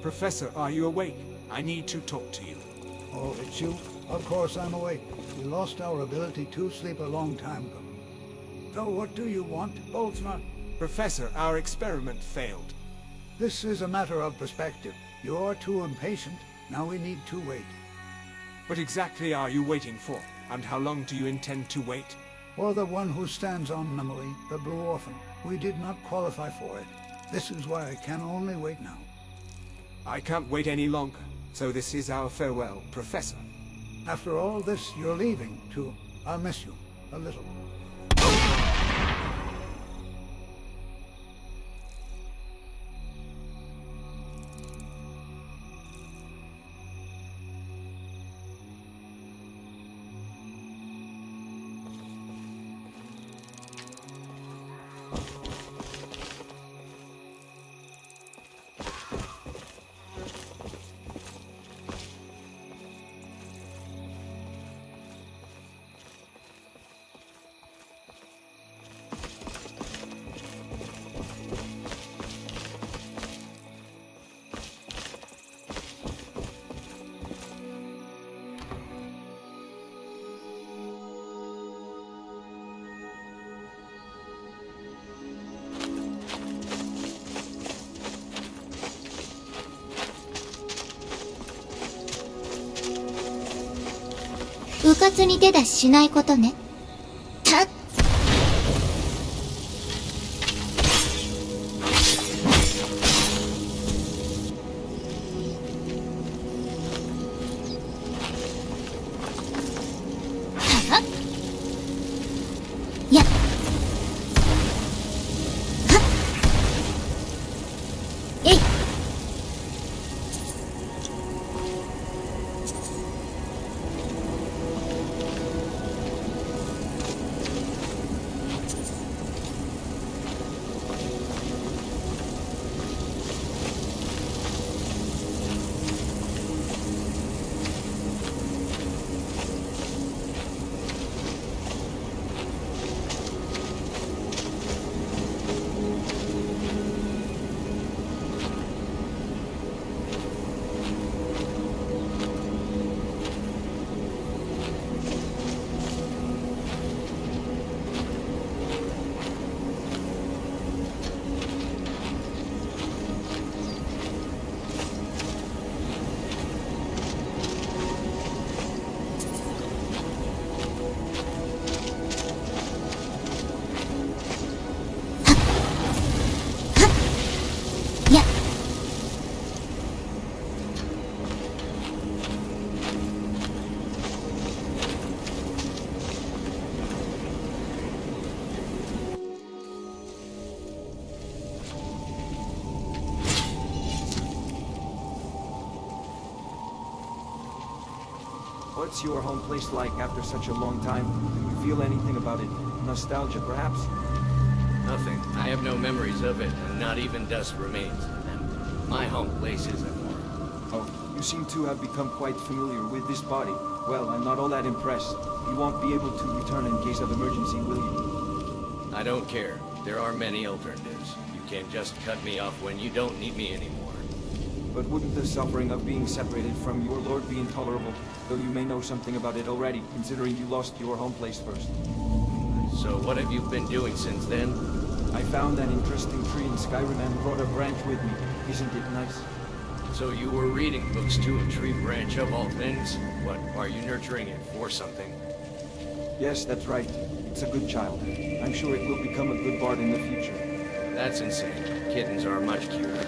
Professor, are you awake? I need to talk to you. Oh, it's you? Of course I'm awake. We lost our ability to sleep a long time ago. So what do you want, Boltzmann? Professor, our experiment failed. This is a matter of perspective. You're too impatient. Now we need to wait. What exactly are you waiting for? And how long do you intend to wait? For the one who stands on Memory, the Blue Orphan. We did not qualify for it. This is why I can only wait now. I can't wait any longer. So this is our farewell, Professor. After all this, you're leaving, too. I'll miss you. A little. うかつに手出ししないことね。たっ。やっ。はっ。えい。What's your home place like after such a long time? Do you feel anything about it? Nostalgia, perhaps? Nothing. I have no memories of it, and not even dust remains. And my home place isn't more. Oh, you seem to have become quite familiar with this body. Well, I'm not all that impressed. You won't be able to return in case of emergency, will you? I don't care. There are many alternatives. You can't just cut me off when you don't need me anymore. But wouldn't the suffering of being separated from your lord be intolerable? Though you may know something about it already, considering you lost your home place first. So what have you been doing since then? I found an interesting tree in Skyrim and brought a branch with me. Isn't it nice? So you were reading books to a tree branch of all things? What, are you nurturing it for something? Yes, that's right. It's a good child. I'm sure it will become a good bard in the future. That's insane. Kittens are much cuter.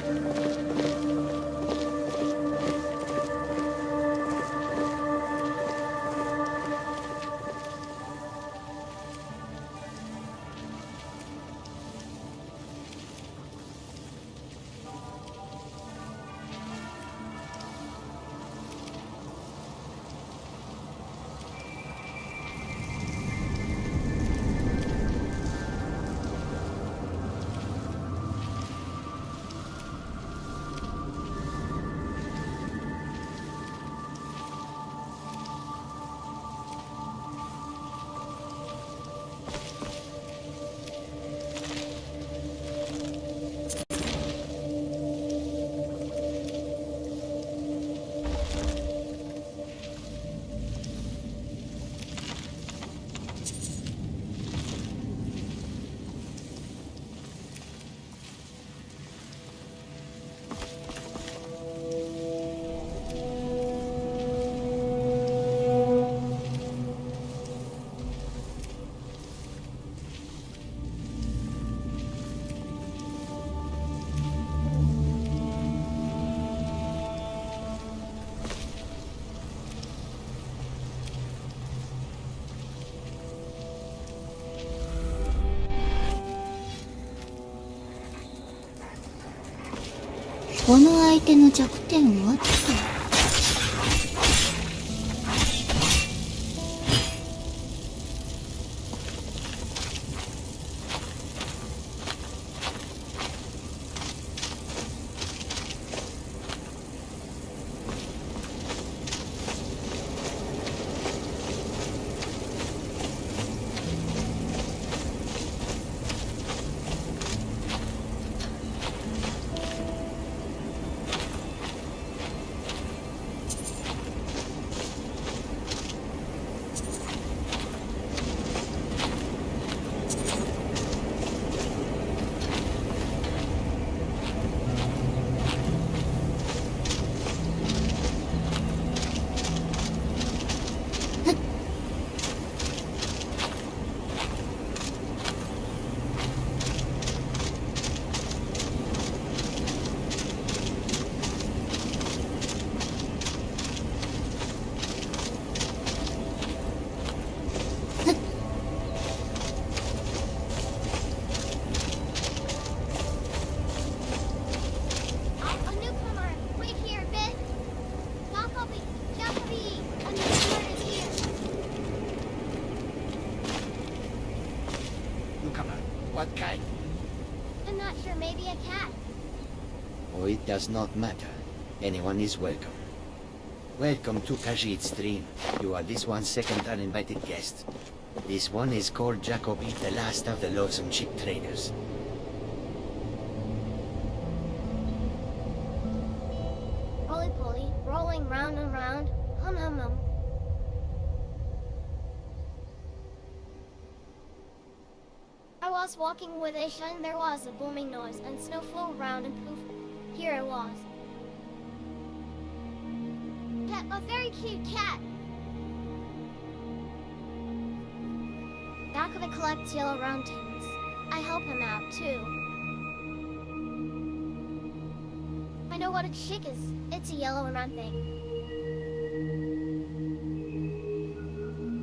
この相手の弱点はって。What kind? I'm not sure, maybe a cat. Oh, it does not matter. Anyone is welcome. Welcome to Khajiit's stream. You are this one's second uninvited guest. This one is called Jacoby, the last of the loathsome chick traders. Roly-poly, rolling round and round. Hum hum hum. I was walking with Aisha and there was a booming noise and snow flew around and poof, here I was. Cat, a very cute cat. Jacoby collects yellow round things. I help him out too. I know what a chick is. It's a yellow round thing.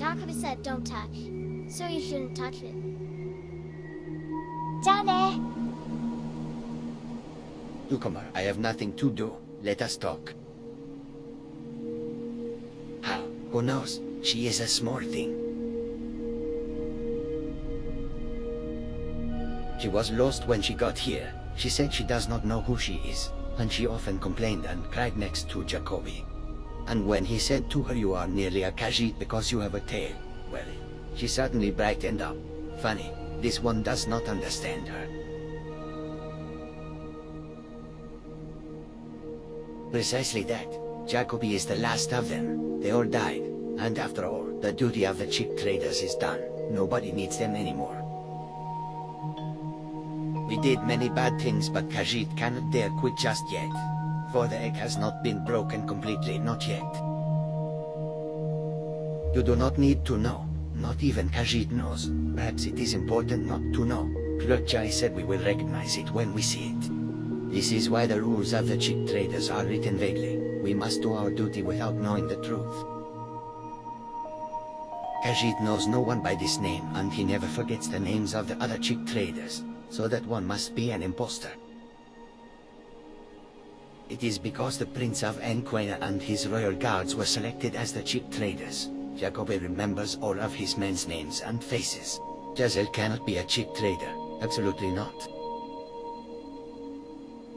Jacoby said don't touch, so you shouldn't touch it. じゃあね。 Newcomer, I have nothing to do. Let us talk. How? Who knows? She is a small thing. She was lost when she got here. She said she does not know who she is, and she often complained and cried next to Jacoby. And when he said to her, you are nearly a Khajiit because you have a tail, well, she suddenly brightened up. Funny, this one does not understand her. Precisely that. Jacoby is the last of them. They all died, and after all, the duty of the chick traders is done. Nobody needs them anymore. We did many bad things, but Khajiit cannot dare quit just yet. For the egg has not been broken completely, not yet. You do not need to know. Not even Khajiit knows. Perhaps it is important not to know. Klutchai said we will recognize it when we see it. This is why the rules of the chick traders are written vaguely. We must do our duty without knowing the truth. Khajiit knows no one by this name, and he never forgets the names of the other chick traders, so that one must be an impostor. It is because the Prince of Enquena and his royal guards were selected as the chick traders. Jacoby remembers all of his men's names and faces. Jazel cannot be a chick trader, absolutely not.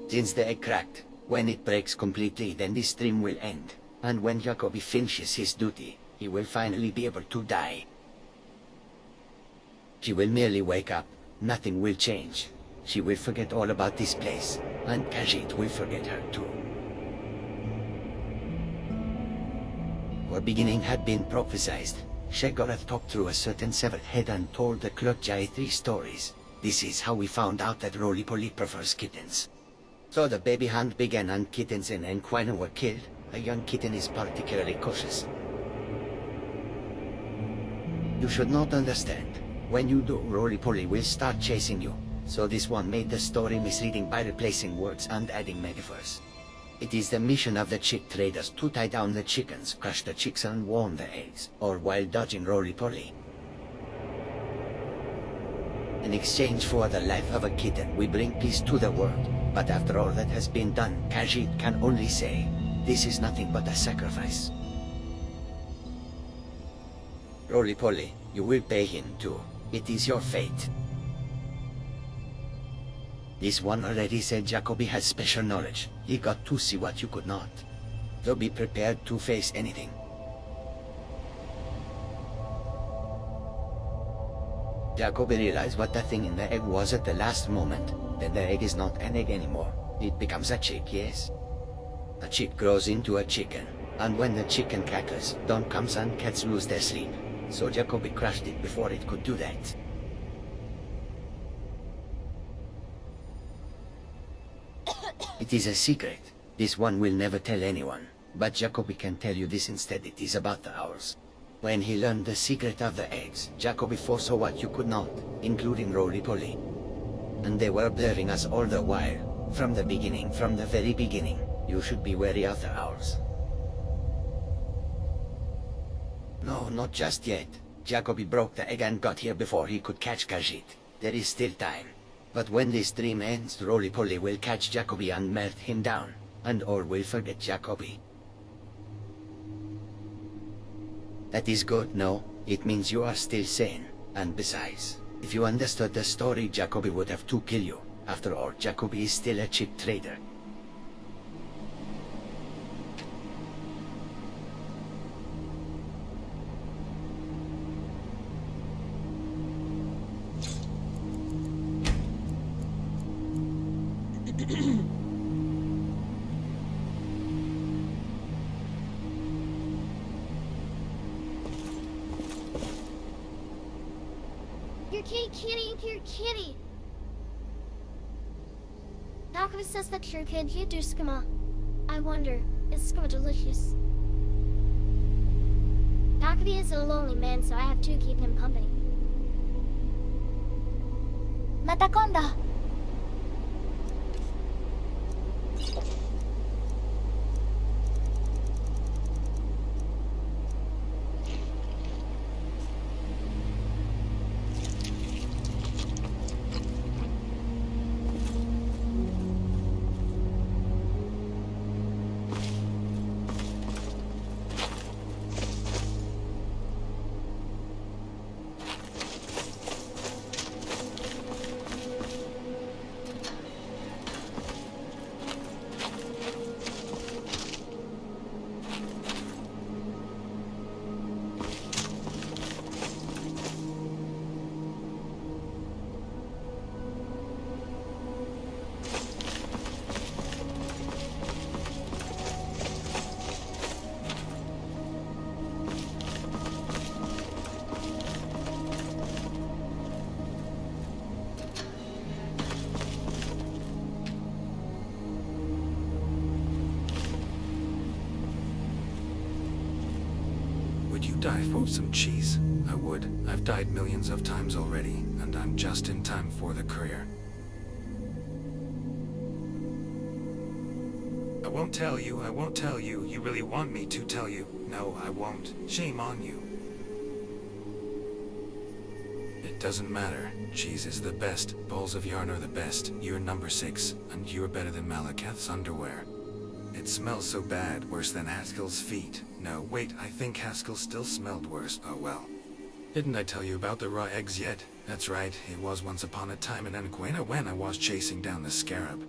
Since the egg cracked, when it breaks completely, then this stream will end, and when Jacoby finishes his duty, he will finally be able to die. She will merely wake up, nothing will change. She will forget all about this place, and Khajiit will forget her too. Our beginning had been prophesied. Shegorath talked through a certain severed head and told the Klutchai 3 stories. This is how we found out that Roly-Poly prefers kittens. So the baby hunt began and kittens in Enquina were killed. A young kitten is particularly cautious. You should not understand. When you do, Roly-Poly will start chasing you. So this one made the story misleading by replacing words and adding metaphors. It is the mission of the chick traders to tie down the chickens, crush the chicks and warm the eggs, or while dodging Roly-Poly. In exchange for the life of a kitten, we bring peace to the world. But after all that has been done, Khajiit can only say, this is nothing but a sacrifice. Roly-poly, you will pay him too. It is your fate. This one already said Jacobi has special knowledge. He got to see what you could not. So be prepared to face anything. Jacobi realized what the thing in the egg was at the last moment. Then the egg is not an egg anymore. It becomes a chick, yes? A chick grows into a chicken. And when the chicken cackles, down comes and cats lose their sleep. So Jacobi crushed it before it could do that. It is a secret. This one will never tell anyone. But Jacobi can tell you this instead. It is about the owls. When he learned the secret of the eggs, Jacobi foresaw what you could not, including Roly-poly. And they were observing us all the while. From the beginning, from the very beginning. You should be wary of the owls. No, not just yet. Jacobi broke the egg and got here before he could catch Khajiit. There is still time. But when this dream ends, Roly-poly will catch Jacobi and melt him down. And all will forget Jacobi. That is good, no? It means you are still sane. And besides, if you understood the story, Jacobi would have to kill you. After all, Jacobi is still a chip trader. Your kitty. Jacobi says that your kid, you do skama. I wonder, is skama delicious? Jacobi is a lonely man, so I have to keep him company. また今度。Die for some cheese. I would. I've died millions of times already, and I'm just in time for the courier. I won't tell you, I won't tell you. You really want me to tell you. No, I won't. Shame on you. It doesn't matter. Cheese is the best. Balls of yarn are the best. You're number 6, and you're better than Malakath's underwear. It smells so bad, worse than Haskell's feet. No, wait, I think Haskell still smelled worse. Oh well. Didn't I tell you about the raw eggs yet? That's right, it was once upon a time in Anquena when I was chasing down the scarab.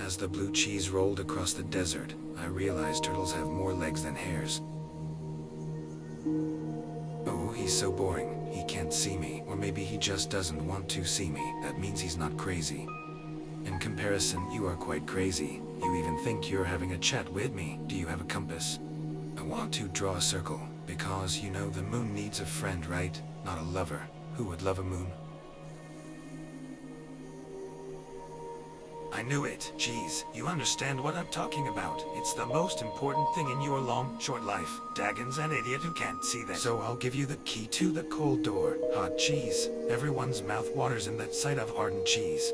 As the blue cheese rolled across the desert, I realized turtles have more legs than hairs. Oh, he's so boring. He can't see me, or maybe he just doesn't want to see me. That means he's not crazy. In comparison, you are quite crazy. You even think you're having a chat with me. Do you have a compass? I want to draw a circle, because you know the moon needs a friend, right? Not a lover. Who would love a moon? I knew it. Jeez, you understand what I'm talking about. It's the most important thing in your long, short life. Dagon's an idiot who can't see that. So I'll give you the key to the cold door. Hot cheese. Everyone's mouth waters in that sight of hardened cheese.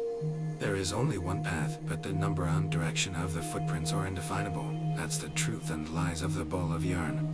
There is only one path, but the number and direction of the footprints are indefinable. That's the truth and lies of the ball of yarn.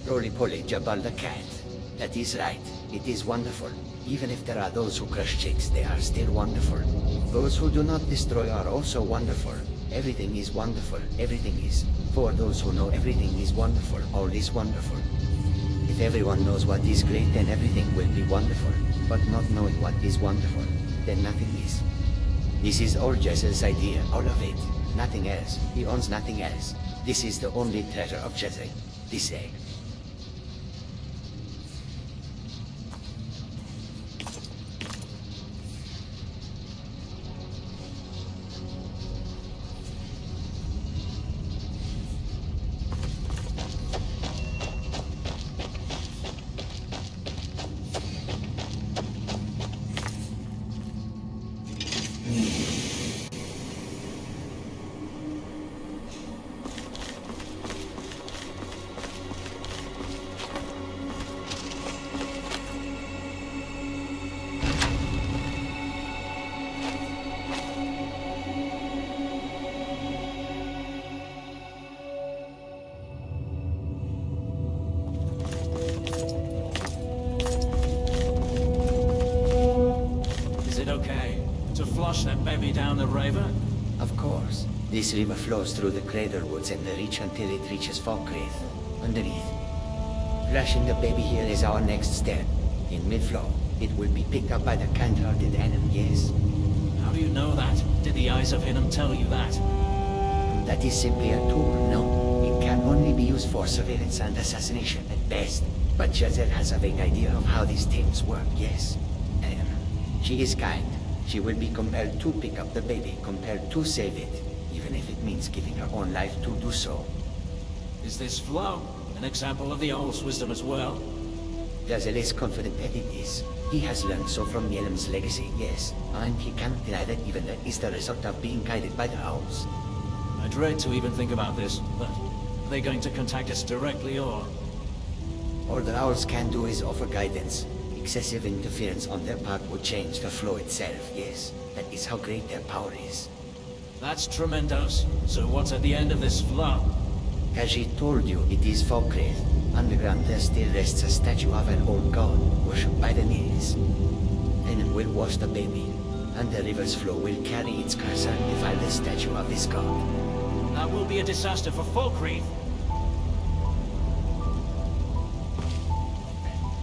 Roly-poly Jabal the cat. That is right. It is wonderful. Even if there are those who crush chicks, they are still wonderful. Those who do not destroy are also wonderful. Everything is wonderful. Everything is. For those who know everything is wonderful, all is wonderful. If everyone knows what is great, then everything will be wonderful. But not knowing what is wonderful, then nothing is. This is all Jezzel's idea, all of it. Nothing else. He owns nothing else. This is the only treasure of Jezzel. This egg. That baby down the river? Of course. This river flows through the crater woods and the reach until it reaches Falkreath, underneath. Flushing the baby here is our next step. In mid-flow, it will be picked up by the kind-hearted Anim, yes. How do you know that? Did the eyes of Hinnom tell you that? That is simply a tool, no. It can only be used for surveillance and assassination at best. But Jezzel has a vague idea of how these things work, yes. She is kind. She will be compelled to pick up the baby, compelled to save it, even if it means giving her own life to do so. Is this flow an example of the Owl's wisdom as well? Jezzel is confident that it is. He has learned so from Yelm's legacy, yes, and he cannot deny that even that is the result of being guided by the Owls. I dread to even think about this, but are they going to contact us directly or...? All the Owls can do is offer guidance. Excessive interference on their part would change the flow itself, yes. That is how great their power is. That's tremendous. So what's at the end of this flow? As she told you, it is Falkreath. Underground there still rests a statue of an old god, worshipped by the Nils. Then it will wash the baby, and the river's flow will carry its curse and defile the statue of this god. That will be a disaster for Falkreath.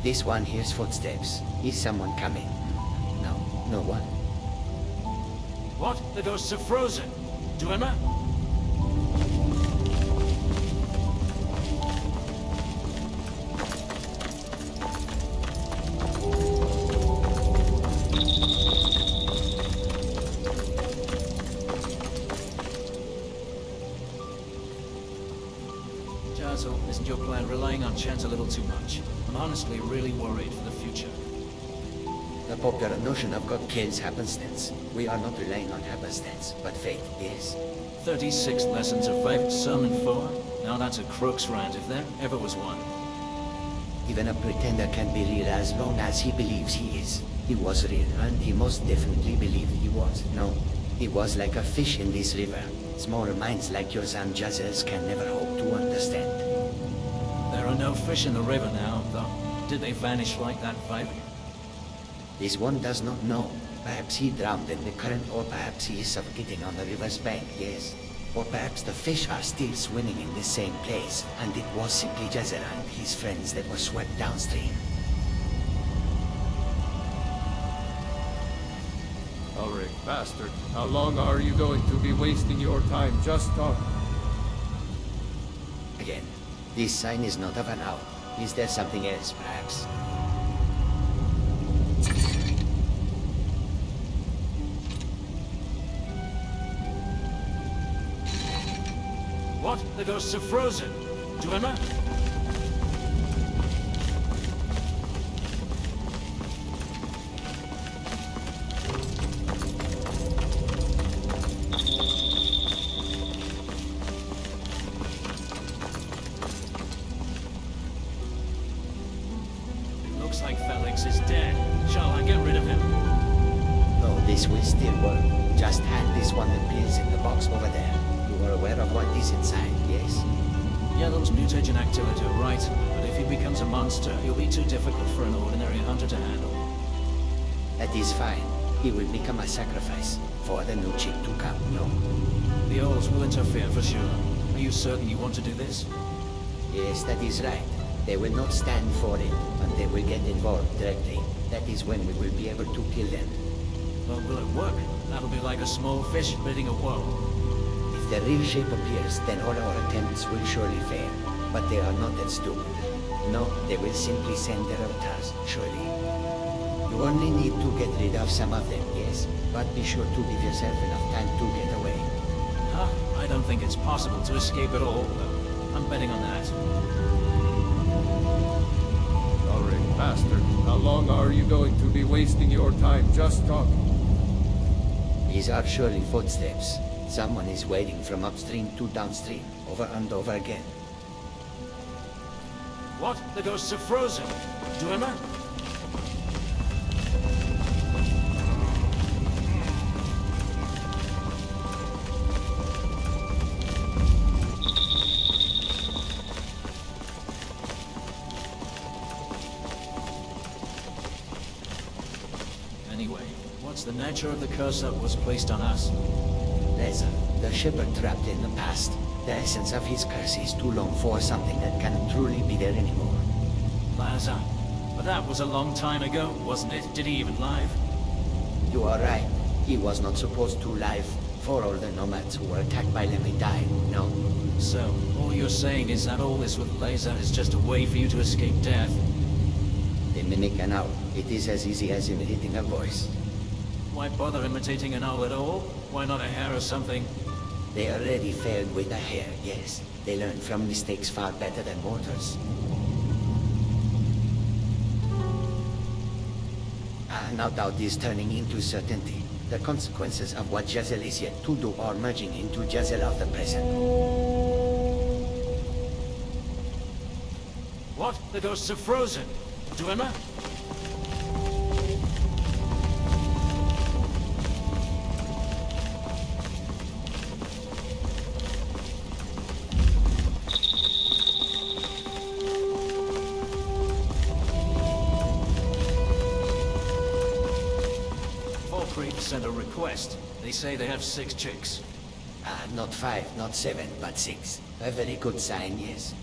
This one hears footsteps. Is someone coming? No, no one. What? The ghosts are frozen. To Emma? Jazzel, isn't your plan relying on chance a little too much? I'm honestly really worried for the future. The popular notion of God kills happenstance. We are not relying on happenstance, but fate, yes. 36 lessons of faith, sermon 4? Now that's a crooks round if there ever was one. Even a pretender can be real as long as he believes he is. He was real, and he most definitely believed he was. No, he was like a fish in this river. Small minds like yours and Jazzel's can never hope to understand. There are no fish in the river now, though. Did they vanish like that vibe? This one does not know. Perhaps he drowned in the current, or perhaps he is suffocating on the river's bank, yes. Or perhaps the fish are still swimming in the same place, and it was simply Jezzel and his friends that were swept downstream. Ulrich, bastard, how long are you going to be wasting your time just talking? Again, this sign is not of an owl. Is there something else, perhaps? What? The ghosts are frozen. To Emma? It looks like Felix is dead. Shall I get rid of him? No, this will still work. Just hand this one the pills in the box over there. You are aware of what is inside, yes? Yeah, those mutagen activity are right, but if If he becomes a monster, he'll be too difficult for an ordinary hunter to handle. That is fine. He will become a sacrifice for the new chick to come, no? The Orls will interfere for sure. Are you certain you want to do this? Yes, that is right. They will not stand for it, and they will get involved directly. That is when we will be able to kill them. Well, will it work? That'll be like a small fish bidding a whale. If the real shape appears, then all our attempts will surely fail. But they are not that stupid. No, they will simply send their avatars, surely. You only need to get rid of some of them, yes. But be sure to give yourself enough time to get away. Huh? I don't think it's possible to escape at all, though. I'm betting on that. Alright, bastard. How long are you going to be wasting your time just talking? These are surely footsteps. Someone is waiting from upstream to downstream, over and over again. What? The ghosts are frozen. Do Emma? Anyway, what's the nature of the curse that was placed on us? Listen, the shepherd trapped in the past. The essence of his curse is too long for something that cannot truly be there anymore. Plaza. But that was a long time ago, wasn't it? Did he even live? You are right. He was not supposed to live. For all the nomads who were attacked by Lemmy died, no? So, all you're saying is that all this with Laser is just a way for you to escape death? They mimic an owl. It is as easy as imitating a voice. Why bother imitating an owl at all? Why not a hare or something? They already failed with a hare, yes. They learn from mistakes far better than mortals. Now doubt is turning into certainty. The consequences of what Jazel is yet to do are merging into Jazel of the present. What? The ghosts are frozen. Do Emma? Sent a request. They say they have 6 chicks. Not 5, not 7, but 6. A very good sign, yes.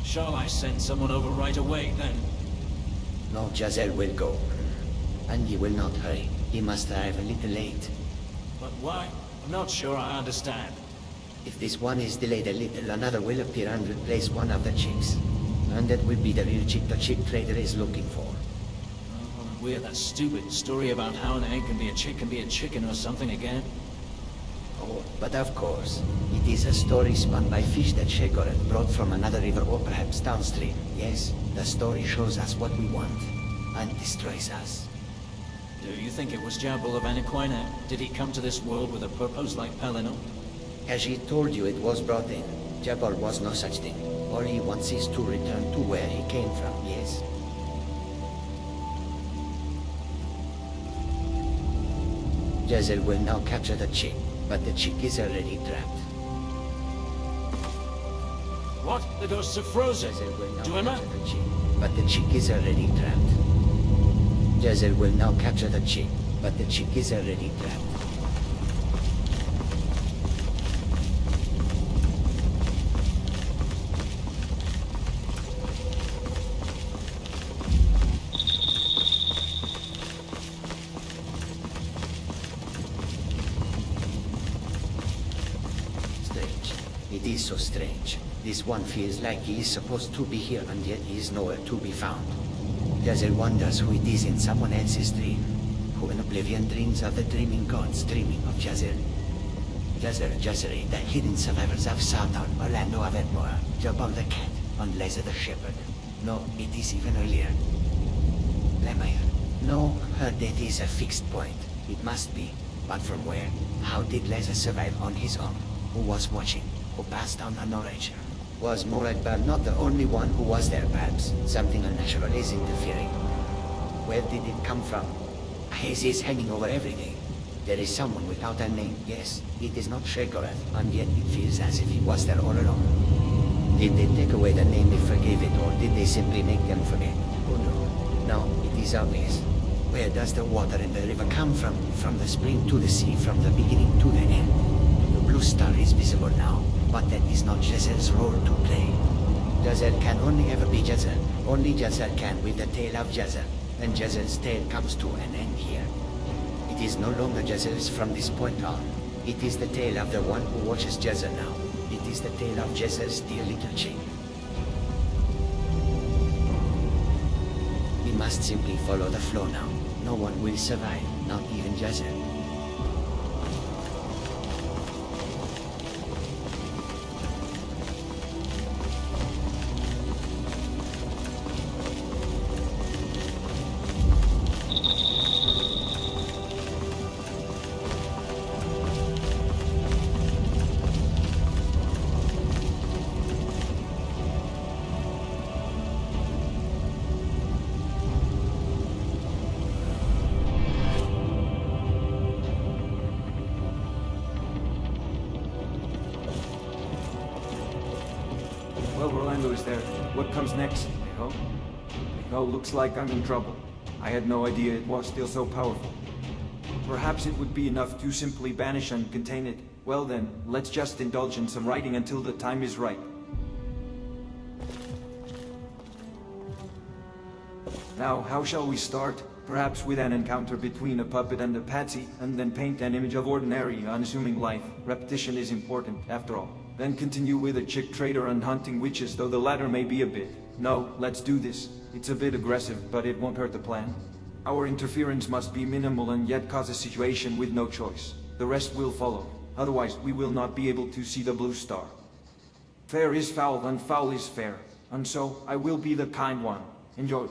Shall I send someone over right away, then? No, Jazel will go. And he will not hurry. He must arrive a little late. But why? I'm not sure I understand. If this one is delayed a little, another will appear and replace one of the chicks. And that will be the real chick the chick trader is looking for. We had that stupid story about how an egg can be a chicken or something again. Oh, but of course. It is a story spun by fish that Shegoran brought from another river or perhaps downstream. Yes, the story shows us what we want, and destroys us. Do you think it was Jabal of Anaquina? Did he come to this world with a purpose like Pelennor? As he told you, it was brought in. Jabal was no such thing. All he wants is to return to where he came from, yes. Jazel will now capture the chick, but the chick is already trapped. What? The ghosts are frozen. Jazel will now Do Emma? capture the chick, but the chick is already trapped. Jazel will now capture the chick, but the chick is already trapped. It is so strange. This one feels like he is supposed to be here, and yet he is nowhere to be found. Jazel wonders who it is in someone else's dream, who in oblivion dreams of the dreaming gods dreaming of Jazel. Jazer, Jazeri, the hidden survivors of Sartan, Orlando of Edmore, Jabal the cat, and Lazer the shepherd. No, it is even earlier. Lemire. No, her death is a fixed point. It must be. But from where? How did Lazer survive on his own? Who was watching? Who passed down the knowledge? Was Muradbar not the only one who was there, perhaps? Something unnatural is interfering. Where did it come from? A haze is hanging over everything. There is someone without a name, yes. It is not Shegorath, and yet it feels as if he was there all along. Did they take away the name they forgave it, or did they simply make them forget? Oh no. No, it is obvious. Where does the water in the river come from? From the spring to the sea, from the beginning to the end. The blue star is visible now, but that is not Jezzel's role to play. Jezzel can only ever be Jezzel. Only Jezzel can with the tale of Jezzel. And Jezzel's tale comes to an end here. It is no longer Jezzel's from this point on. It is the tale of the one who watches Jezzel now. It is the tale of Jezzel's dear little chick. We must simply follow the flow now. No one will survive, not even Jezzel. Well, Rolando is there. What comes next? Echo? Echo, looks like I'm in trouble. I had no idea it was still so powerful. Perhaps it would be enough to simply banish and contain it. Well then, let's just indulge in some writing until the time is right. Now, how shall we start? Perhaps with an encounter between a puppet and a patsy, and then paint an image of ordinary, unassuming life. Repetition is important, after all. Then continue with a chick trader and hunting witches, though the latter may be a bit. No, let's do this. It's a bit aggressive, but it won't hurt the plan. Our interference must be minimal and yet cause a situation with no choice. The rest will follow. Otherwise, we will not be able to see the blue star. Fair is foul and foul is fair. And so, I will be the kind one. Enjoy.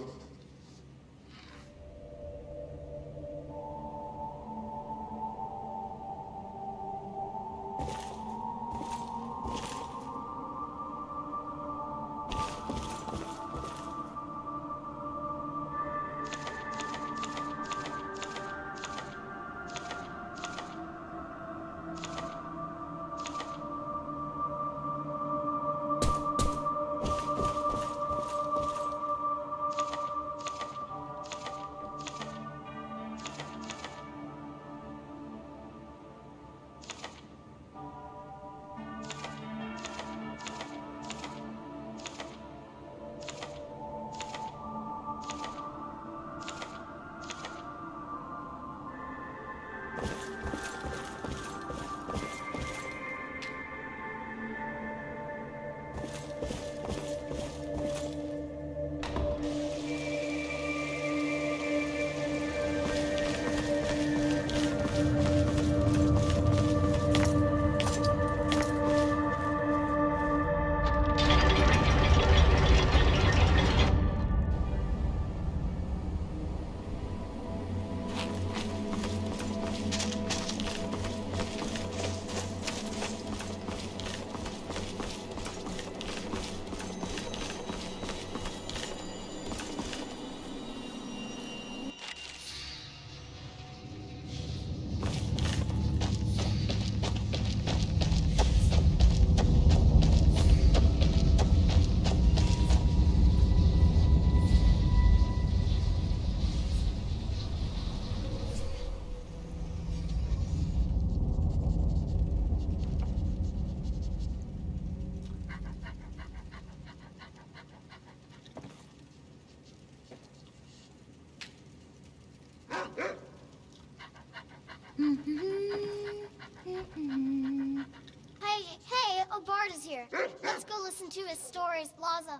Hey, a bard is here. Let's go listen to his stories, Laza.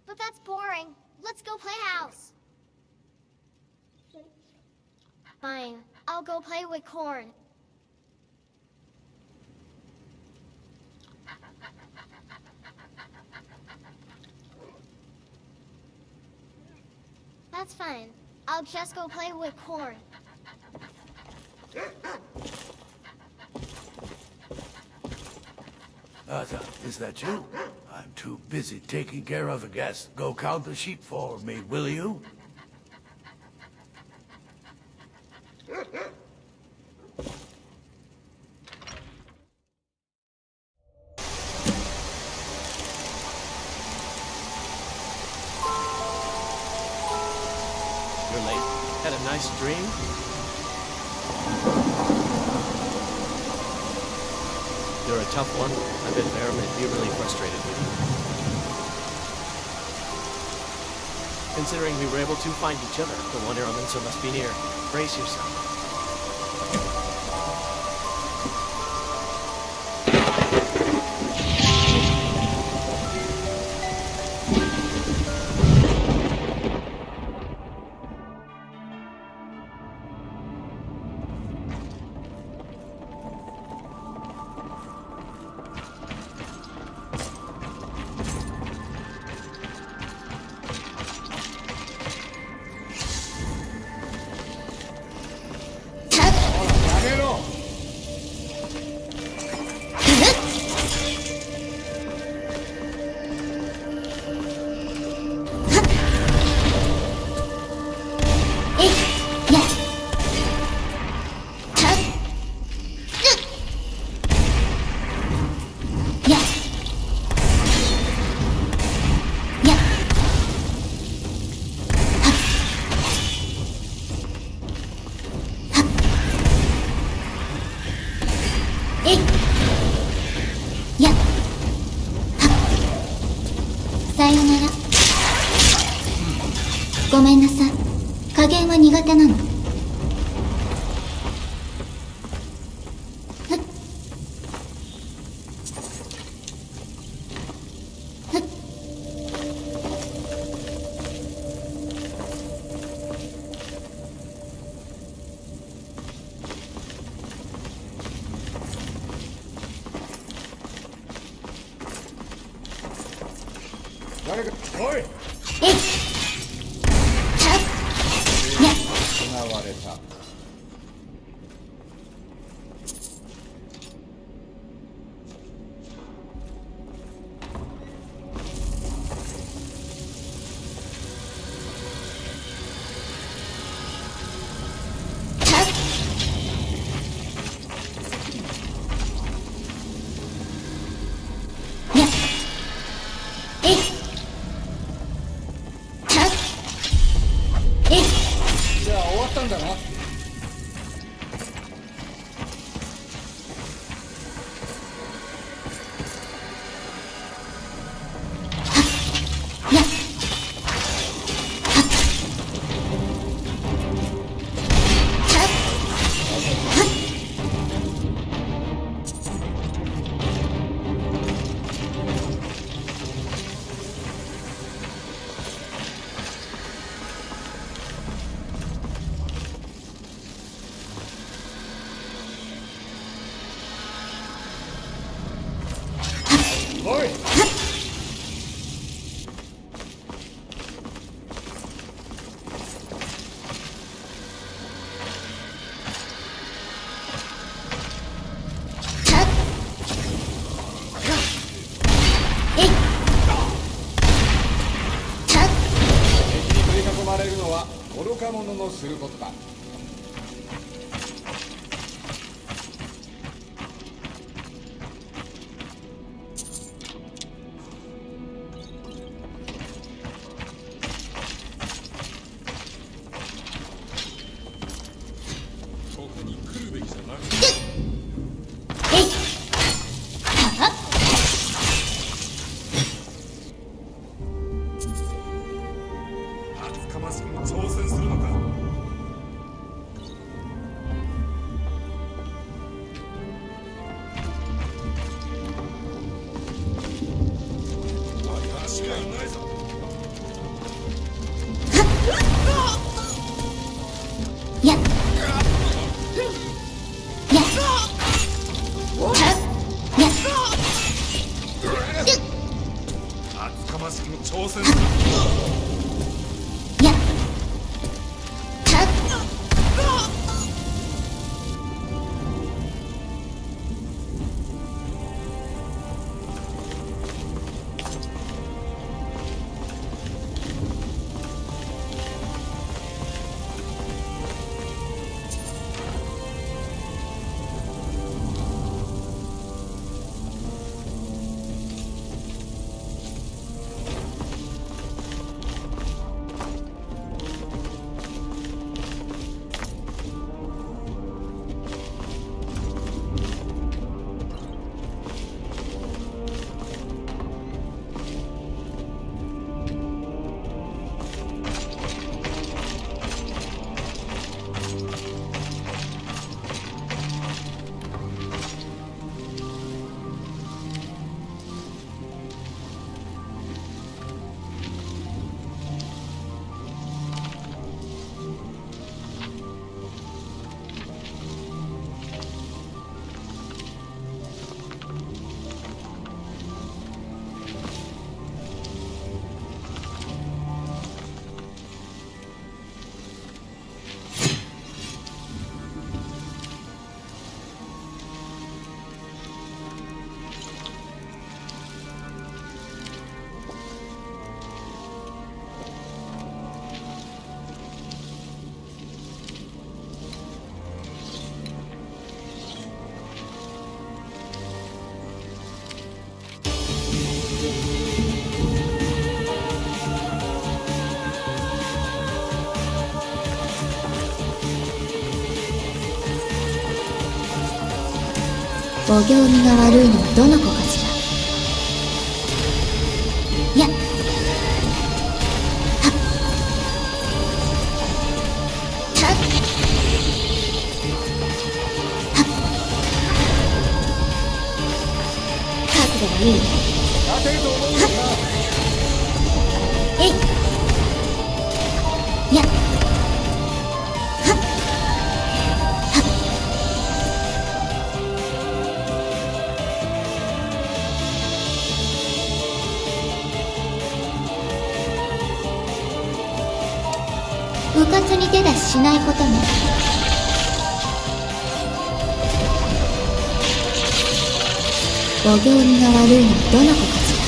But that's boring. Let's go play house. Fine. I'll go play with Corn. That's fine. I'll just go play with Corn. Is that you? I'm too busy taking care of a guest. Go count the sheep for me, will you? nice dream? You're a tough one. I bet Baron would be really frustrated with you. Considering we were able to find each other, the One Aeromancer must be near. Brace yourself.さよなら。ごめんなさい。加減は苦手なの。誰かおい失われたじゃあ終わったんだなおい敵に取り囲まれるのは愚か者のすることだ厚かましくも挑戦するのか私がいないぞややお行儀が悪いのはどの子かしら。やっ覚悟がいいね。勝てると思うのか。えいやっうかつに手出ししないことね。お行儀が悪いのはどの子かしら。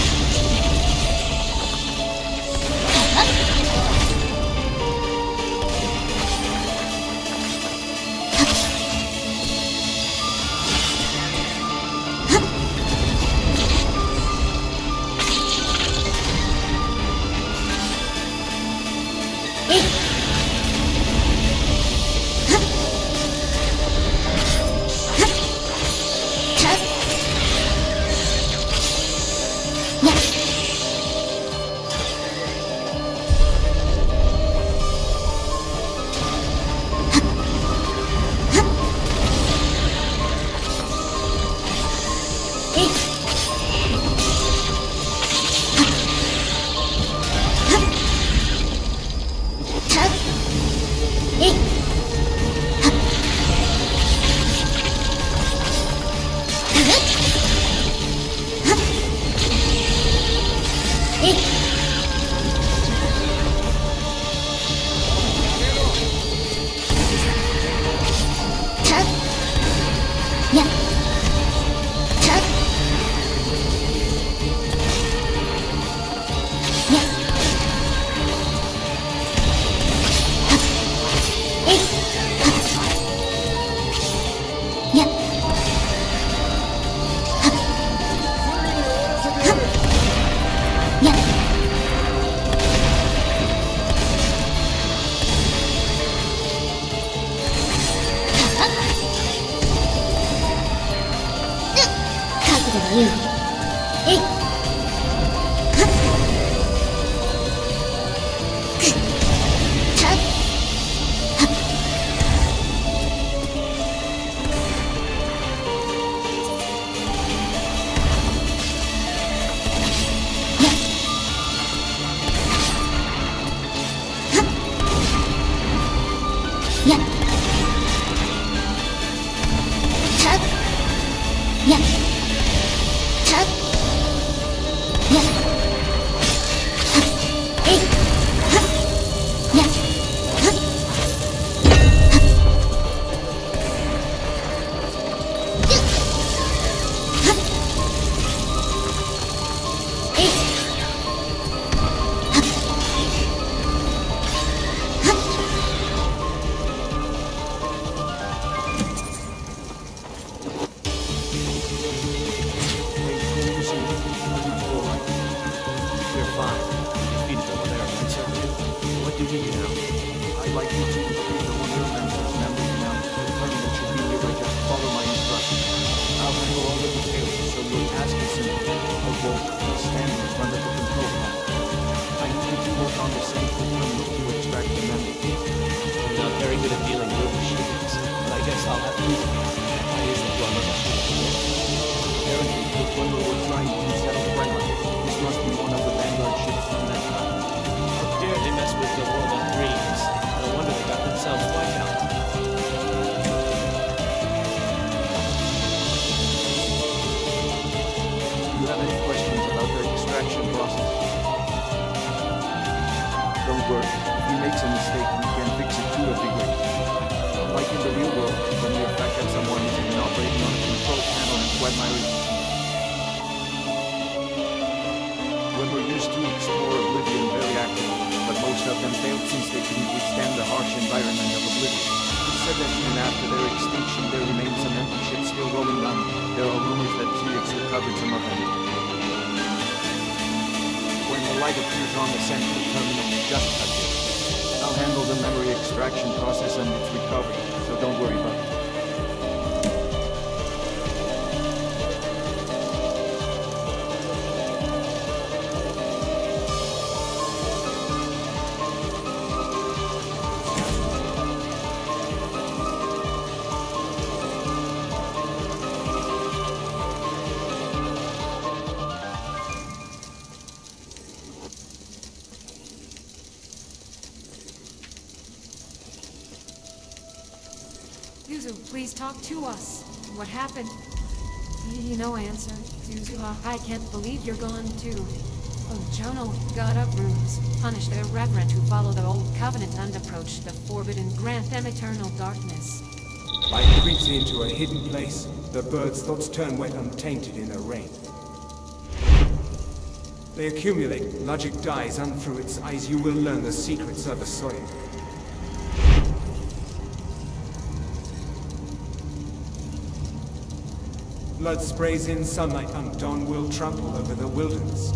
えい Zuzu, please talk to us. What happened? You know answer. Zuzu, I can't believe you're gone too. Oh, Jono got up rooms, punished the irreverent who follow the old covenant and approach the forbidden, grant them eternal darkness. Light creeps into a hidden place. The bird's thoughts turn wet untainted in the rain. They accumulate, logic dies, and through its eyes you will learn the secrets of the soil. Blood sprays in sunlight, and dawn will trample over the wilderness.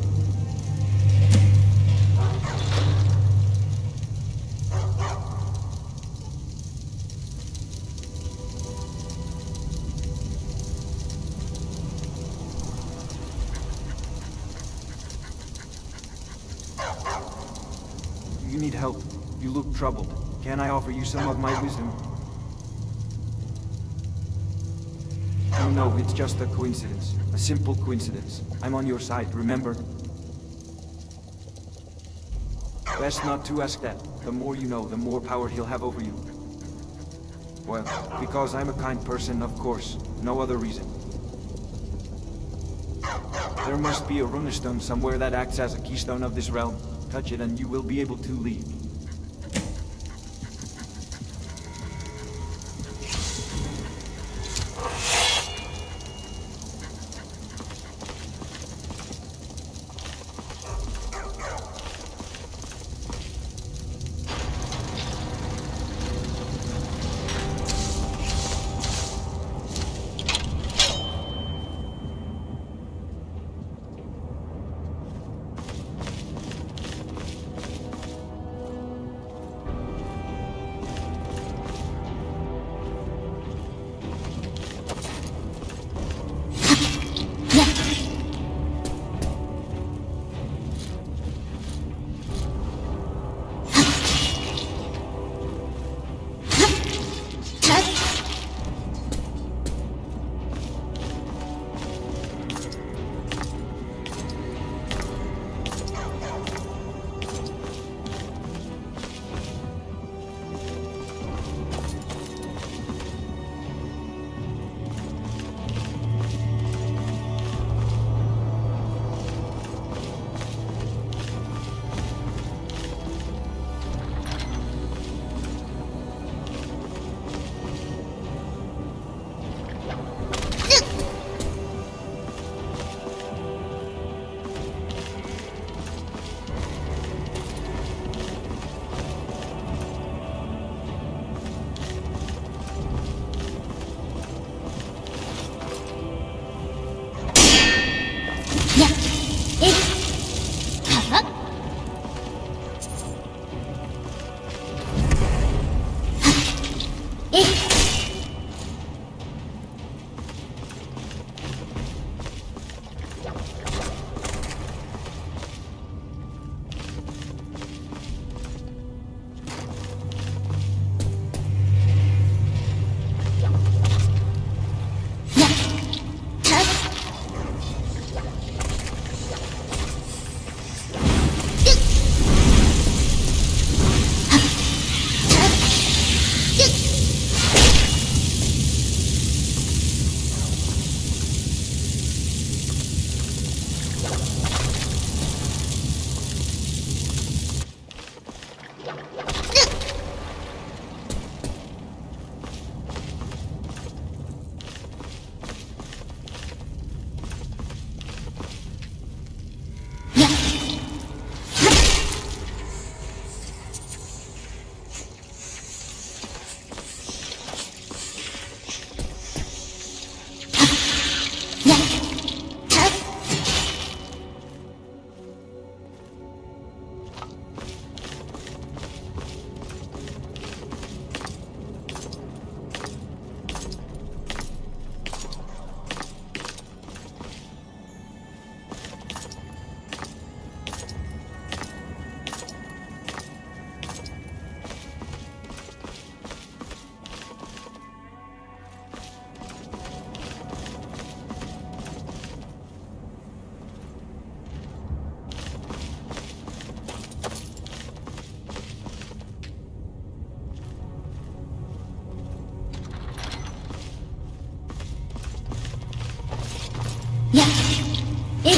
You need help. You look troubled. Can I offer you some of my wisdom? Oh no, it's just a coincidence. A simple coincidence. I'm on your side, remember? Best not to ask that. The more you know, the more power he'll have over you. Well, because I'm a kind person, of course. No other reason. There must be a runestone somewhere that acts as a keystone of this realm. Touch it and you will be able to leave. やえっ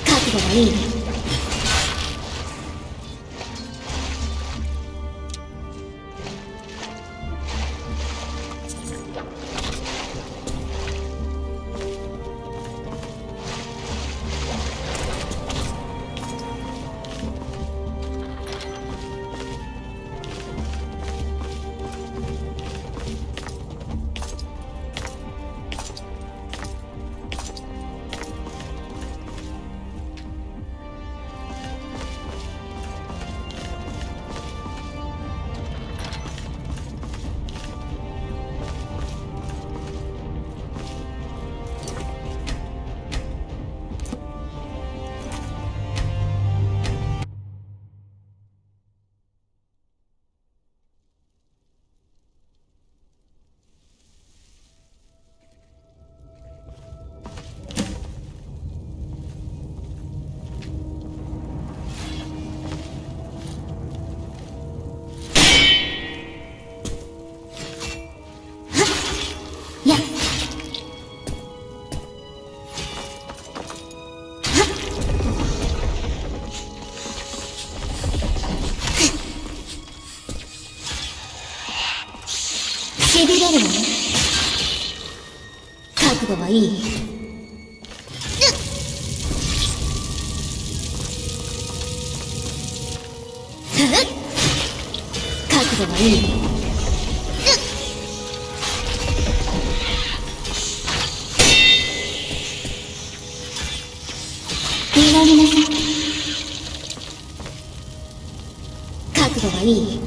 覚悟がいいね。しびれるわね。覚悟はいい？覚悟はいい？見られなさい。覚悟はいい？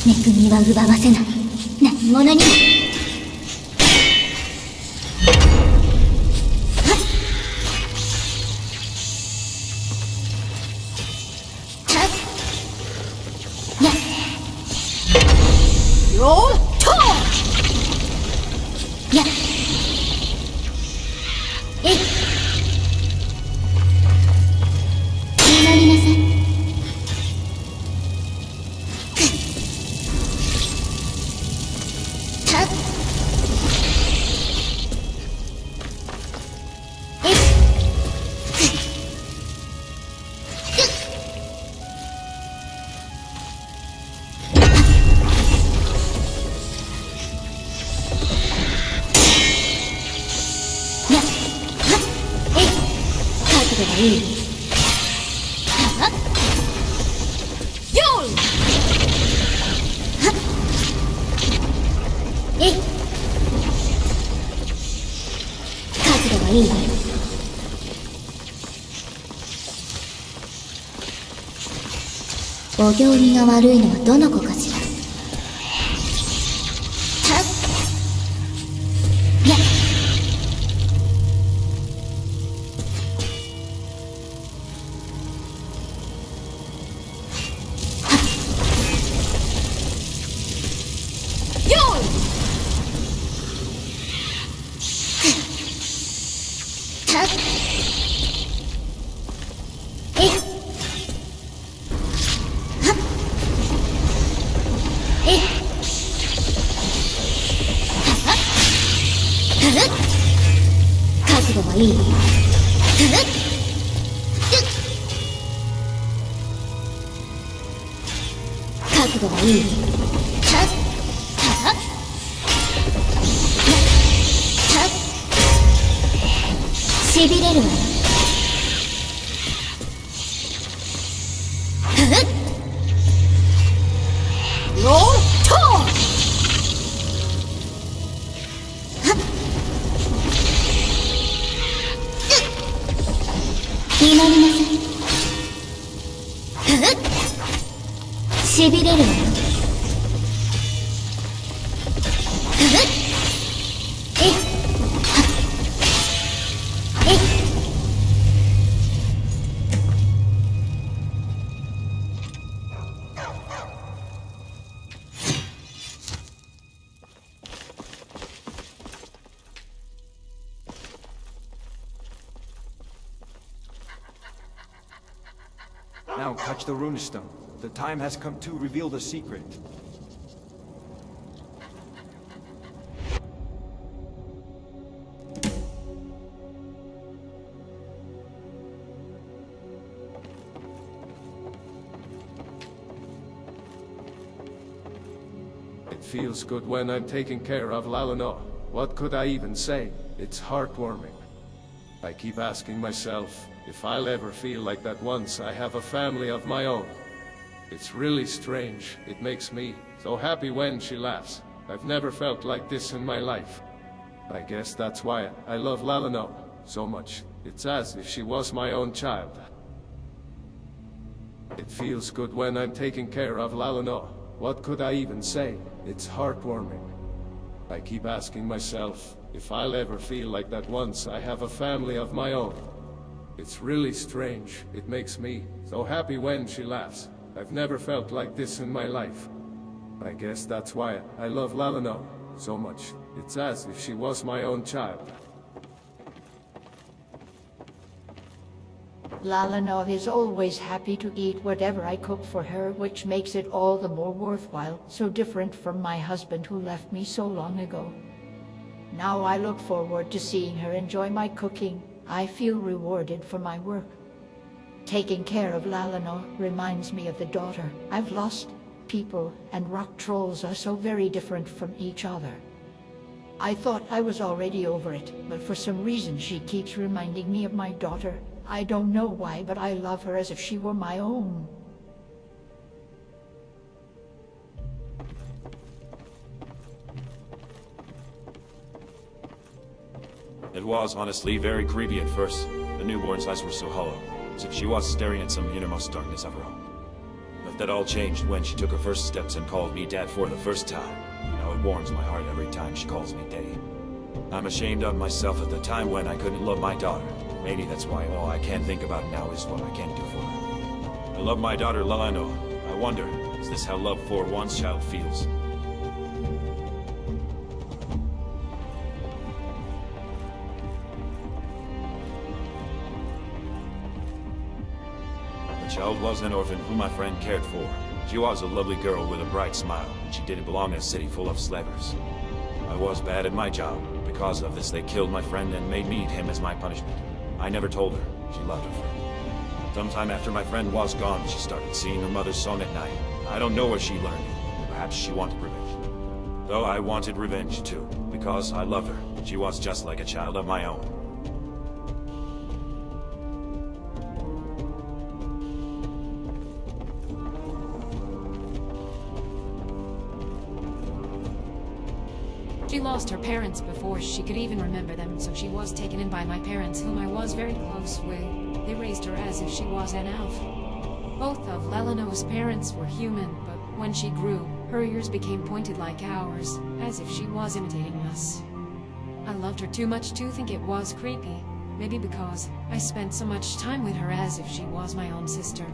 恵みは奪わせない。何者にも。お行儀が悪いのはどの子かしら。はいい。覚悟はいい。しびれるわよ。ロート祈りなさい。しびれるわよ。Now touch the runestone. The time has come to reveal the secret. It feels good when I'm taking care of Lalano. What could I even say? It's heartwarming. I keep asking myself, if I'll ever feel like that once I have a family of my own. It's really strange. It makes me so happy when she laughs. I've never felt like this in my life. I guess that's why I love Lalano so much. It's as if she was my own child. It feels good when I'm taking care of Lalano. What could I even say? It's heartwarming. I keep asking myself, if I'll ever feel like that once I have a family of my own. It's really strange. It makes me so happy when she laughs. I've never felt like this in my life. I guess that's why I love Lalano so much. It's as if she was my own child. Lalano is always happy to eat whatever I cook for her, which makes it all the more worthwhile, so different from my husband who left me so long ago. Now I look forward to seeing her enjoy my cooking. I feel rewarded for my work. Taking care of Lalano reminds me of the daughter I've lost. People and rock trolls are so very different from each other. I thought I was already over it, but for some reason she keeps reminding me of my daughter. I don't know why, but I love her as if she were my own. It was honestly very creepy at first. The newborn's eyes were so hollow, as if she was staring at some innermost darkness of her own. But that all changed when she took her first steps and called me Dad for the first time. Now it warms my heart every time she calls me Daddy. I'm ashamed of myself at the time when I couldn't love my daughter. Maybe that's why all I can think about now is what I can do for her. I love my daughter Lalano. I wonder, is this how love for one's child feels? The child was an orphan whom my friend cared for. She was a lovely girl with a bright smile, and she didn't belong in a city full of slavers. I was bad at my job. Because of this, they killed my friend and made me eat him as my punishment. I never told her. She loved her friend. Sometime after my friend was gone, she started seeing her mother's song at night. I don't know where she learned it. Perhaps she wanted revenge. Though I wanted revenge too, because I loved her. She was just like a child of my own. She lost her parents before she could even remember them, so she was taken in by my parents, whom I was very close with. They raised her as if she was an elf. Both of Lalano's parents were human, but when she grew, her ears became pointed like ours, as if she was imitating us. I loved her too much to think it was creepy, maybe because I spent so much time with her as if she was my own sister.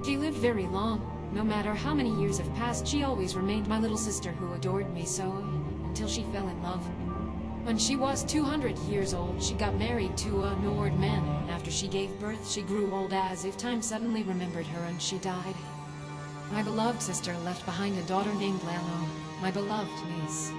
She lived very long. No matter how many years have passed, she always remained my little sister who adored me so, until she fell in love. When she was 200 years old, she got married to a Nord man, and after she gave birth, she grew old as if time suddenly remembered her and she died. My beloved sister left behind a daughter named Lano, my beloved niece.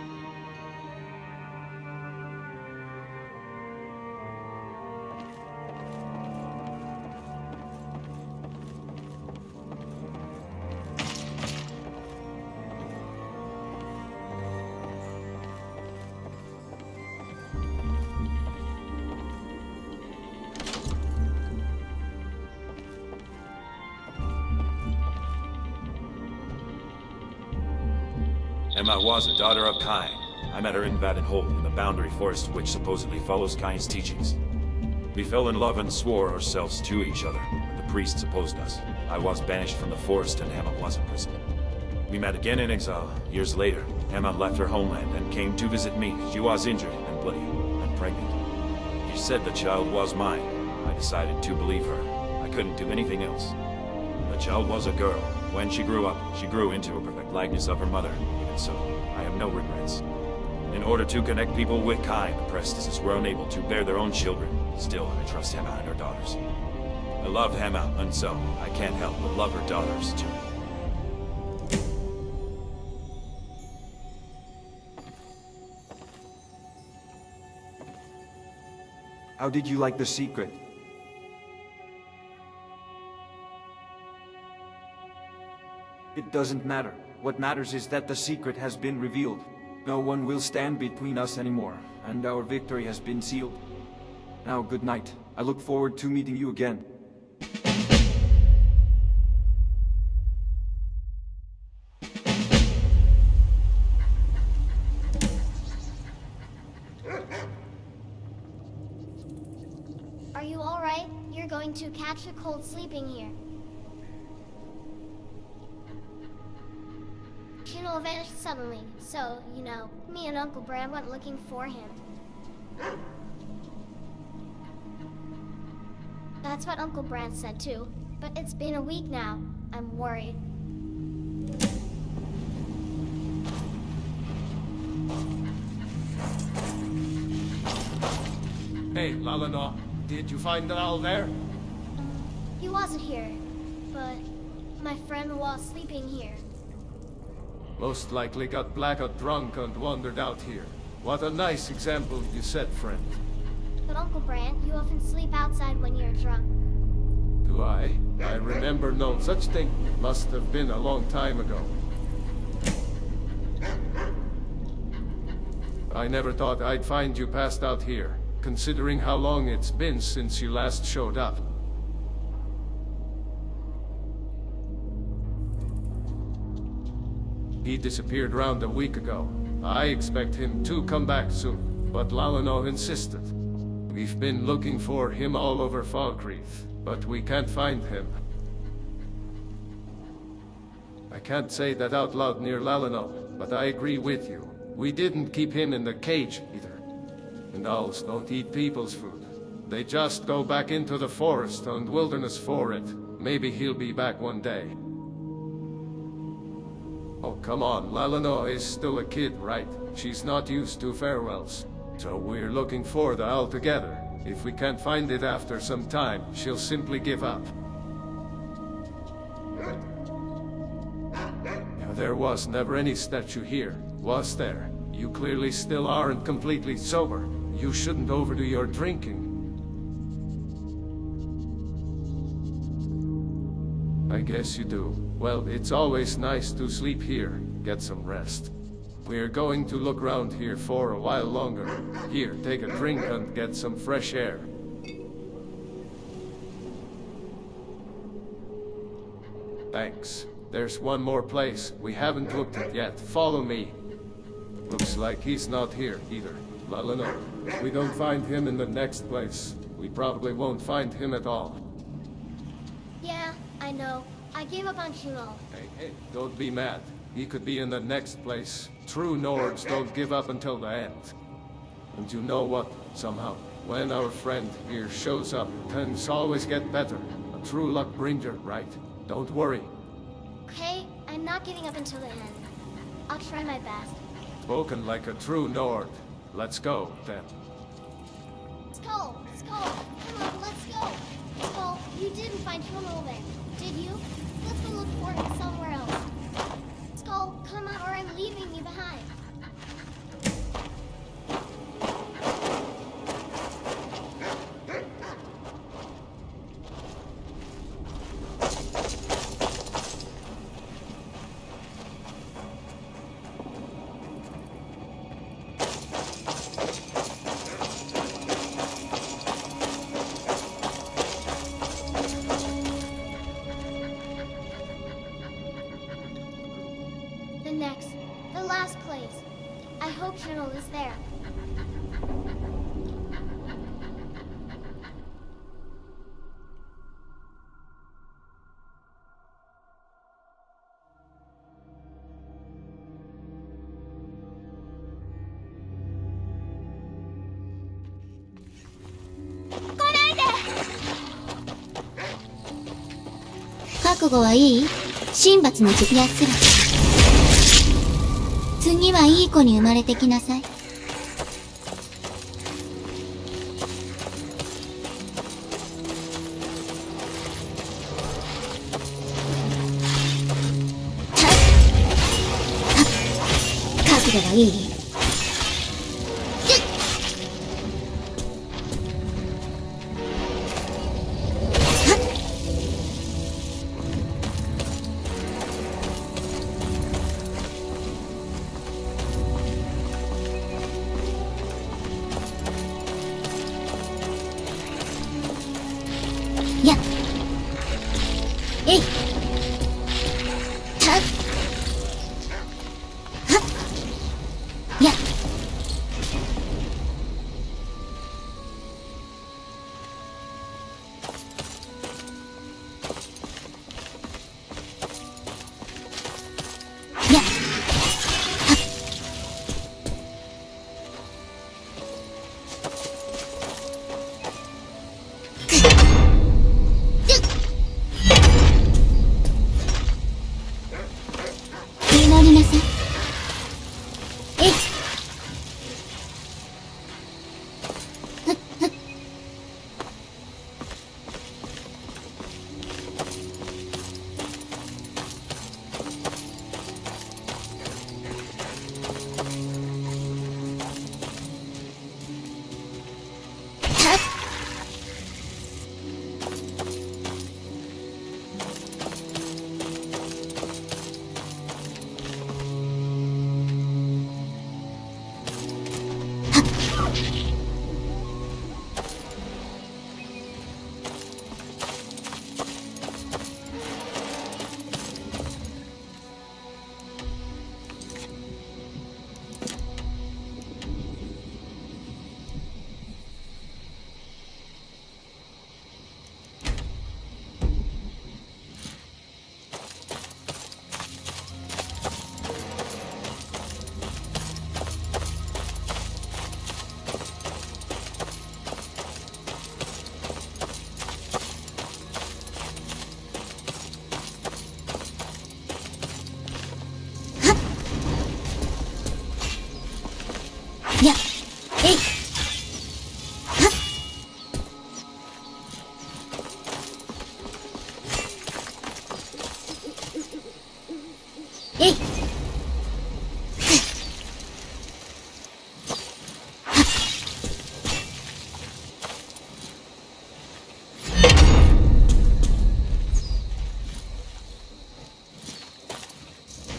Emma was a daughter of Kain. I met her in Vattenhold, in the boundary forest which supposedly follows Kain's teachings. We fell in love and swore ourselves to each other, but the priests opposed us. I was banished from the forest and Emma was imprisoned. We met again in exile, years later. Emma left her homeland and came to visit me. She was injured and bloody and pregnant. She said the child was mine. I decided to believe her. I couldn't do anything else. The child was a girl. When she grew up, she grew into a perfect likeness of her mother. Even so, I have no regrets. In order to connect people with Kain, the priestesses were unable to bear their own children. Still, I trust Emma and her daughters. I love Emma, and so I can't help but love her daughters too. How did you like the secret? It doesn't matter. What matters is that the secret has been revealed. No one will stand between us anymore, and our victory has been sealed. Now, good night. I look forward to meeting you again. Are you alright? You're going to catch a cold sleeping here. Kino vanished suddenly, so, you know, me and Uncle Bran went looking for him. That's what Uncle Bran said too, but it's been a week now. I'm worried. Hey, Lalana, did you find the owl there? He wasn't here, but my friend was sleeping here. Most likely got blackout drunk and wandered out here. What a nice example you set, friend. But Uncle Bran, you often sleep outside when you're drunk. Do I? I remember no such thing. Must have been a long time ago. I never thought I'd find you passed out here, considering how long it's been since you last showed up. He disappeared around a week ago. I expect him to come back soon, but Lalano insisted. We've been looking for him all over Falkreath, but we can't find him. I can't say that out loud near Lalano, but I agree with you. We didn't keep him in the cage, either. And owls don't eat people's food. They just go back into the forest and wilderness for it. Maybe he'll be back one day. Oh, come on, Lalano is still a kid, right? She's not used to farewells. So we're looking for the owl together. If we can't find it after some time, she'll simply give up. There was never any statue here, was there? You clearly still aren't completely sober. You shouldn't overdo your drinking. I guess you do. Well, it's always nice to sleep here. Get some rest. We're going to look around here for a while longer. Here, take a drink and get some fresh air. Thanks. There's one more place. We haven't looked at yet. Follow me. Looks like he's not here either. Lalano. If we don't find him in the next place, we probably won't find him at all. Yeah, I know. I gave up on Kino. Hey, don't be mad. He could be in the next place. True Nords don't give up until the end. And you know what? Somehow, when our friend here shows up, things always get better. A true luck bringer, right? Don't worry. Okay, I'm not giving up until the end. I'll try my best. Spoken like a true Nord. Let's go, then. Skull! Skull! Come on, let's go! Skull, you didn't find Kino there, did you? Let's go look for him somewhere else. Skull, come on or I'm leaving you behind. The last place. I hope Channel is there. Go 覚悟はいい？神罰の時安ら。次はいい子に生まれてきなさい。覚悟はいい？えい、たはっやや祈りなさい。えい、ふっふったっやえい、はっえい、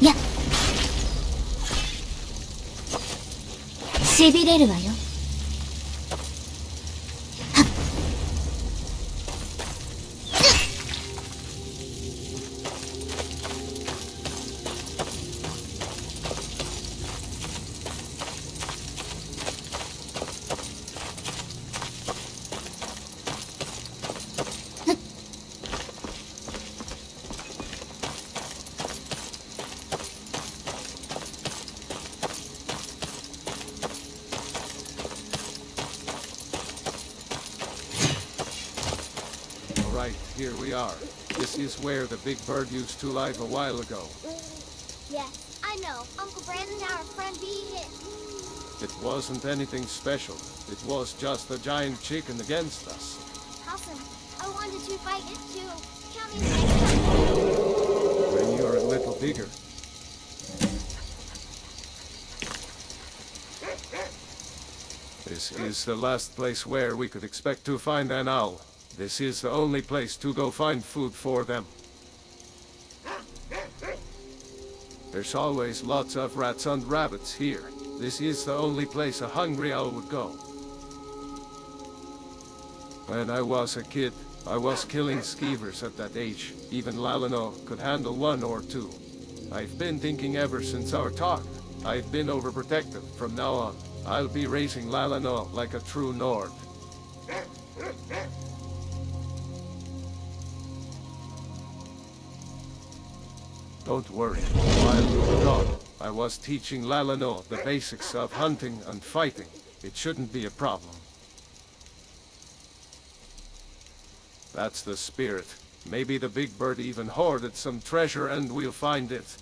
やしびれるわよ。はっAlright, here we are. This is where the big bird used to live a while ago. Yes, I know. Uncle Brandon and our friend beat it. It wasn't anything special. It was just a giant chicken against us. Awesome. I wanted to fight it too. Count me next time. When you're a little bigger. This is the last place where we could expect to find an owl. This is the only place to go find food for them. There's always lots of rats and rabbits here. This is the only place a hungry owl would go. When I was a kid, I was killing skeevers at that age. Even Lalino could handle one or two. I've been thinking ever since our talk, I've been overprotective. From now on, I'll be raising Lalano like a true Nord. Don't worry, while you were gone, I was teaching Lalano the basics of hunting and fighting. It shouldn't be a problem. That's the spirit. Maybe the big bird even hoarded some treasure and we'll find it.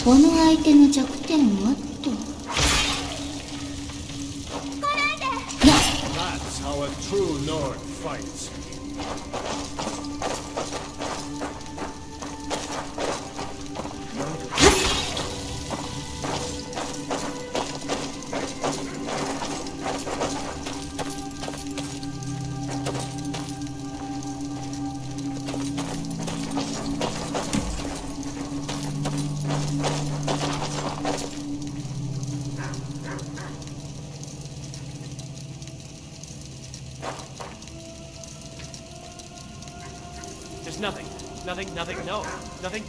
この相手の弱点はと。That's how a true Nord fights. There's nothing. Nothing, no. Nothing.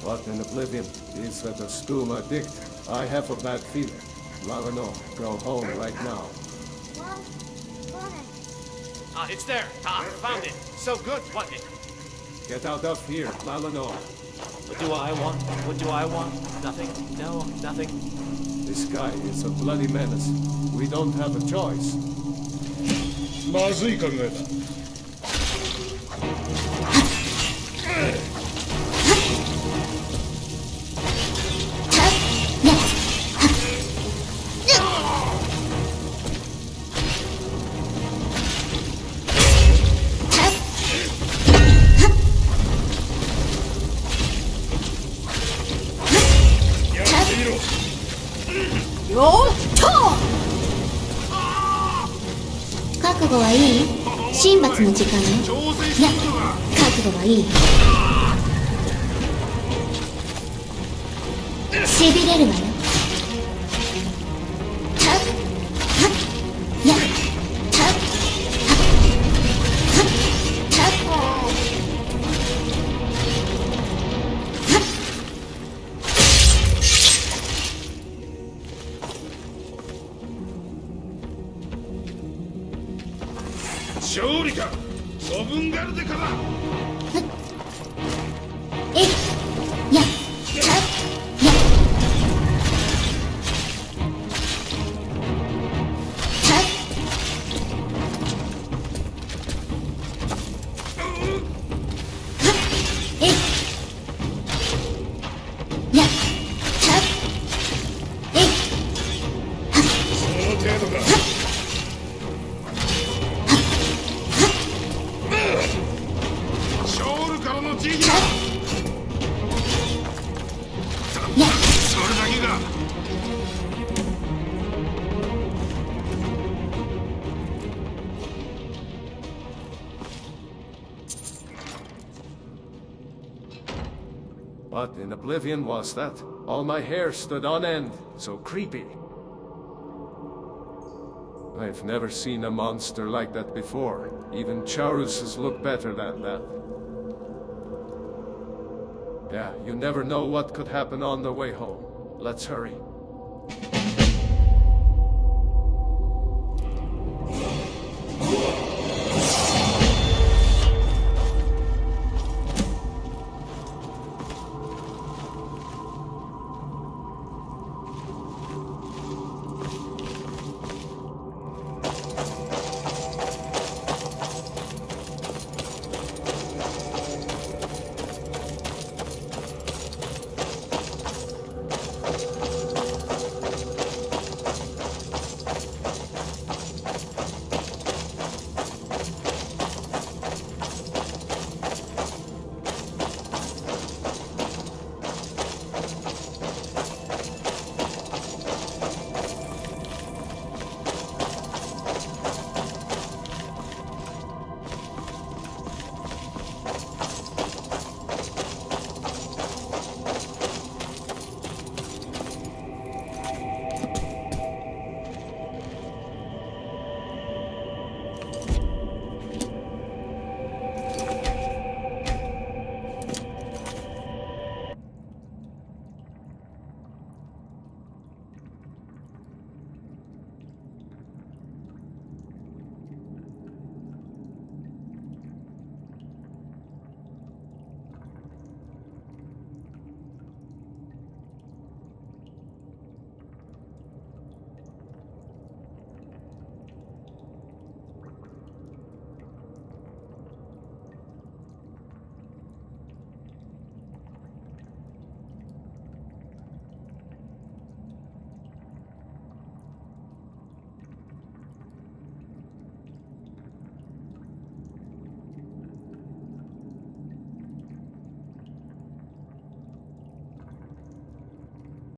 What in oblivion is that a stool addict? I have a bad feeling. Lalano, go home right now. Ah, it's there. Ah, found it. So good. What? Get out of here, Lalano. What do I want? What do I want? Nothing. No, nothing. This guy is a bloody menace. We don't have a choice. まずい考えだ。覚悟はいい？神罰の時間よ。いや、覚悟はいい？しびれるわよ。たっ、はっ、いや、たっ、はっ、はっ、たっ、はっ。勝利かオブンガルデかな。えいやたやたえいやたえいその程度か。What in oblivion was that? All my hair stood on end. So creepy. I've never seen a monster like that before. Even Charus's look better than that. Yeah, you never know what could happen on the way home. Let's hurry.